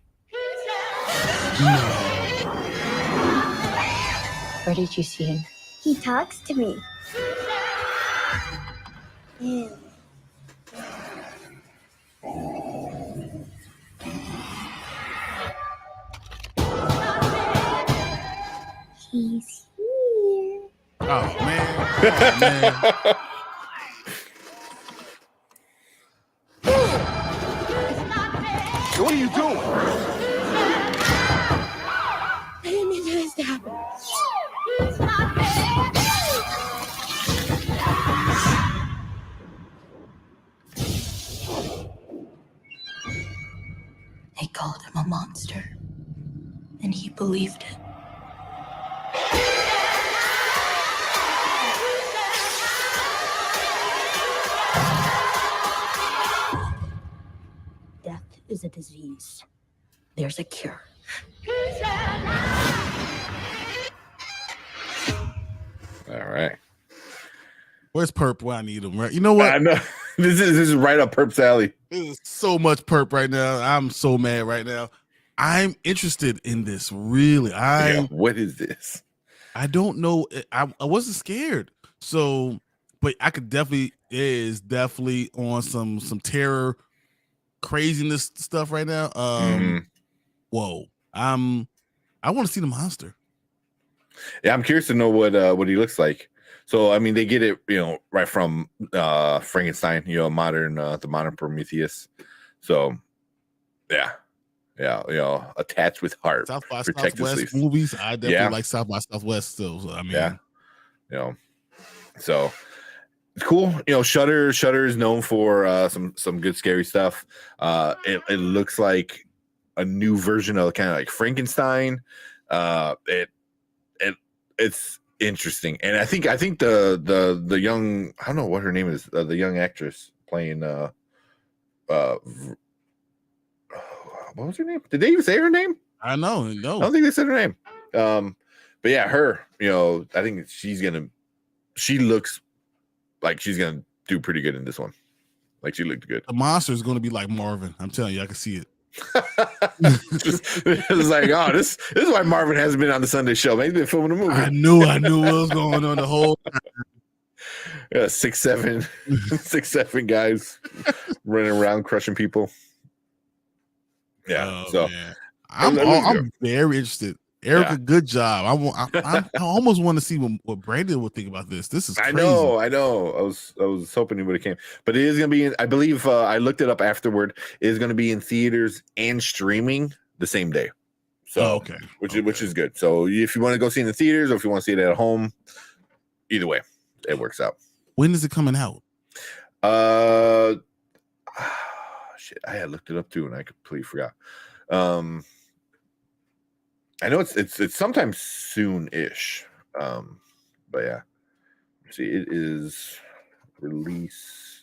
Where did you see him?
He talks to me. Ew. He's here.
Oh man. Oh, man.
What are you doing?
I didn't mean for this to happen. They called him a monster, and he believed it. Death is a disease. There's a cure.
all right.
Where's Perp where I need him, right? You know what?
I know this is right up Perp's alley.
There's so much Perp right now. I'm so mad right now. I'm interested in this, really.
What is this?
I don't know. I wasn't scared. So, but I could definitely, it is definitely on some terror craziness stuff right now. Whoa. I want to see the monster.
Yeah, I'm curious to know what he looks like. So, I mean, they get it, right from Frankenstein, modern the modern Prometheus. So, yeah, attached with heart,
South by
protect the
Southwest
sleeves.
movies. I definitely like South by Southwest still. So, I mean,
so it's cool. Shudder is known for some good scary stuff. It looks like a new version of kind of like Frankenstein. It's interesting, and I think the young, I don't know what her name is, the young actress playing what was her name? Did they even say her name?
I know.
I don't think they said her name. But yeah, her, I think she looks like she's gonna do pretty good in this one. Like she looked good.
The monster is going to be like Marvin. I'm telling you, I can see it.
It's like, oh, this is why Marvin hasn't been on the Sunday show. Maybe they're filming a movie.
I knew what was going on the whole time.
Yeah, 6'7" guys running around crushing people. Yeah, so
man. I'm very interested. Erica, good job. I almost want to see what Brandon would think about this. This is crazy.
I know. I was hoping he would have came, but it is going to be. I believe I looked it up afterward. It is going to be in theaters and streaming the same day. So which is good. So if you want to go see it in the theaters or if you want to see it at home, either way, it works out.
When is it coming out?
Shit, I had looked it up too, and I completely forgot. I know it's sometime soon-ish. But yeah. Let's see, it is release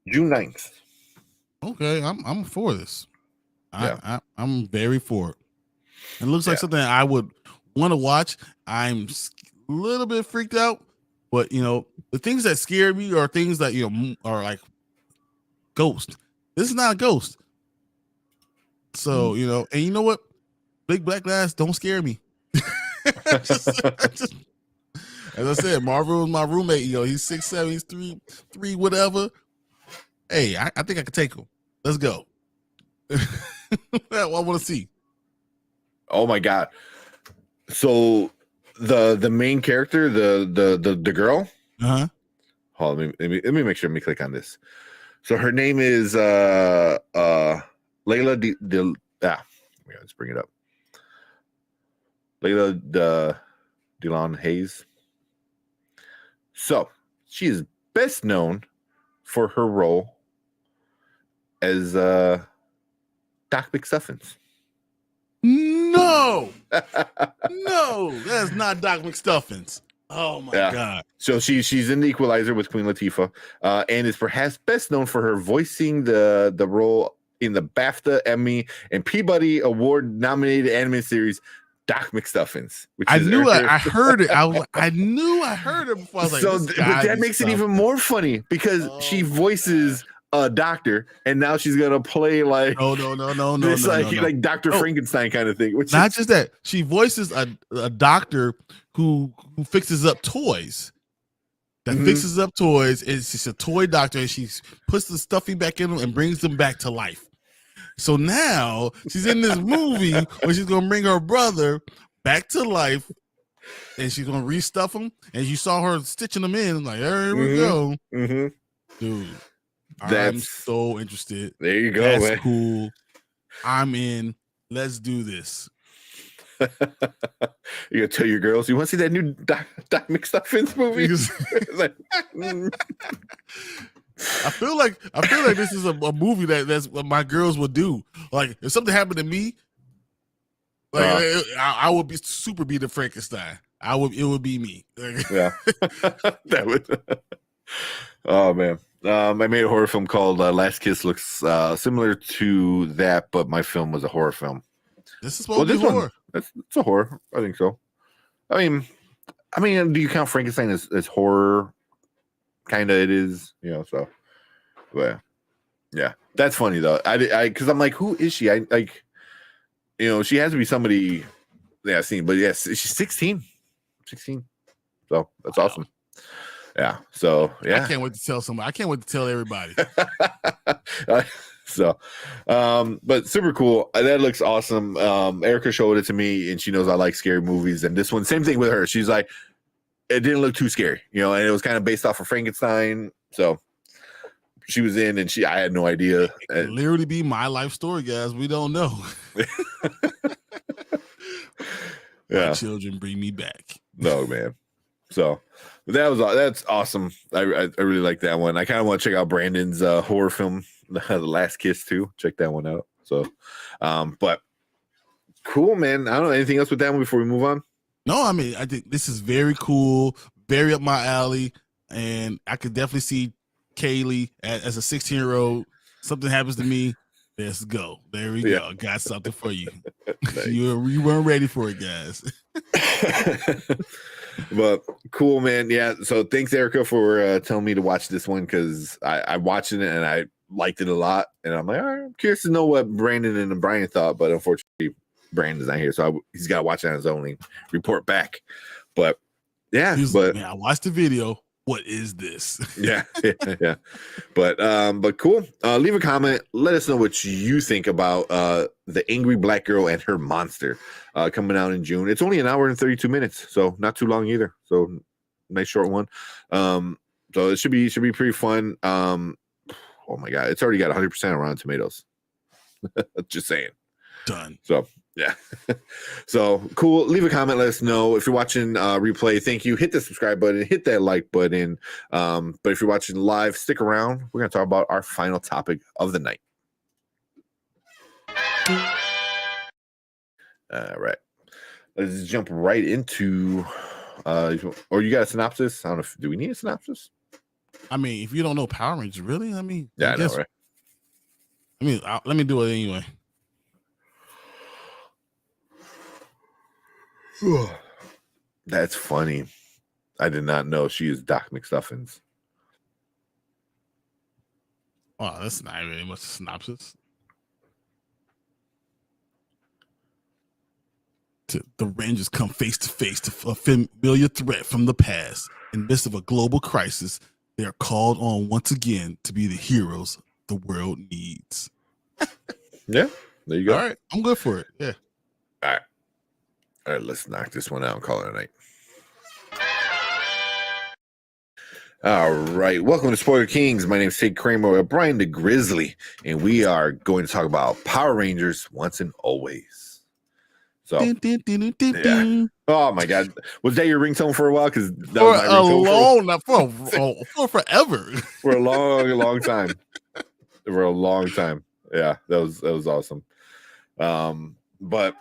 June 9th.
Okay, I'm for this. I'm very for it. It looks like something I would want to watch. I'm a little bit freaked out, but the things that scare me are things that are like ghost. This is not a ghost. So, and you know what? big black guys don't scare me. Just- as I said, Marvel was my roommate. He's 6'7", he's three, whatever. Hey, I think I could take him. Let's go. I want to see.
Oh my god! So the main character, the girl.
Uh-huh.
Hold on, let me make sure. Let me click on this. So her name is Layla let's bring it up. Layla Delon Hayes. So she is best known for her role as Doc McStuffins.
No, no, that's not Doc McStuffins. Oh my god!
So she's in The Equalizer with Queen Latifah, and is perhaps best known for her voicing the role in the BAFTA, Emmy, and Peabody Award nominated animated series Doc McStuffins.
I heard it. I knew I heard it before. I was like,
but that makes it even more funny because she voices a doctor, and now she's gonna play like
no,
like Dr. Frankenstein kind of thing. Which
not just that, she voices a doctor who fixes up toys. Fixes up toys. And she's a toy doctor, and she puts the stuffing back in them and brings them back to life. So now she's in this movie where she's gonna bring her brother back to life, and she's gonna restuff him. And you saw her stitching them in. Like, here we go, dude. I'm so interested.
There you go.
That's
man.
cool. I'm in. Let's do this.
You gonna tell your girls you want to see that new Doc McStuffins movie? Like,
I feel like this is a movie that's what my girls would do. Like if something happened to me, like I would be the Frankenstein. It would be me.
Yeah, that would. Oh man. I made a horror film called Last Kiss. Looks similar to that, but my film was a horror film.
This is supposed to be horror.
It's a horror. I think so. I mean, do you count Frankenstein as horror? Kind of, it is. So. But yeah, that's funny though. I because I'm like, who is she? I like, she has to be somebody. Yeah, I've seen, but yes, she's 16. So that's awesome. Yeah. So yeah,
I can't wait to tell somebody. I can't wait to tell everybody.
So, but super cool. That looks awesome. Erica showed it to me, and she knows I like scary movies. And this one, same thing with her. She's like, it didn't look too scary, and it was kind of based off of Frankenstein. So she was in, and I had no idea.
It could literally be my life story, guys. We don't know.
Yeah.
My children bring me back.
No, man. So that's awesome. I really like that one. I kind of want to check out Brandon's horror film, The Last Kiss too. Check that one out. So, but cool, man. I don't know anything else with that one before we move on.
No, I mean, I think this is very cool, very up my alley, and I could definitely see Kaylee as a 16-year-old. Something happens to me. Let's go. There we go. Got something for you.
Nice.
You weren't ready for it, guys.
But cool, man. Yeah. So thanks, Erica, for telling me to watch this one because I watched it and I liked it a lot. And I'm like, all right, I'm curious to know what Brandon and Brian thought. But unfortunately, Brandon's not here, so he's got to watch it on his own and report back. But yeah,
like, man, I watched the video. What is this?
yeah. But cool. Leave a comment. Let us know what you think about the Angry Black Girl and Her Monster coming out in June. It's only an hour and 32 minutes, so not too long either. So nice short one. So it should be pretty fun. Oh my god, it's already got 100% on Rotten Tomatoes. Just saying.
Done.
So yeah. So cool. Leave a comment. Let us know if you're watching replay. Thank you. Hit the subscribe button. Hit that like button. But if you're watching live, stick around. We're going to talk about our final topic of the night. All right. Let's jump right into. Or you got a synopsis? I don't know. Do we need a synopsis?
I mean, if you don't know Power Rangers, really? I mean,
yeah, I know, right?
I mean, let me do it anyway.
That's funny. I did not know she is Doc McStuffins.
Oh, that's not really much synopsis. The Rangers come face to face to a familiar threat from the past. In the midst of a global crisis, they are called on once again to be the heroes the world needs.
Yeah, there you go.
All right, I'm good for it. Yeah.
All right, let's knock this one out and call it a night. All right, welcome to Spoiler Kings. My name is Sid Kramer with Brian the Grizzly, and we are going to talk about Power Rangers once and always. So, yeah. Oh my God, was that your ringtone for a while? Because that
for
was my ringtone
for forever,
for a long time, for a long time. Yeah, that was awesome. But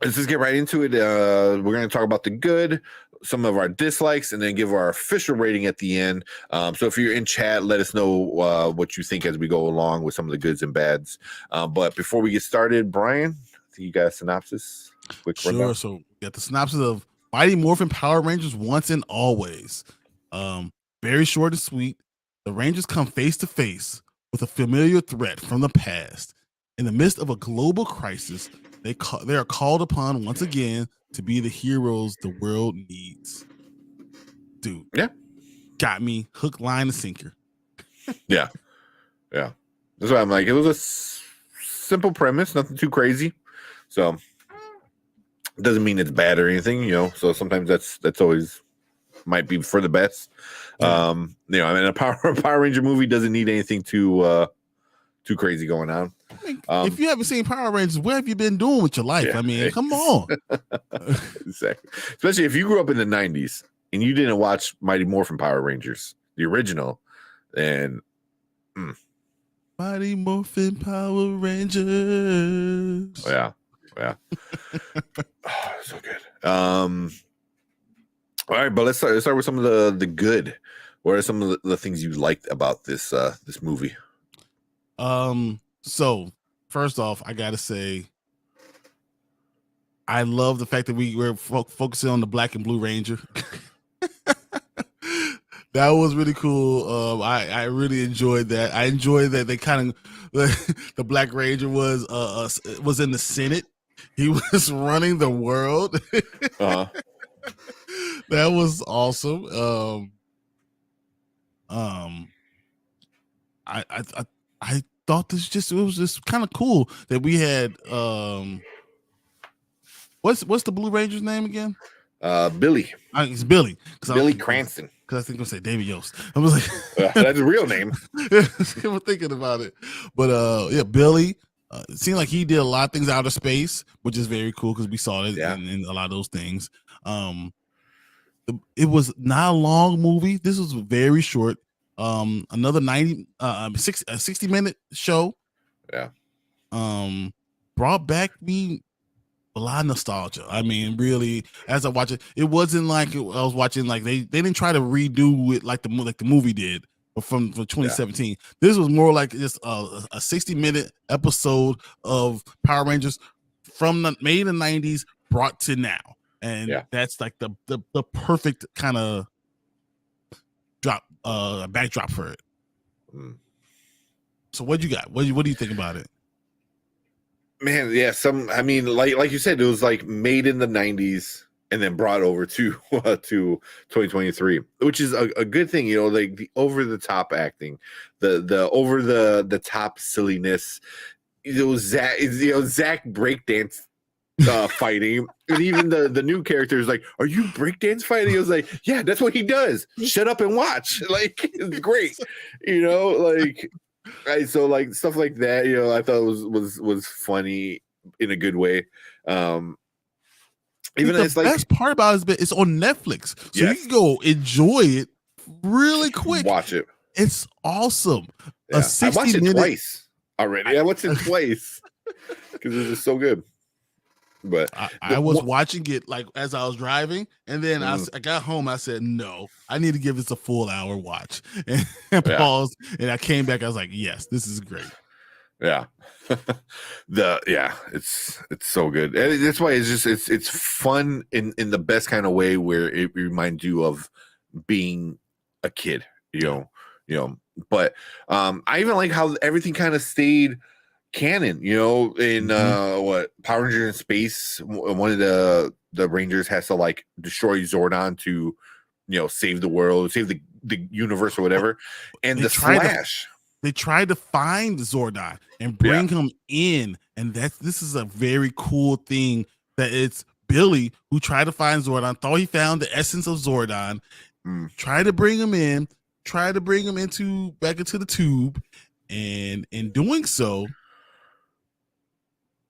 let's just get right into it. We're going to talk about the good, some of our dislikes, and then give our official rating at the end. So if you're in chat, let us know what you think as we go along with some of the goods and bads. But before we get started, Brian, I think you got a synopsis? Quick
sure.
rundown.
So we got the synopsis of Mighty Morphin Power Rangers once and always. Very short and sweet. The Rangers come face to face with a familiar threat from the past. In the midst of a global crisis, they are called upon once again to be the heroes the world needs. Dude,
Yeah,
got me hook, line, and sinker.
yeah. That's why I'm like, it was a simple premise, nothing too crazy. So it doesn't mean it's bad or anything, you know. So sometimes that's always might be for the best.
Yeah.
You know, I mean, a Power Ranger movie doesn't need anything too crazy going on.
I mean, if you haven't seen Power Rangers, what have you been doing with your life?
Yeah,
I mean, come on.
Exactly. Especially if you grew up in the 90s and you didn't watch Mighty Morphin Power Rangers, the original, and
Mighty Morphin Power Rangers.
yeah. Oh, so good. All right, but let's start with some of the good. What are some of the things you liked about this this movie?
So first off, I gotta say, I love the fact that we were focusing on the Black and Blue Ranger. That was really cool. I really enjoyed that. I enjoyed that they kind of the Black Ranger was in the Senate. He was running the world.
Uh-huh.
That was awesome. I thought it was just kind of cool that we had what's the Blue Ranger's name again?
Billy.
It's Billy.
Billy Cranston.
Because I think I'm gonna say David Yost. I was like,
that's a real name.
I'm thinking about it, but yeah, Billy. It seemed like he did a lot of things out of space, which is very cool because we saw it in a lot of those things. It was not a long movie. This was very short. Another 60-minute show.
Yeah.
Brought back me a lot of nostalgia. I mean, really, as I watch it, it wasn't like I was watching like they didn't try to redo it like the movie did from 2017. Yeah. This was more like just a 60-minute episode of Power Rangers from made in the 90s brought to now. And that's like the perfect kind of backdrop for it. So what you got? What do you think about it?
Man, yeah, I mean, like you said, it was like made in the 90s and then brought over to 2023, which is a good thing, you know, like the over the top acting, the over the top silliness. Zach breakdance fighting, and even the new character is like, "Are you breakdance fighting?" I was like, "Yeah, that's what he does. Shut up and watch." Like, it's great, you know, like. Right, so like stuff like that, you know, I thought was funny in a good way. Even
the best part about it is it's on Netflix, so you can go enjoy it really quick.
Watch it.
It's awesome.
Yeah. I watched it twice already. I watched it twice because it was just so good. But
I was watching it like as I was driving, and then I got home. I said, "No, I need to give this a full hour watch." And paused, and I came back. I was like, "Yes, this is great."
Yeah, it's so good. And that's why it's fun in the best kind of way, where it reminds you of being a kid. You know. But I even like how everything kind of stayed canon. You know, in what Power Rangers in Space, one of the Rangers has to like destroy Zordon to, you know, save the world, save the universe or whatever. And the Slash.
They tried to find Zordon and bring him in, and this is a very cool thing that it's Billy who tried to find Zordon, thought he found the essence of Zordon, tried to bring him in, tried to bring him back into the tube, and in doing so,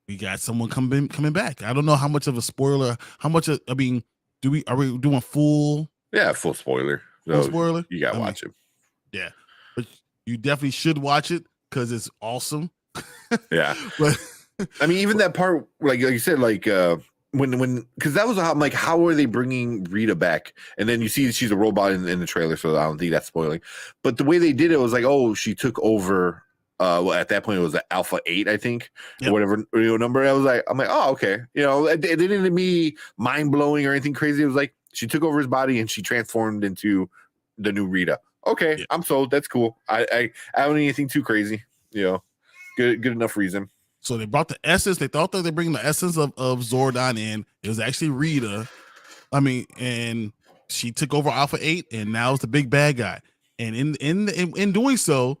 we got someone coming back. I don't know how much of a spoiler, are we doing full?
Yeah, full spoiler.
Full spoiler.
You gotta watch it.
Yeah, but you definitely should watch it because it's awesome.
Yeah,
but
I mean, even that part, like you said, like when because that was I'm like, how are they bringing Rita back? And then you see she's a robot in the trailer, so I don't think that's spoiling. But the way they did it was like, oh, she took over. Well, at that point it was the Alpha 8, I think, or whatever number. I'm like, oh, okay. You know, it didn't be mind blowing or anything crazy. It was like she took over his body and she transformed into the new Rita. Okay, I'm sold. That's cool. I don't need anything too crazy. You know, good enough reason.
So they brought the essence. They thought that they bring the essence of Zordon in. It was actually Rita. I mean, and she took over Alpha 8, and now it's the big bad guy. And in doing so,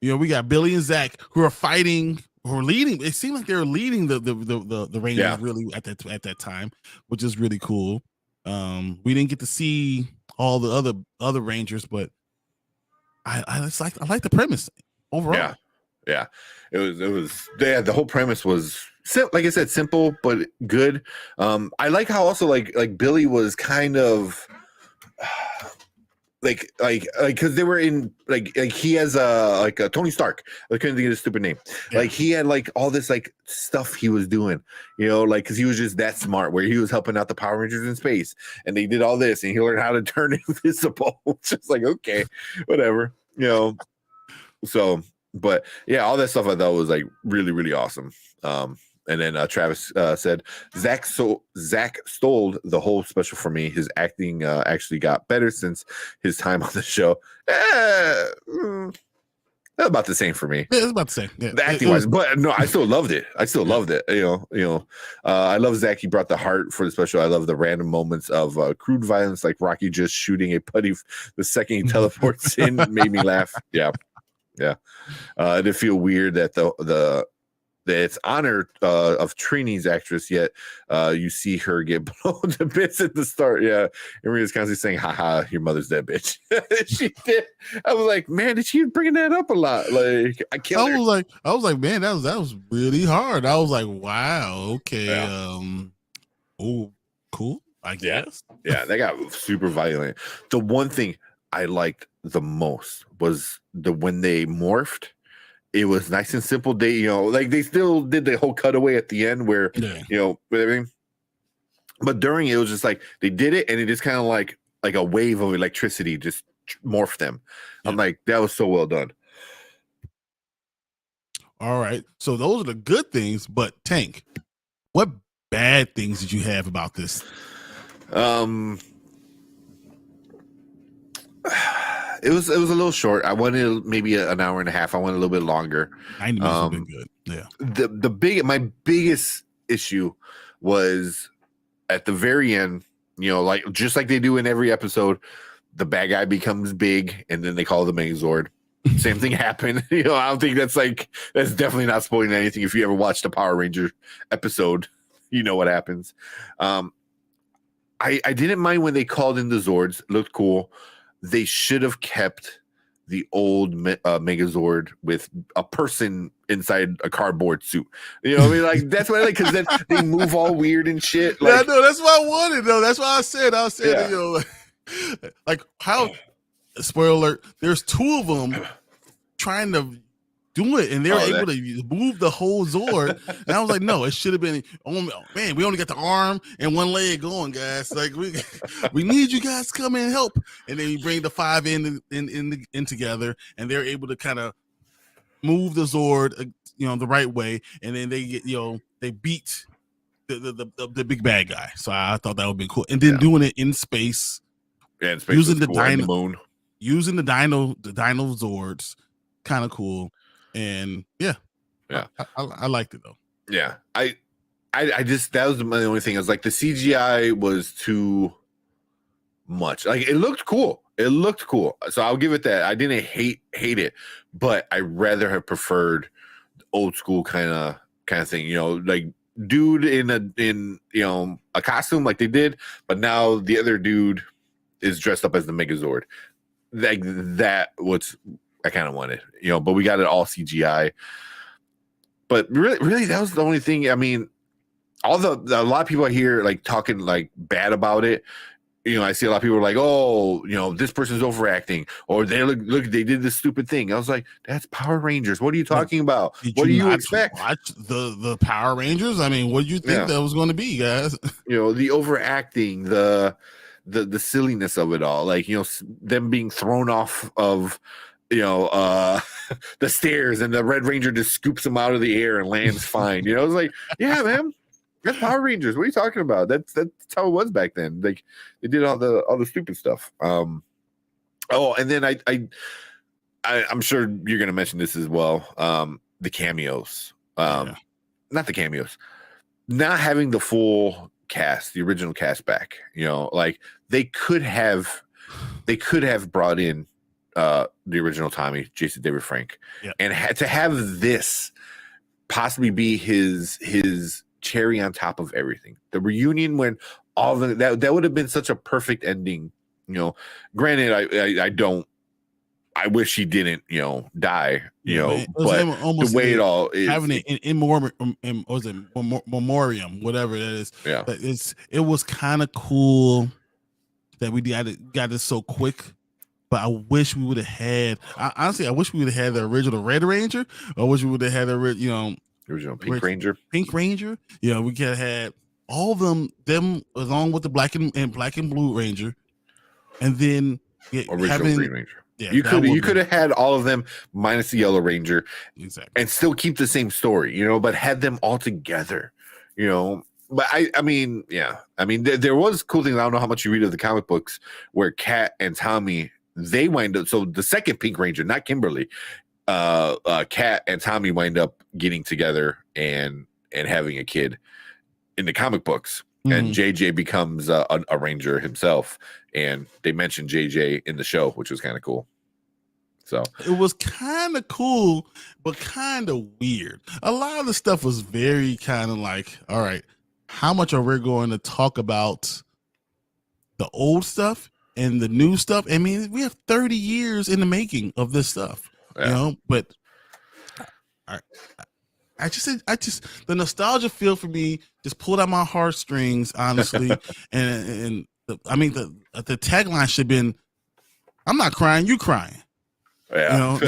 you know, we got Billy and Zach who are fighting, who are leading. It seemed like they were leading the Rangers really at that time, which is really cool. We didn't get to see all the other Rangers, but I like the premise overall.
Yeah. It was the whole premise was like I said, simple but good. I like how also like Billy was kind of like because they were in like he has a Tony Stark. I couldn't think of his stupid name. Yeah. Like he had like all this like stuff he was doing, you know, like because he was just that smart. Where he was helping out the Power Rangers in space, and they did all this, and he learned how to turn invisible. Just like okay, whatever, you know. So, but yeah, all that stuff I thought was like really really awesome. And then Travis said, Zach stole the whole special for me. His acting actually got better since his time on the show. About the same for me.
Yeah, it's about the same. Yeah.
The acting wise, but no, I still loved it. Loved it. You know. I love Zach. He brought the heart for the special. I love the random moments of crude violence, like Rocky just shooting a putty the second he teleports in. Made me laugh. Yeah. It did feel weird that that it's honor of Trini's actress, yet you see her get blown to bits at the start. Yeah, and Maria's constantly saying, "Haha, your mother's dead, bitch." She did. I was like, man, did she bring that up a lot? Like, I
was like, man, that was really hard. I was like, wow, okay, oh, cool, I guess.
Yeah, that got super violent. The one thing I liked the most was when they morphed. It was nice and simple. They, you know, like they still did the whole cutaway at the end where, you know, with everything. But during it was just like they did it, and it just kind of like a wave of electricity just morphed them. Yeah. I'm like, that was so well done.
All right, so those are the good things. But Tank, what bad things did you have about this?
It was a little short. I wanted maybe an hour and a half. I wanted a little bit longer.
90 minutes would have been good. Yeah.
My biggest issue was at the very end, you know, like just like they do in every episode, the bad guy becomes big and then they call the Megazord. Same thing happened. You know, I don't think that's definitely not spoiling anything. If you ever watched a Power Ranger episode, you know what happens. I didn't mind when they called in the Zords. It looked cool. They should have kept the old Megazord with a person inside a cardboard suit. You know what I mean? Like, that's what I like, because then they move all weird and shit. Like,
yeah, no, that's what I wanted, though. That's what I said. Yeah. You know, like how, spoiler alert, there's two of them trying to do it, and they're able to move the whole Zord. And I was like, no, it should have been, man, we only got the arm and one leg going, guys. Like, we need you guys to come in and help. And then you bring the five in together, and they're able to kind of move the Zord, you know, the right way. And then they get, you know, they beat the big bad guy. So I thought that would be cool. And then doing it in space, using the dino, using the dino Zords, kind of cool. And yeah,
Yeah.
I liked it though.
Yeah. I just, that was the only thing. I was like, the CGI was too much. Like, it looked cool. It looked cool. So I'll give it that. I didn't hate it, but I rather have preferred old school kind of thing, like dude in a costume like they did, but now the other dude is dressed up as the Megazord. Like that was I kind of wanted, but we got it all CGI. But really that was the only thing. I mean, a lot of people I hear like talking like bad about it. I see a lot of people are like, oh, this person's overacting, or they look, they did this stupid thing. I was like, that's Power Rangers. What are you talking about? What do you expect?
Watch the Power Rangers. I mean, what do you think that was going to be, guys?
The overacting, the silliness of it all, like them being thrown off of the stairs, and the Red Ranger just scoops them out of the air and lands fine. I was like, yeah, man. That's Power Rangers. What are you talking about? That's how it was back then. Like they did all the stupid stuff. And then I'm sure you're gonna mention this as well. The cameos. Not the cameos. Not having the full cast, the original cast back. Like they could have brought in the original Tommy, Jason David Frank, and had to have this possibly be his cherry on top of everything. The reunion, when all that would have been such a perfect ending. Granted, I wish he didn't die, but the way it all is,
having it in memoriam, whatever that is.
Yeah,
it was kind of cool that we got it so quick. But I wish we would have had. Honestly, I wish we would have had the original Red Ranger. I wish we would have had the original
Pink Ranger.
Pink Ranger. We could have had all of them along with the black and blue Ranger, and then
original Green Ranger. Yeah, you could have had all of them minus the Yellow Ranger,
exactly,
and still keep the same story, but had them all together, But I mean, there was cool things. I don't know how much you read of the comic books where Kat and Tommy, they wind up. So the second Pink Ranger, not Kimberly, Kat and Tommy wind up getting together and having a kid in the comic books. And JJ becomes a Ranger himself, and they mentioned JJ in the show, which was kind of cool. So
it was kind of cool, but kind of weird. A lot of the stuff was very kind of like, all right, how much are we going to talk about the old stuff and the new stuff? I mean, we have 30 years in the making of this stuff, but I just the nostalgia feel for me just pulled out my heartstrings, honestly. and the tagline should have been, I'm not crying, you crying.
Yeah.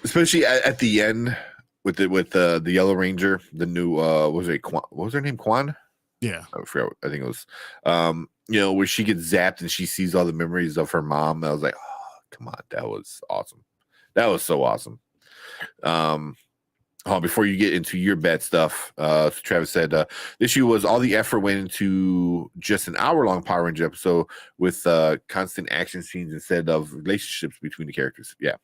Especially at the end with the Yellow Ranger, the new what was her name? Quan?
Yeah.
I forgot. I think it was where she gets zapped and she sees all the memories of her mom. I was like, oh, come on, that was awesome. That was so awesome. Before you get into your bad stuff, Travis said the issue was all the effort went into just an hour-long Power Ranger episode with constant action scenes instead of relationships between the characters. Yeah.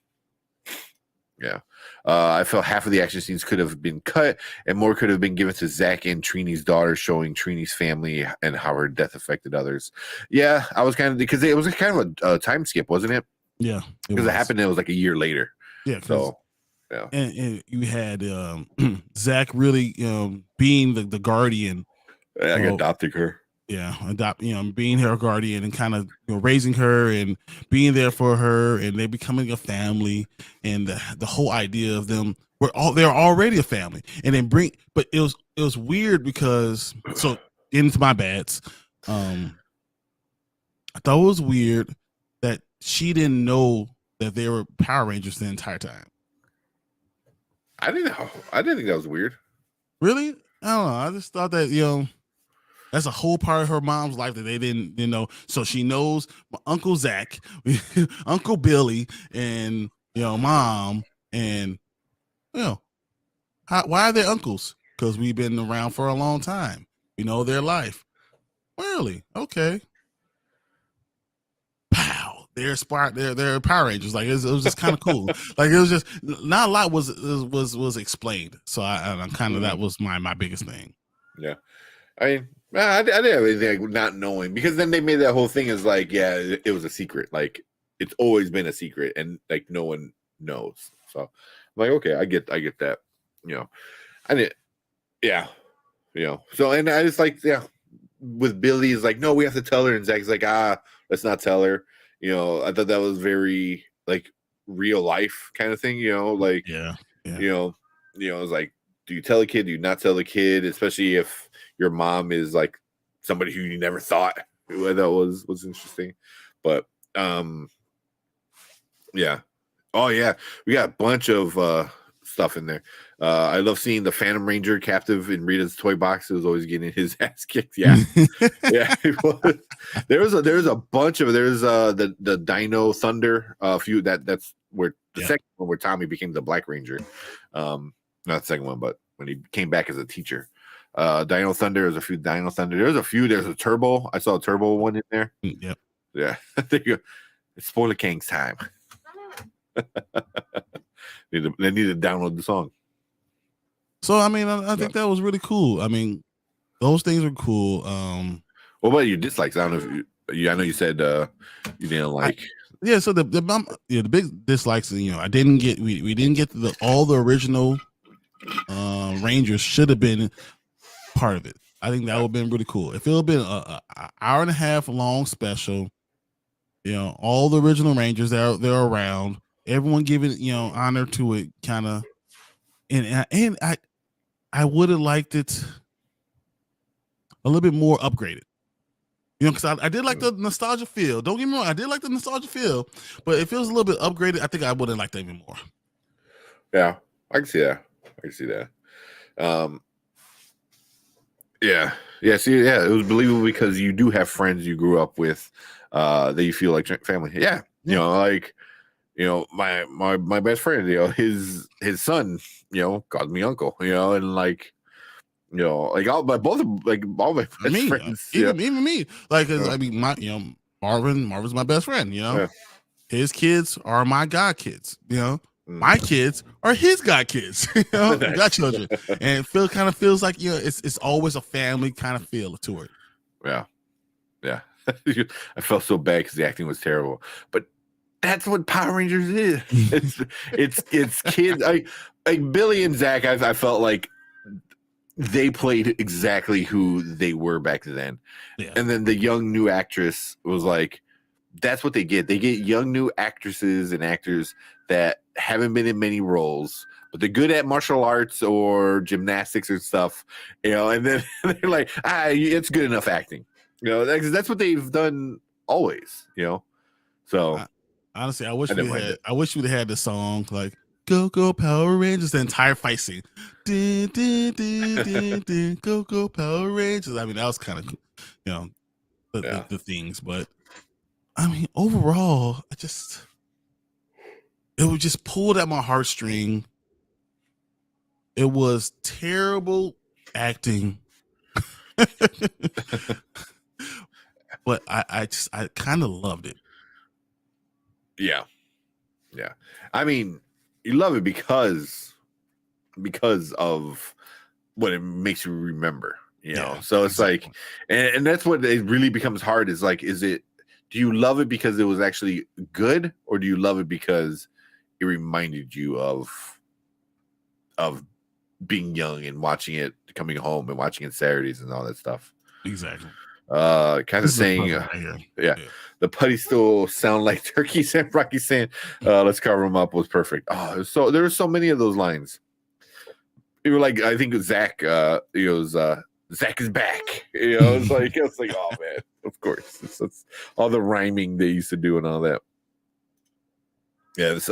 I felt half of the action scenes could have been cut and more could have been given to Zach and Trini's daughter, showing Trini's family and how her death affected others. Yeah, I was kind of, because it was kind of a time skip, wasn't it?
Yeah,
because it happened. It was like a year later.
Yeah.
So yeah,
and you had Zach really being the guardian,
adopting her.
Yeah, being her guardian and kind of raising her and being there for her, and they becoming a family, and the whole idea of them they're already a family, and then but it was weird because into my bads, I thought it was weird that she didn't know that they were Power Rangers the entire time.
I didn't know. I didn't think that was weird.
Really? I don't know. I just thought that that's a whole part of her mom's life that they didn't know. So she knows Uncle Zach, Uncle Billy, and Mom, and why are they uncles? Because we've been around for a long time. We know their life. Really? Okay. Pow. they're Power Rangers. Like it was just kind of cool. Like it was just not a lot was explained. So I'm kind of that was my biggest thing.
Yeah, I mean, I didn't have anything like not knowing, because then they made that whole thing as like, yeah, it was a secret. Like it's always been a secret, and like no one knows. So I'm like, okay, I get that. You know, I didn't. Yeah, you know. So and I just like, yeah, with Billy is like, no, we have to tell her, and Zach's like, let's not tell her. You know, I thought that was very like real life kind of thing. You know, like
yeah.
you know, it's like, do you tell a kid? Do you not tell a kid? Especially if your mom is like somebody who you never thought. That was interesting, but yeah. Oh yeah, we got a bunch of stuff in there. I love seeing the Phantom Ranger captive in Rita's toy box. He was always getting his ass kicked. Yeah, yeah. There's a bunch of the Dino Thunder. A few that's where the second one where Tommy became the Black Ranger. Not the second one, but when he came back as a teacher. Dino Thunder. There's a few Dino Thunder. There's a Turbo. I saw a Turbo one in there.
Yep.
Yeah. There you go. It's Spoiler King's time. They need to download the song.
So I mean, I think that was really cool. I mean, those things are cool.
What about your dislikes? I don't know if I know you said you didn't like.
So the big dislikes. You know, we didn't get all the original Rangers should have been part of it. I think that would have been really cool. If it would have been an hour and a half long special, you know, all the original Rangers they're around, everyone giving honor to it, kind of, and I would have liked it a little bit more upgraded. You know, because I did like the nostalgia feel. Don't get me wrong, I did like the nostalgia feel, but if it was a little bit upgraded, I think I would have liked that even more.
Yeah, I can see that. It was believable because you do have friends you grew up with that you feel like family. Yeah. You know, like, you know, my best friend, you know, his son, you know, called me uncle, you know, and like, you know, like all my best friends,
even me, like, I mean, Marvin's my best friend, you know, his kids are my god kids, you know. My kids are his god kids, you know, godchildren, and kind of feels like, you know, it's always a family kind of feel to it.
Yeah. I felt so bad because the acting was terrible, but that's what Power Rangers is. It's kids. Like Billy and Zach. I felt like they played exactly who they were back then, and then the young new actress was like, that's what they get. They get young new actresses and actors that haven't been in many roles, but they're good at martial arts or gymnastics or stuff, you know, and then they're like, it's good enough acting. You know, that's what they've done always, you know. So
honestly, I wish we'd have had the song like "Go Go Power Rangers," the entire fight scene. Din, din, din, din, din, go Go Power Rangers. I mean, that was kind of, you know, the things, but I mean, overall, it was just pulled at my heartstring. It was terrible acting. But I kind of loved it.
Yeah. I mean, you love it because of what it makes you remember, you know. So it's like, and that's what it really becomes hard. Is like, do you love it because it was actually good, or do you love it because it reminded you of being young and watching it, coming home and watching it Saturdays and all that stuff?
Exactly.
Kind of saying, the putties still sound like turkeys, and Rocky saying, let's cover them up, was perfect. Oh, so there were so many of those lines. You were like, I think Zach, he goes, Zach is back. You know, it's like, oh man, of course. It's all the rhyming they used to do and all that. Yeah, this,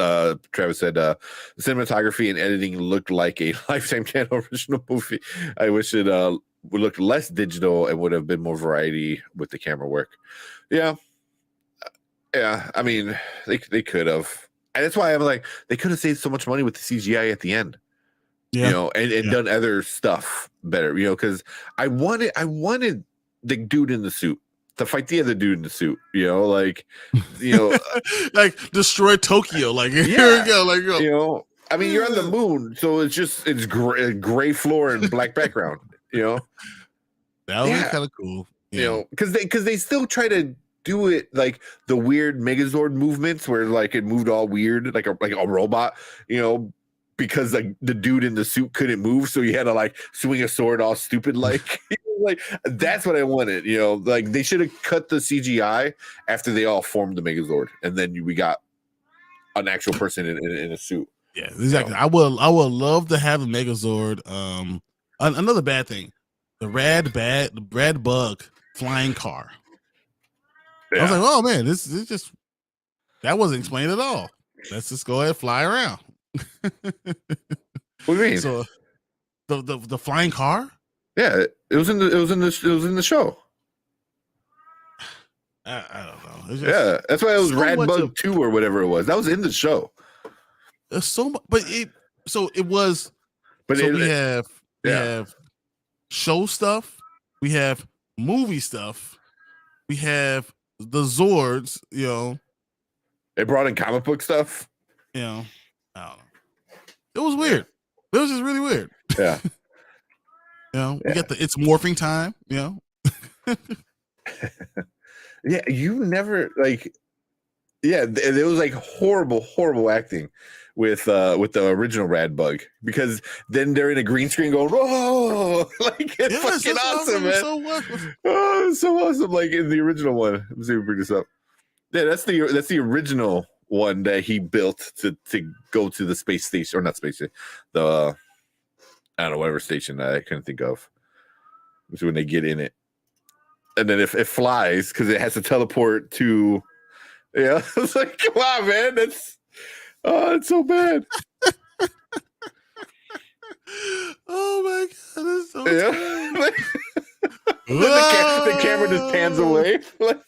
Travis said, the cinematography and editing looked like a Lifetime Channel original movie. I wish it would look less digital and would have been more variety with the camera work. Yeah. I mean, they could have. And that's why I'm like, they could have saved so much money with the CGI at the end. You know, and done other stuff better, you know, because I wanted the dude in the suit, to fight the other dude in the suit. Like
like destroy Tokyo. Like here
Yeah.
we go. Like
I mean, you're on the moon, so it's gray floor and black background.
that was
Yeah.
kind of cool. Yeah.
Because they still try to do it like the weird Megazord movements where like it moved all weird, like a robot, because like the dude in the suit couldn't move, so he had to like swing a sword all stupid like. Like that's what I wanted. Like they should have cut the CGI after they all formed the Megazord, and then we got an actual person in a suit.
Yeah, exactly. I would love to have a Megazord. Another bad thing, the rad bug flying car.
Yeah.
I was like, oh man, this just that wasn't explained at all. Let's just go ahead and fly around.
What do you mean?
So the flying car?
Yeah, it was in the show.
I don't know. It's just,
Yeah, that's why it was
so
Rad
much
Bug
of-
2 or whatever it was. That was in the show.
there's so much, but it was.
But
So
it,
we have
yeah.
have show stuff, we have movie stuff, we have the Zords.
They brought in comic book stuff.
I don't know. It was weird. It was just really weird.
Yeah.
We got the it's morphing time.
Yeah, you never like. Yeah, it was like horrible acting with the original Rad Bug, because then they're in a green screen going, "Oh, like it's fucking awesome, man!" Oh, it's so awesome! Like in the original one, I'm see if we bring this up. Yeah, that's the original one that he built to go to the space station, or not space station, the I don't know, whatever station that I couldn't think of. It's when they get in it, and then if it flies because it has to teleport to. Yeah, it's like, come on, man. It's so bad.
Oh my god, that's so
Yeah. The camera just pans away. Like,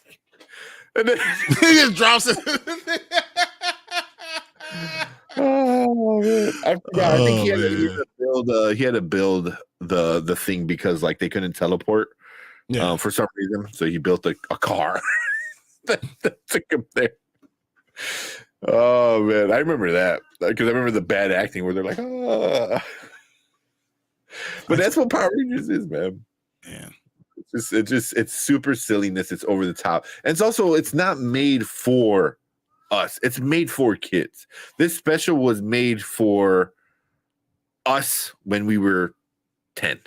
and then
he just drops it.
oh man. I forgot. I think he had to build the thing because like they couldn't teleport for some reason. So he built a car. that took him there. Oh man, I remember that because I remember the bad acting where they're like, oh. But that's what Power Rangers is, man.
Yeah,
it's super silliness. It's over the top, and it's not made for us. It's made for kids. This special was made for us when we were 10.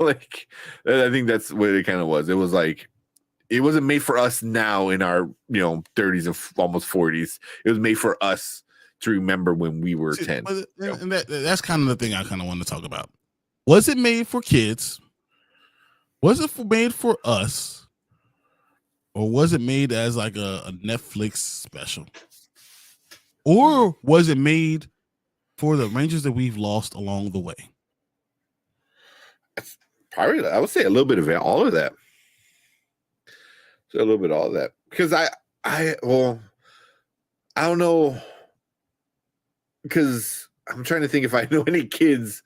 Like I think that's what it kind of was. It was like. It wasn't made for us now in our 30s and almost 40s. It was made for us to remember when we were 10.
And that's kind of the thing I kind of want to talk about. Was it made for kids? Was it made for us? Or was it made as like a Netflix special? Or was it made for the Rangers that we've lost along the way?
Probably, I would say a little bit of all of that. A little bit of all that, because I don't know, because I'm trying to think if I know any kids,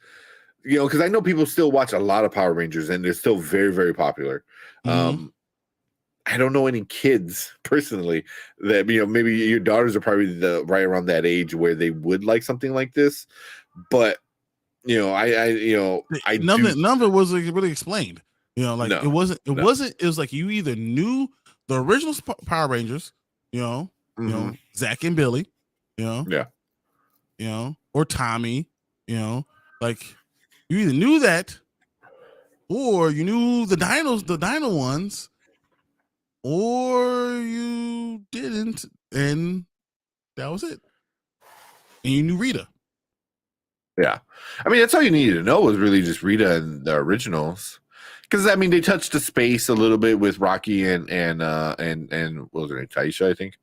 because I know people still watch a lot of Power Rangers and they're still very, very popular. I don't know any kids personally that maybe your daughters are probably right around that age where they would like something like this, but none
of it was really explained. It wasn't. It was like you either knew the original Power Rangers, Zach and Billy, or Tommy, like you either knew that, or you knew the Dino ones, or you didn't, and that was it. And you knew Rita.
Yeah, I mean that's all you needed to know was really just Rita and the originals. Because I mean, they touched the space a little bit with Rocky and what was her name, Taisha, I think.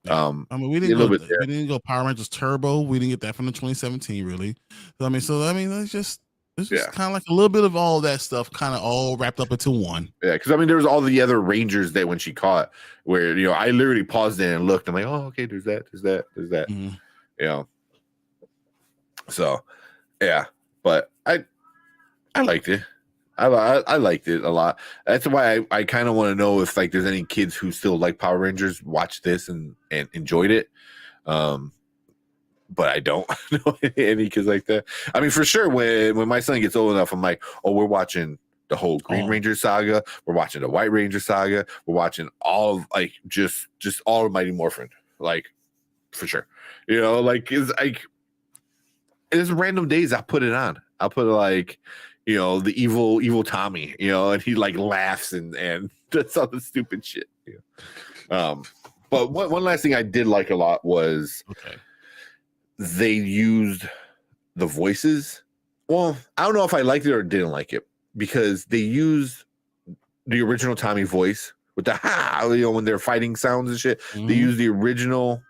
I mean, we didn't go Power Rangers Turbo. We didn't get that from the 2017, really. So I mean, it's just kind of like a little bit of all that stuff, kind of all wrapped up into one.
Yeah, because I mean, there was all the other Rangers that when she caught, where I literally paused it and looked. I'm like, oh, okay, there's that.
Mm-hmm.
So, yeah, but I liked it. I liked it a lot. That's why I kind of want to know if like there's any kids who still like Power Rangers watch this and enjoyed it. But I don't know any kids like that. I mean, for sure, when my son gets old enough, I'm like, oh, we're watching the whole Green Ranger saga. We're watching the White Ranger saga. We're watching all of like just all of Mighty Morphin, like for sure. You know, like it's like there's random days I put it on. I'll put like, you know, the evil Tommy, you know, and he like laughs and does all the stupid shit. You know? But one last thing I did like a lot was they used the voices. Well, I don't know if I liked it or didn't like it because they used the original Tommy voice with the you know, when they're fighting sounds and shit. Mm-hmm. They used the original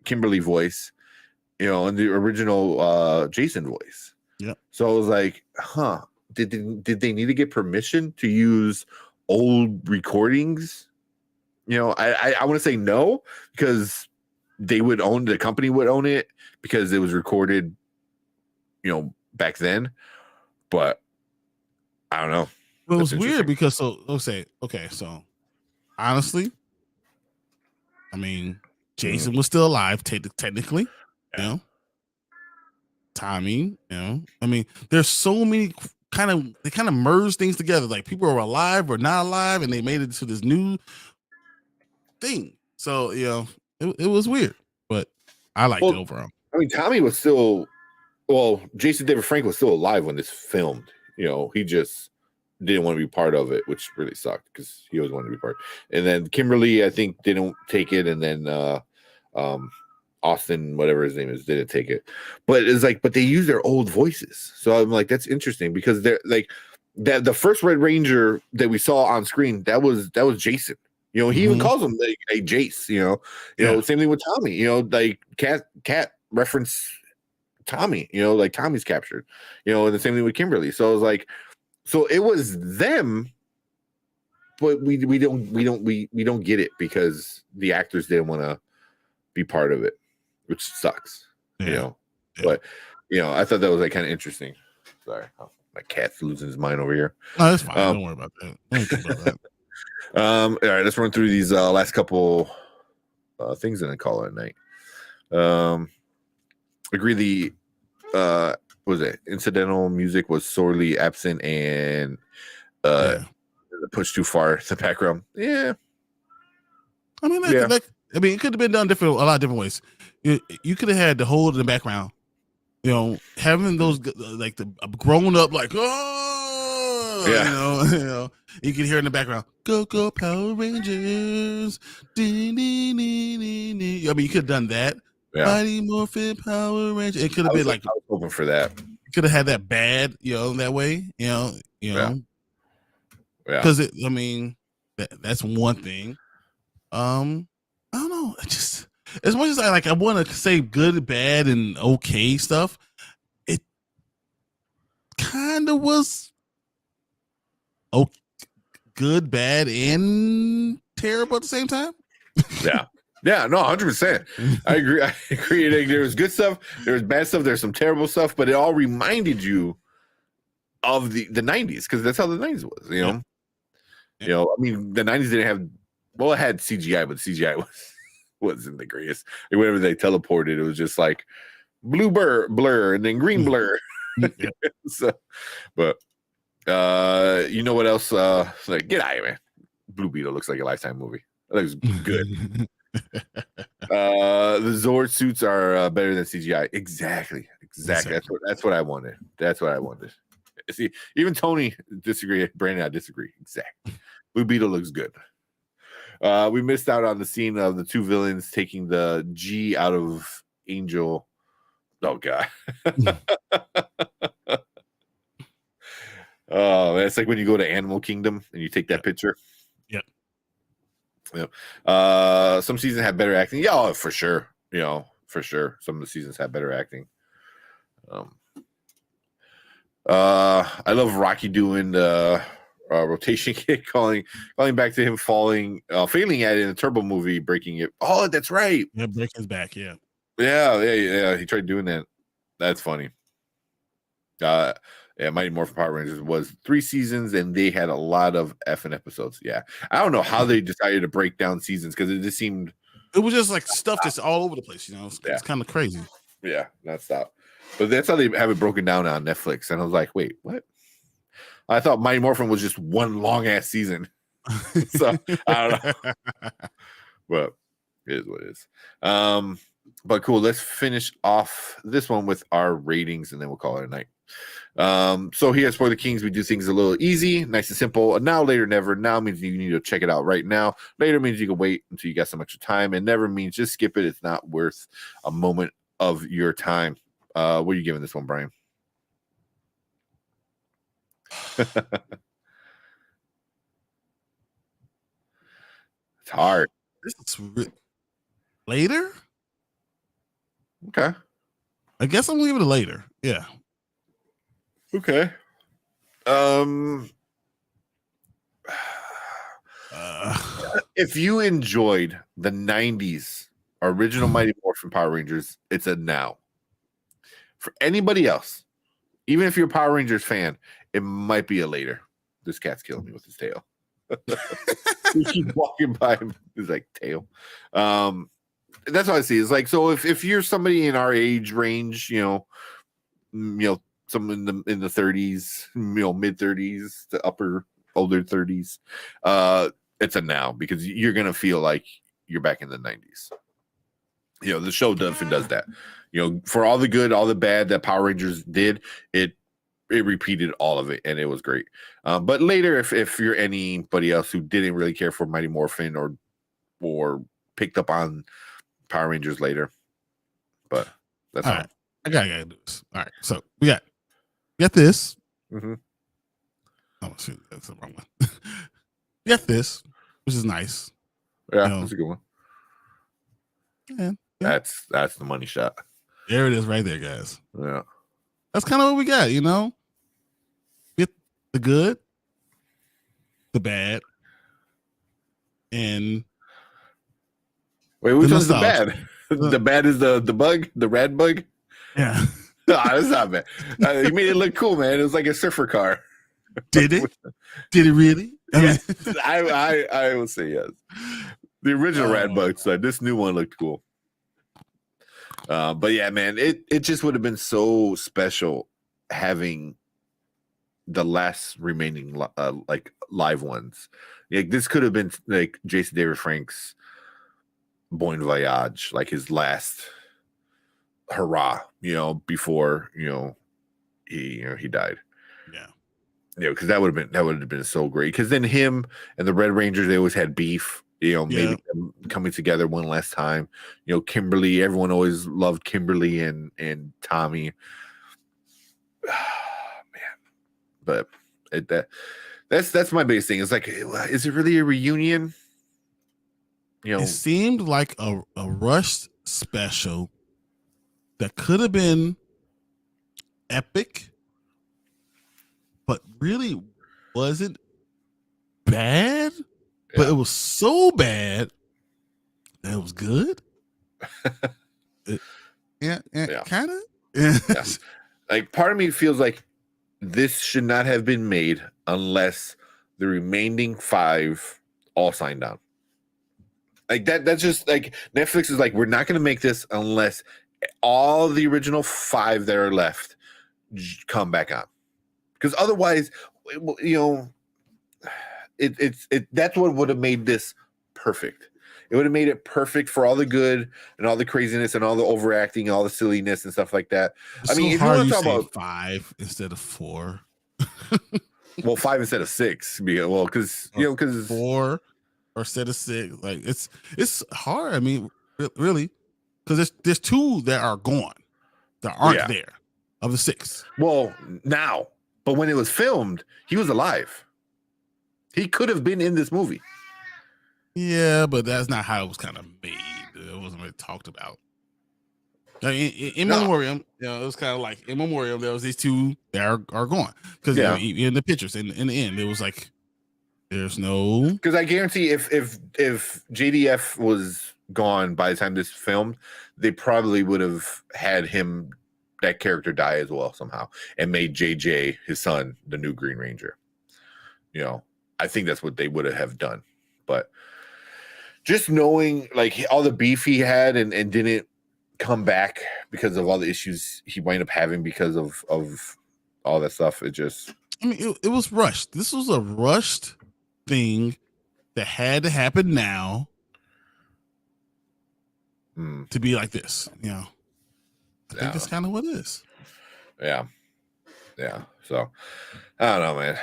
Kimberly voice, you know, and the original Jason voice.
Yeah.
So I was like, huh, did they need to get permission to use old recordings? You know, I want to say no, because they would own, the company would own it because it was recorded, you know, back then. But I don't know.
Well, it was weird because so honestly, I mean, Jason was still alive technically, you know. Tommy, you know, I mean, there's so many they kind of merge things together. Like people are alive or not alive, and they made it to this new thing. So, you know, it was weird, but I liked it overall.
I mean, Tommy was still, Jason David Frank was still alive when this filmed. You know, he just didn't want to be part of it, which really sucked because he always wanted to be part. And then Kimberly, I think, didn't take it, and then Austin, whatever his name is, didn't take it. But it's like, but they use their old voices. So I'm like, that's interesting because they're like that. The first Red Ranger that we saw on screen, that was Jason. You know, he even calls him like a Jace. You know, same thing with Tommy. You know, like Cat reference Tommy. You know, like Tommy's captured. You know, and the same thing with Kimberly. So I was like, so it was them, but we don't get it because the actors didn't want to be part of it, which sucks. You know, but you know, I thought that was like kind of interesting. Sorry, my cat's losing his mind over here.
No, that's fine. Don't worry about that. Don't think about that.
All right, let's run through these last couple things and then call it a night. Agree the what was it? Incidental music was sorely absent and pushed too far to the background. Yeah.
I mean, it could have been done a lot of different ways. You could have had the whole in the background, you know, having those like the grown up like you know, you can hear in the background, go Power Rangers. I mean, you could have done that. Yeah. Mighty Morphin Power Rangers. It could have been like,
I was hoping for that.
Could have had that bad, you know, that way, you know,
yeah.
Because I mean, that's one thing. I don't know. Just as much as I want to say good, bad, and okay stuff, it kind of was good, bad, and terrible at the same time.
Yeah, no, 100%. I agree. Like, there was good stuff, there was bad stuff, there's some terrible stuff, but it all reminded you of the 90s because that's how the 90s was. You know, you know. I mean, the 90s didn't have. Well, it had CGI, but CGI wasn't the greatest. Like, whenever they teleported, it was just like blue blur and then green blur. So, but you know what else? Like, get out of here, man. Blue Beetle looks like a Lifetime movie. That looks good. The Zord suits are better than CGI. Exactly. That's what I wanted. See, even Tony disagree. Brandon, I disagree. Exactly. Blue Beetle looks good. We missed out on the scene of the two villains taking the G out of Angel. Oh God. Oh, it's like when you go to Animal Kingdom and you take that picture. Yep. Some seasons have better acting. Yeah, for sure. You know, for sure. Some of the seasons have better acting. I love Rocky doing the rotation kick, calling back to him failing at it in a Turbo movie, breaking it. Oh, that's right.
Yeah, breaking his back.
Yeah. He tried doing that. That's funny. Yeah, Mighty Morphin Power Rangers was 3 seasons, and they had a lot of effing episodes. Yeah, I don't know how they decided to break down seasons because it just seemed.
It was just like stuff that's all over the place. It's kind of crazy.
Yeah, not stop. But that's how they have it broken down on Netflix, and I was like, wait, what? I thought Mighty Morphin was just one long ass season. So I don't know, but it is what it is. But cool. Let's finish off this one with our ratings, and then we'll call it a night. So here's For the Kings. We do things a little easy, nice and simple. Now, later, never. Now means you need to check it out right now. Later means you can wait until you got some extra time, and never means just skip it. It's not worth a moment of your time. What are you giving this one, Brian? It's hard.
This is later.
Okay.
I guess I'm leaving it later. Yeah.
Okay. If you enjoyed the 90s original Mighty Morphin Power Rangers, it's a now. For anybody else, even if you're a Power Rangers fan, it might be a later. This cat's killing me with his tail. We keep walking by him. He's like, tail. That's what I see. It's like, so if you're somebody in our age range, some in the 30s, mid 30s to older 30s, it's a now, because you're gonna feel like you're back in the 90s. The show definitely does that. For all the good, all the bad that Power Rangers did, it repeated all of it, and it was great. But later, if you're anybody else who didn't really care for Mighty Morphin or picked up on Power Rangers later, but that's all
right. I gotta do this. All right, so we got this.
Mm-hmm.
Oh shoot, that's the wrong one. We got this, which is nice.
Yeah, that's a good one.
Yeah.
That's the money shot.
There it is, right there, guys.
Yeah,
that's kind of what we got. Get the good, the bad, and
wait, which one's the bad? The bad is the bug, the rad bug.
Yeah.
No, that's not bad. You made it look cool, man. It was like a surfer car.
Did it? Did it really?
Yeah, I will say yes. The original rad bug side. This new one looked cool. But yeah, man, it just would have been so special having the last remaining like live ones. Like this could have been like Jason David Frank's Bon Voyage, like his last hurrah, before he died. Because that would have been so great. Because then him and the Red Rangers, they always had beef. Maybe them coming together one last time. Kimberly, everyone always loved Kimberly and Tommy. Man, but that's my biggest thing. It's like, is it really a reunion?
It seemed like a rushed special that could have been epic, but really wasn't bad. But it was so bad that it was good. Kind of. Yeah.
Like, part of me feels like this should not have been made unless the remaining 5 all signed on. Like that's just like Netflix is like, we're not going to make this unless all the original 5 that are left come back on, because otherwise, that's what would have made this perfect. It would have made it perfect for all the good and all the craziness and all the overacting and all the silliness and stuff like that.
It's if you want to talk about 5 instead of 4,
well, 5 instead of 6, because
4 or instead of 6, like it's hard. I mean, really, because there's 2 that are gone, that aren't there of the 6.
Well, now, but when it was filmed, he was alive. He could have been in this movie.
Yeah, but that's not how it was kind of made. It wasn't really talked about. Like in Memoriam, it was kind of like in Memoriam, there was these 2 that are gone. Because in the pictures, in the end, it was like, there's no...
Because I guarantee if JDF was gone by the time this filmed, they probably would have had him that character die as well somehow, and made JJ, his son, the new Green Ranger. You know, I think that's what they would have done. But just knowing like all the beef he had and didn't come back because of all the issues he wound up having because of all that stuff, it just,
I mean, it was rushed. This was a rushed thing that had to happen now to be like this. You know, I think that's kind of what it is.
Yeah. So I don't know, man.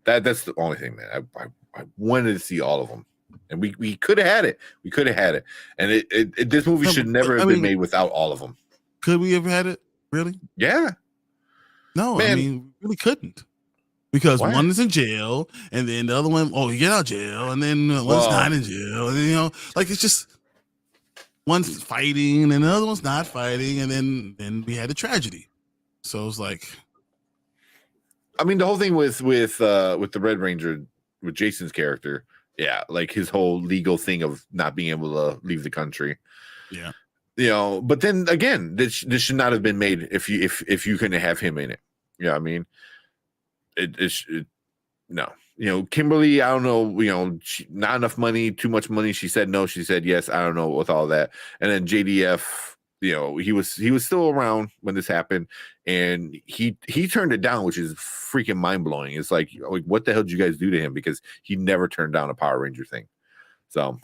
That's the only thing, man. I wanted to see all of them, and we could have had it. We could have had it, and it this movie should never have been made without all of them.
Could we have had it? Really?
Yeah.
No,
Man.
I mean, we really couldn't. Because
Why?
one is in jail, and then the other one, you get out of jail, and then one's not in jail. And, you know, like it's just one's fighting, and the other one's not fighting, and then we had a tragedy. So it was like,
I mean, the whole thing with the Red Ranger, with Jason's character, yeah, like his whole legal thing of not being able to leave the country.
Yeah.
You know, but then again, this should not have been made if you couldn't have him in it. Yeah, I mean, no. You know, Kimberly, I don't know, you know, not enough money, too much money. She said no, she said yes. I don't know with all that. And then JDF, you know, he was still around when this happened, and he turned it down, which is freaking mind blowing. It's like, what the hell did you guys do to him? Because he never turned down a Power Ranger thing. So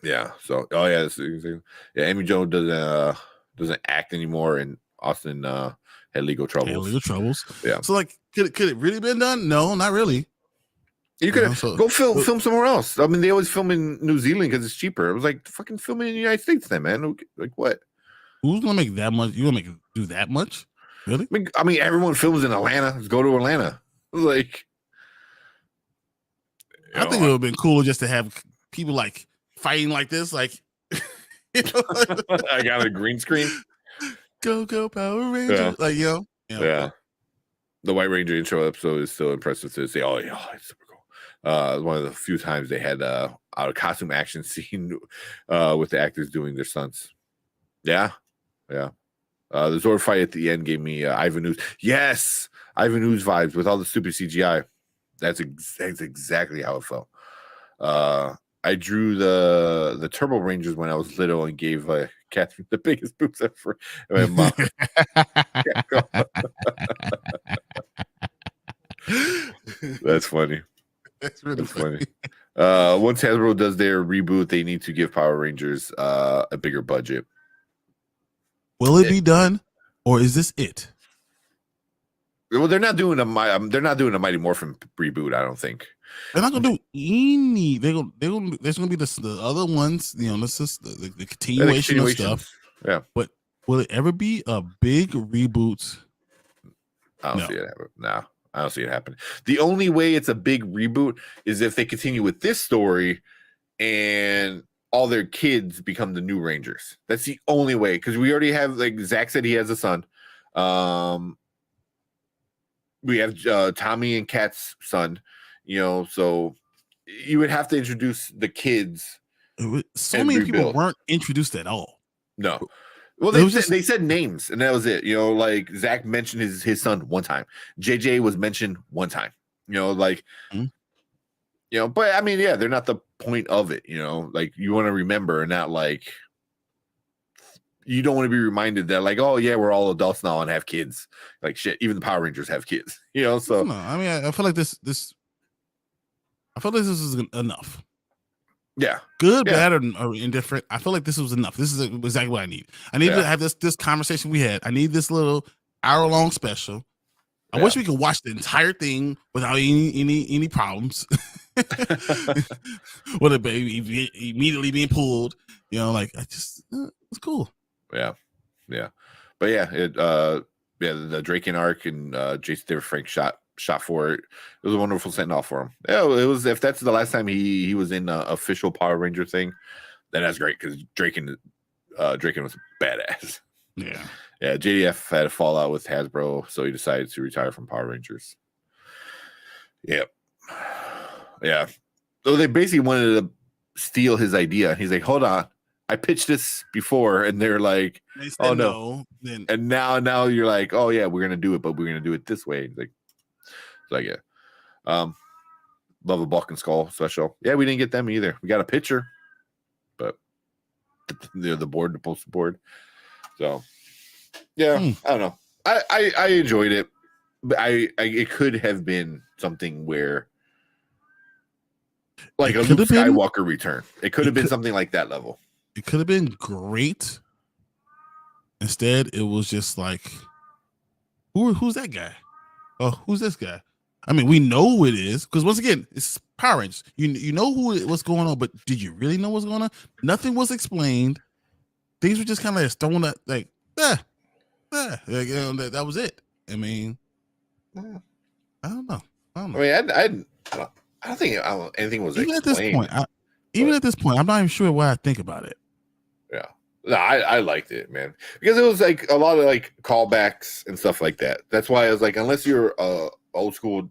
yeah. So Amy Jo doesn't act anymore, and Austin had legal troubles. Yeah.
So like, could it really been done? No, not really.
You could go film somewhere else. I mean, they always film in New Zealand because it's cheaper. It was like fucking filming in the United States then, man. Like what?
Who's gonna make that much? You gonna make it do that much? Really?
I mean, everyone films in Atlanta. Let's go to Atlanta. Like,
I think it would have been cool just to have people like fighting like this, like you know,
I got a green screen.
Go Power Ranger, like
yeah. The White Ranger intro episode is still impressive to say. Oh yeah, it's super cool. One of the few times they had a costume action scene with the actors doing their stunts. Yeah. The Zord fight at the end gave me Ivan Ooze. Yes, Ivan Ooze vibes with all the stupid CGI. That's exactly how it felt. I drew the Turbo Rangers when I was little and gave Catherine the biggest boobs ever. My mom. That's funny.
That's really funny.
Once Hasbro does their reboot, they need to give Power Rangers a bigger budget.
Will it be done, or is this it?
Well, they're not doing a Mighty Morphin reboot. I don't think
they're not gonna do any. There's gonna be the other ones. You know, this is the continuation of stuff.
Yeah,
but will it ever be a big reboot?
I don't see it happen. No, I don't see it happening. The only way it's a big reboot is if they continue with this story and all their kids become the new Rangers. That's the only way, because we already have, like Zach said, he has a son. We have Tommy and Kat's son, you know, so you would have to introduce the kids.
So many people weren't introduced at all.
No. Well, they said names, and that was it. You know, like Zach mentioned his son one time. JJ was mentioned one time. You know, like, you know, but I mean, yeah, they're not the point of it. You know, like you want to remember, and not like you don't want to be reminded that, like, oh yeah, we're all adults now and have kids. Like shit, even the Power Rangers have kids. You know, so
no, I mean, I feel like this is enough.
Yeah,
good, bad, or indifferent. I feel like this was enough. This is exactly what I need. I need to have this conversation we had. I need this little hour-long special. I wish we could watch the entire thing without any problems. With a baby immediately being pulled, you know, like it's cool.
Yeah, but yeah, the Draken arc and Jason David Frank shot for it. It was a wonderful send off for him. Yeah, it was. If that's the last time he was in an official Power Ranger thing, then that's great, because Draken was badass.
Yeah.
JDF had a fallout with Hasbro, so he decided to retire from Power Rangers. Yep. Yeah. So they basically wanted to steal his idea. He's like, hold on, I pitched this before, and they're like,
They said
oh no.
no. Then
And now you're like, oh yeah, we're gonna do it, but we're gonna do it this way. It's like yeah. Love a Balkan Skull special. Yeah, we didn't get them either. We got a picture, but the board, the poster board. So yeah, I don't know. I enjoyed it, but I it could have been something where like a Luke Skywalker return. It could have been something like that level.
It could have been great. Instead, it was just like, who's that guy? Oh, who's this guy? I mean, we know who it is because once again, it's Power Rangers. You know what's going on, but did you really know what's going on? Nothing was explained. Things were just kind of like thrown at like, like, you know, that was it. I mean, I don't know.
I mean, I don't think anything was
even
explained.
At this point, I'm not even sure what I think about it.
Yeah. No, I liked it, man, because it was like a lot of like callbacks and stuff like that. That's why I was like, unless you're old school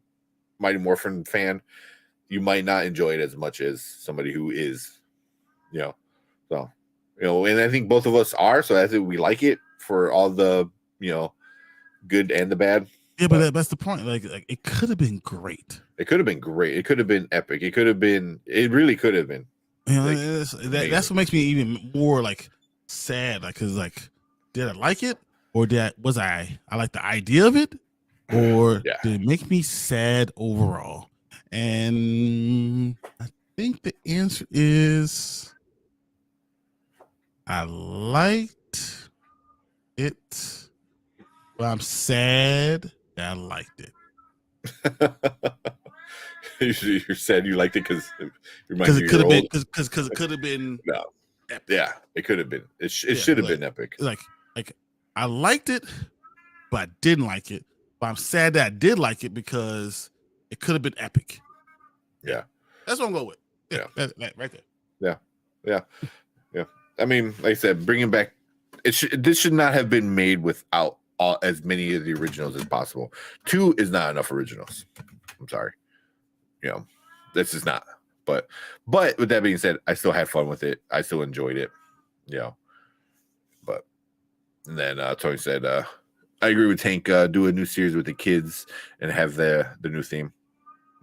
Mighty Morphin fan, you might not enjoy it as much as somebody who is, you know. So, you know, and I think both of us are. So I think we like it for all the, you know, good and the bad.
Yeah, but that's the point. Like it could have been great.
It could have been great. It could have been epic. It could have been. It really could have been.
You know, that's what makes me even more like sad. Like, cause like, did I like it, or was I like the idea of it, or did it make me sad overall? And I think the answer is I liked it, but I'm sad that I liked it.
You're sad you liked it because
it could have been because it could have been
no.
Epic.
Yeah, it could have been. It should have been epic.
Like I liked it, but I didn't like it. But I'm sad that I did like it because it could have been epic.
Yeah,
that's what I'm going with. Yeah, that right
there. Yeah. I mean, like I said, bringing back this should not have been made without as many of the originals as possible. 2 is not enough originals. I'm sorry. You know, this is not. But with that being said, I still had fun with it. I still enjoyed it. You know. But and then Tony said, I agree with Tank, do a new series with the kids and have the new theme.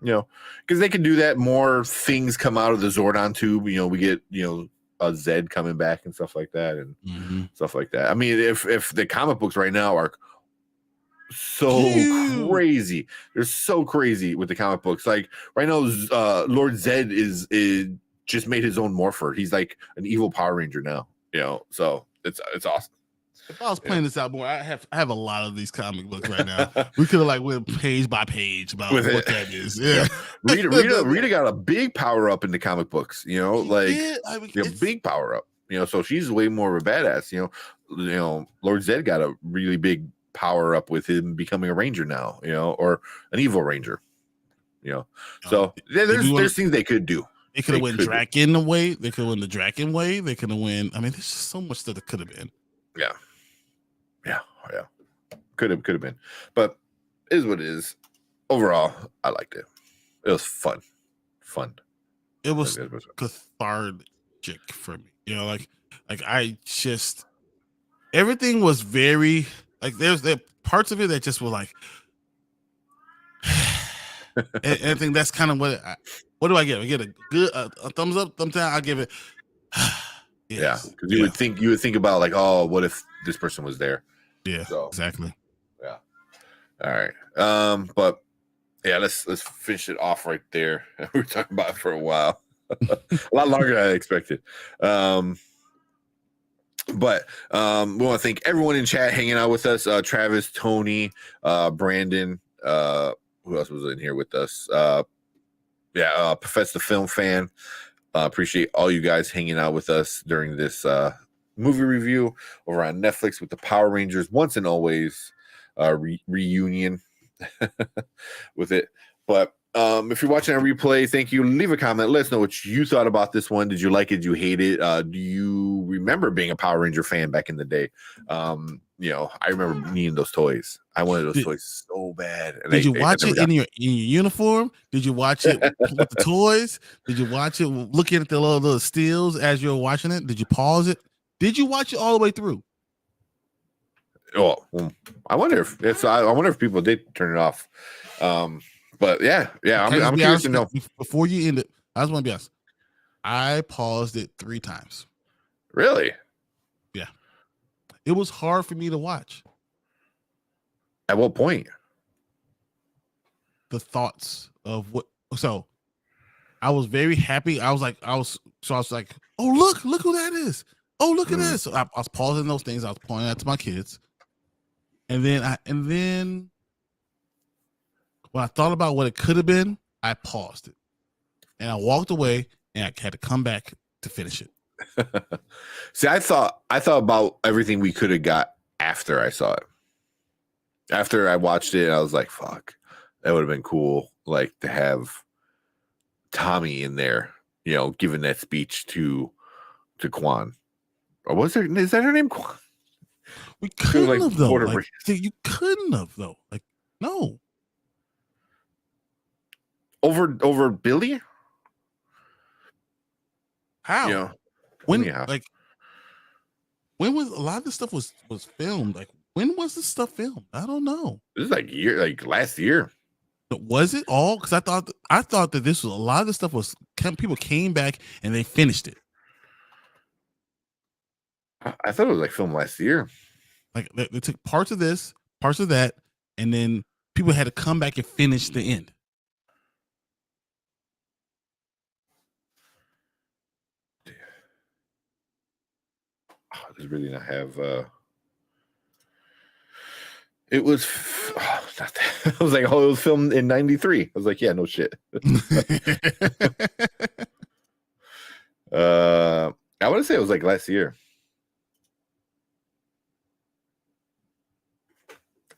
You know, because they can do that. More things come out of the Zordon tube. You know, we get, you know, a Zed coming back and stuff like that and stuff like that. I mean, if the comic books right now are so crazy, they're so crazy with the comic books. Like right now, Lord Zed is just made his own morpher. He's like an evil Power Ranger now. You know, so it's awesome.
If I was playing this out more, I have a lot of these comic books right now. We could have like went page by page about what that is. Yeah,
Rita got a big power up in the comic books. You know, big power up. You know, so she's way more of a badass. You know, Lord Zed got a really big power up with him becoming a ranger now. You know, or an evil ranger. You know, so there's things they could do.
They could have went Draken way. They could have went the Draken way. They could have went. I mean, there's just so much that it could have been.
Yeah. Could have been, but it is what it is. Overall, I liked it. It was fun.
It was cathartic for me. You know, like I just everything was very like there parts of it that just were like, and I think that's kind of what do I get? I get a good a thumbs up, thumbs down. I give it.
Yes. Yeah, because you would think about like, oh, what if this person was there?
Yeah, so, exactly.
Yeah. All right. But yeah, let's finish it off right there. We were talking about it for a while, a lot longer than I expected. But we want to thank everyone in chat hanging out with us. Travis, Tony, Brandon. Who else was in here with us? Professor the Film Fan. Appreciate all you guys hanging out with us during this movie review over on Netflix with the Power Rangers Once and Always reunion with it. But if you're watching a replay, thank you. Leave a comment. Let us know what you thought about this one. Did you like it? Did you hate it? Do you remember being a Power Ranger fan back in the day? you know, I remember needing those toys. I wanted those
Did-
toys so bad. And
Did you
I
watch
never
it
got
in your uniform? Did you watch it with the toys? Did you watch it looking at the little stills as you were watching it? Did you pause it? Did you watch it all the way through?
Oh, well, I wonder if it's. I wonder if people did turn it off. But yeah,
Can I just
I'm
be
curious to
honest
know.
before you end it. I just want to be honest. I paused it 3 times.
Really?
Yeah, it was hard for me to watch.
At what point?
The thoughts of what. So I was very happy. I was like, oh look who that is. Oh look at this. So I was pausing those things. I was pointing that to my kids, and then when I thought about what it could have been, I paused it, and I walked away, and I had to come back to finish it.
See, I thought about everything we could have got after I saw it. After I watched it, I was like, "Fuck, that would have been cool." Like to have Tommy in there, you know, giving that speech to Quan. Or was there? Is that her name, Quan?
We couldn't
like
have though.
border
Like,
break.
you couldn't have though. Like, no.
Over Billy?
How?
Yeah.
When
Yeah.
like when was a lot of this stuff was filmed? Like when was this stuff filmed? I don't know.
This is like last year.
But was it all? Because I thought that this was a lot of this stuff was people came back and they finished it.
I thought it was like filmed last year.
Like they took parts of this, parts of that, and then people had to come back and finish the end.
Does really not have it was not that. I was like, oh, it was filmed in 93. I was like, yeah, no shit. I want to say it was like last year.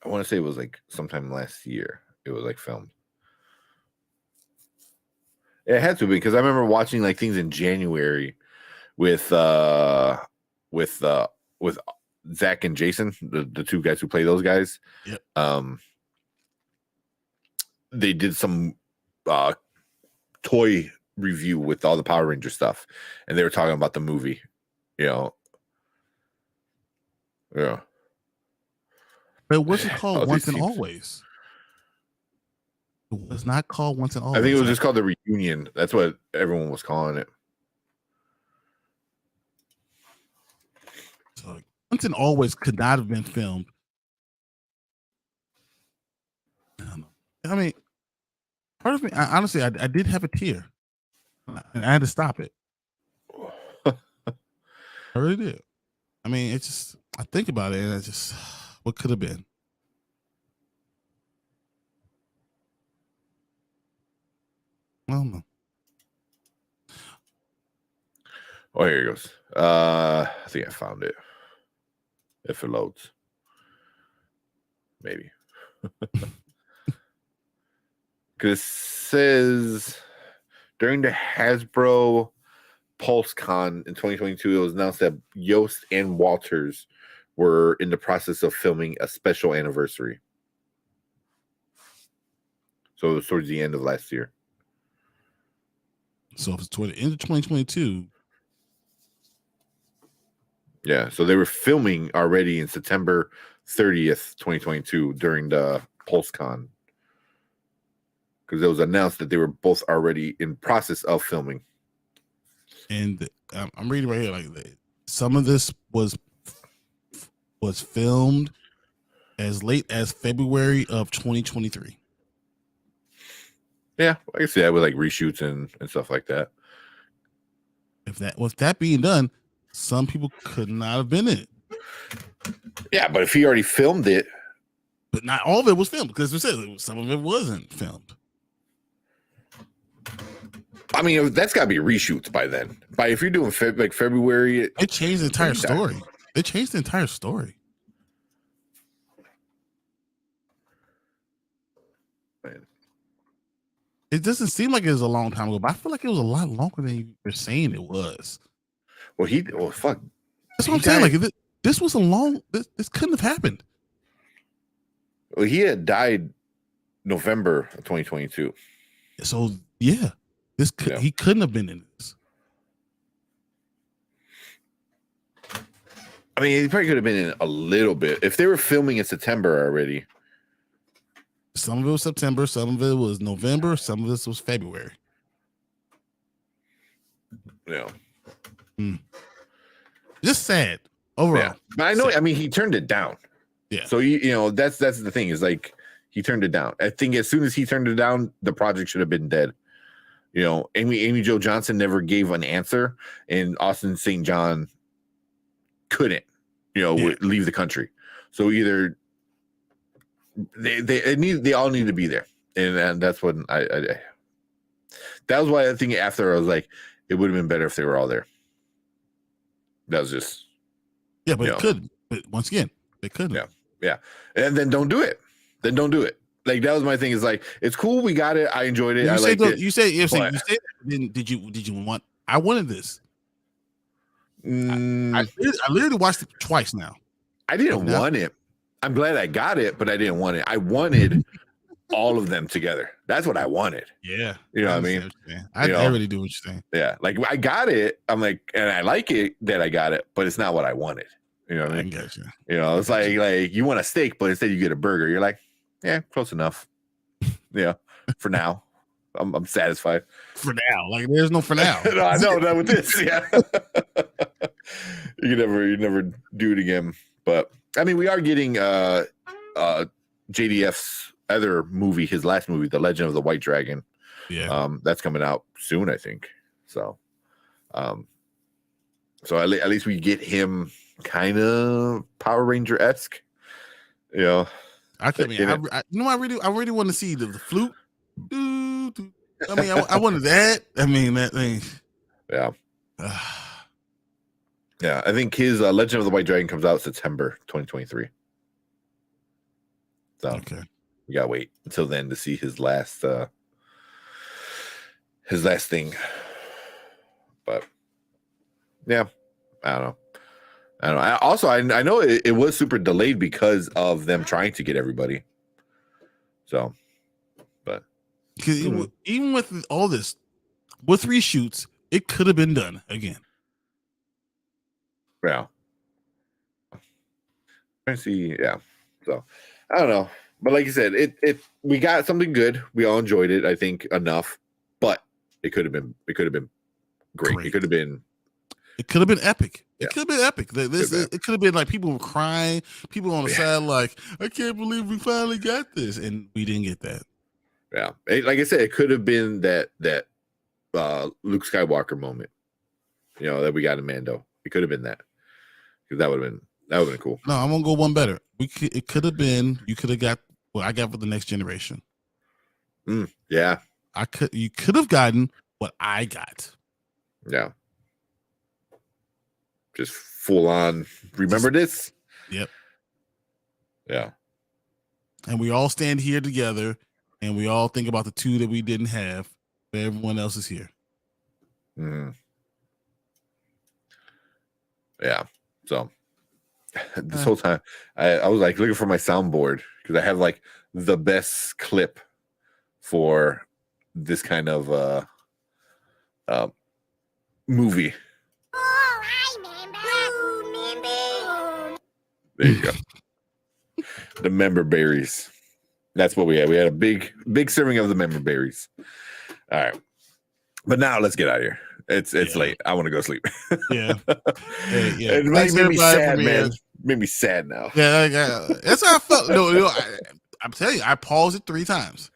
I want to say it was like sometime last year. It was like filmed. It had to be because I remember watching like things in January with Zach and Jason, the two guys who play those guys.
Yep.
They did some toy review with all the Power Ranger stuff, and they were talking about the movie. You know, yeah.
But what's it called?
Oh,
Once
these
and
seems-
Always. It was not called Once and Always.
I think it was just called the Reunion. That's what everyone was calling it.
So Once and Always could not have been filmed. I don't know. I mean, part of me, honestly, I did have a tear, and I had to stop it. I really did. I mean, it's just I think about it, and it's just what could have been. I don't know.
Oh, here it goes. I think I found it. If it loads. Maybe. Because it says during the Hasbro PulseCon in 2022, it was announced that Yost and Walters were in the process of filming a special anniversary. So it was towards the end of last year.
So if it's toward the end of 2022.
Yeah, so they were filming already in September 30th, 2022 during the PulseCon. Because it was announced that they were both already in process of filming.
And I'm reading right here, like some of this was filmed as late as February of 2023.
Yeah, I can see that with like reshoots and stuff like that.
With that being done, some people could not have been in it.
Yeah, but if he already filmed it,
But not all of it was filmed, because we said some of it wasn't filmed.
I mean, that's got to be reshoots by then. By if you're doing like February,
They changed the entire story. They changed the entire story.
Man.
It doesn't seem like it was a long time ago, but I feel like it was a lot longer than you were saying it was.
Well, fuck.
That's what I'm
He
saying.
died.
Like, this was a long. This couldn't have happened.
Well, he had died November of 2022.
So yeah, he couldn't have been in this.
I mean, he probably could have been in a little bit if they were filming in September already.
Some of it was September, some of it was November, some of this was February.
Yeah.
Just sad overall.
Yeah. But I know. I mean, he turned it down.
Yeah.
So you know that's the thing is like he turned it down. I think as soon as he turned it down, the project should have been dead. You know, Amy Jo Johnson never gave an answer, and Austin St. John couldn't, leave the country. So either they all need to be there, and that's what I that was why I think after I was like, it would have been better if they were all there. That was just
but it couldn't. But once again, they couldn't.
Yeah, and then don't do it. Then don't do it. Like that was my thing. Is like it's cool. We got it. I enjoyed it. I liked it.
You say did you want? I wanted this. I literally watched it twice now.
I didn't want it. I'm glad I got it, but I didn't want it. I wanted all of them together. That's what I wanted.
Yeah.
You know what I mean?
I really do what you're saying.
Yeah. Like I got it. I'm like, and I like it that I got it, but it's not what I wanted. You know what I mean?
I got you.
It's like you want a steak, but instead you get a burger. You're like, yeah, close enough. Yeah. For now. I'm satisfied.
For now. Like there's no for now.
No, I know that with this. Yeah. you never do it again. But I mean, we are getting JDF's other movie, his last movie, The Legend of the White Dragon.
Yeah.
That's coming out soon, I think. So at least we get him kind of Power Ranger-esque. I really want to see the flute. I mean, I wanted that. I mean, that thing. Yeah. Yeah, I think his Legend of the White Dragon comes out September 2023. So
okay,
we gotta wait until then to see his last thing. But yeah, I don't know. I know it was super delayed because of them trying to get everybody. So, but
because even with all this, with reshoots, it could have been done again.
Yeah. I see. Yeah. So I don't know, but like you said, we got something good. We all enjoyed it. I think enough, but it could have been great. It could have been
epic.
Yeah.
It could have been epic. It could have been like people were crying, people on the side like, I can't believe we finally got this, and we didn't get that.
Yeah, like I said, it could have been that Luke Skywalker moment, that we got in Mando. It could have been that, because that would have been cool.
No, I'm gonna go one better. It could have been. You could have got what I got for the next generation.
Yeah,
you could have gotten what I got.
Yeah, just full on. Remember this?
Yep.
Yeah.
And we all stand here together, and we all think about the two that we didn't have, but everyone else is here.
Yeah. So this whole time I was like looking for my soundboard because I have like the best clip for this kind of movie.
Oh, hi, member.
There you go. The member berries. That's what we had. We had a big serving of the member berries. All right. But now let's get out of here. It's late. I want to go sleep.
Yeah. Yeah.
It made me sad, man. Made me sad now.
Yeah, that's how I felt. No, I'm telling you, I paused it 3 times.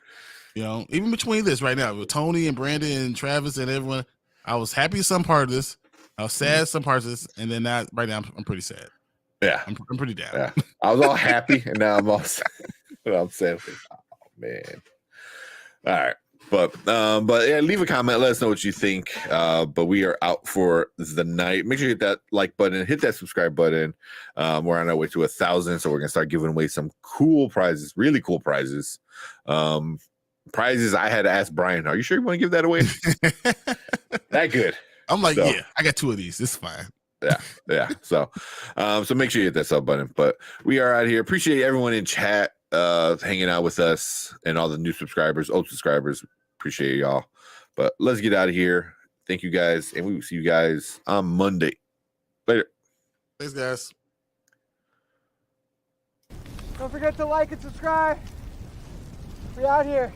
Even between this right now with Tony and Brandon and Travis and everyone, I was happy some part of this. I was sad some parts of this, and then right now I'm pretty sad.
Yeah,
I'm pretty down.
Yeah, I was all happy, and now I'm all sad. I'm sad. Oh man. All right. But yeah, leave a comment. Let us know what you think. But we are out for the night. Make sure you hit that like button, hit that subscribe button. We're on our way to 1,000, so we're gonna start giving away some cool prizes, really cool prizes. Prizes I had to ask Brian, are you sure you want to give that away? That good.
I'm like, yeah, I got 2 of these. It's fine.
Yeah. So make sure you hit that sub button. But we are out here. Appreciate everyone in chat hanging out with us and all the new subscribers, old subscribers. Appreciate y'all. But let's get out of here. Thank you guys, and we will see you guys on Monday. Later.
Thanks, guys.
Don't forget to like and subscribe. We out here.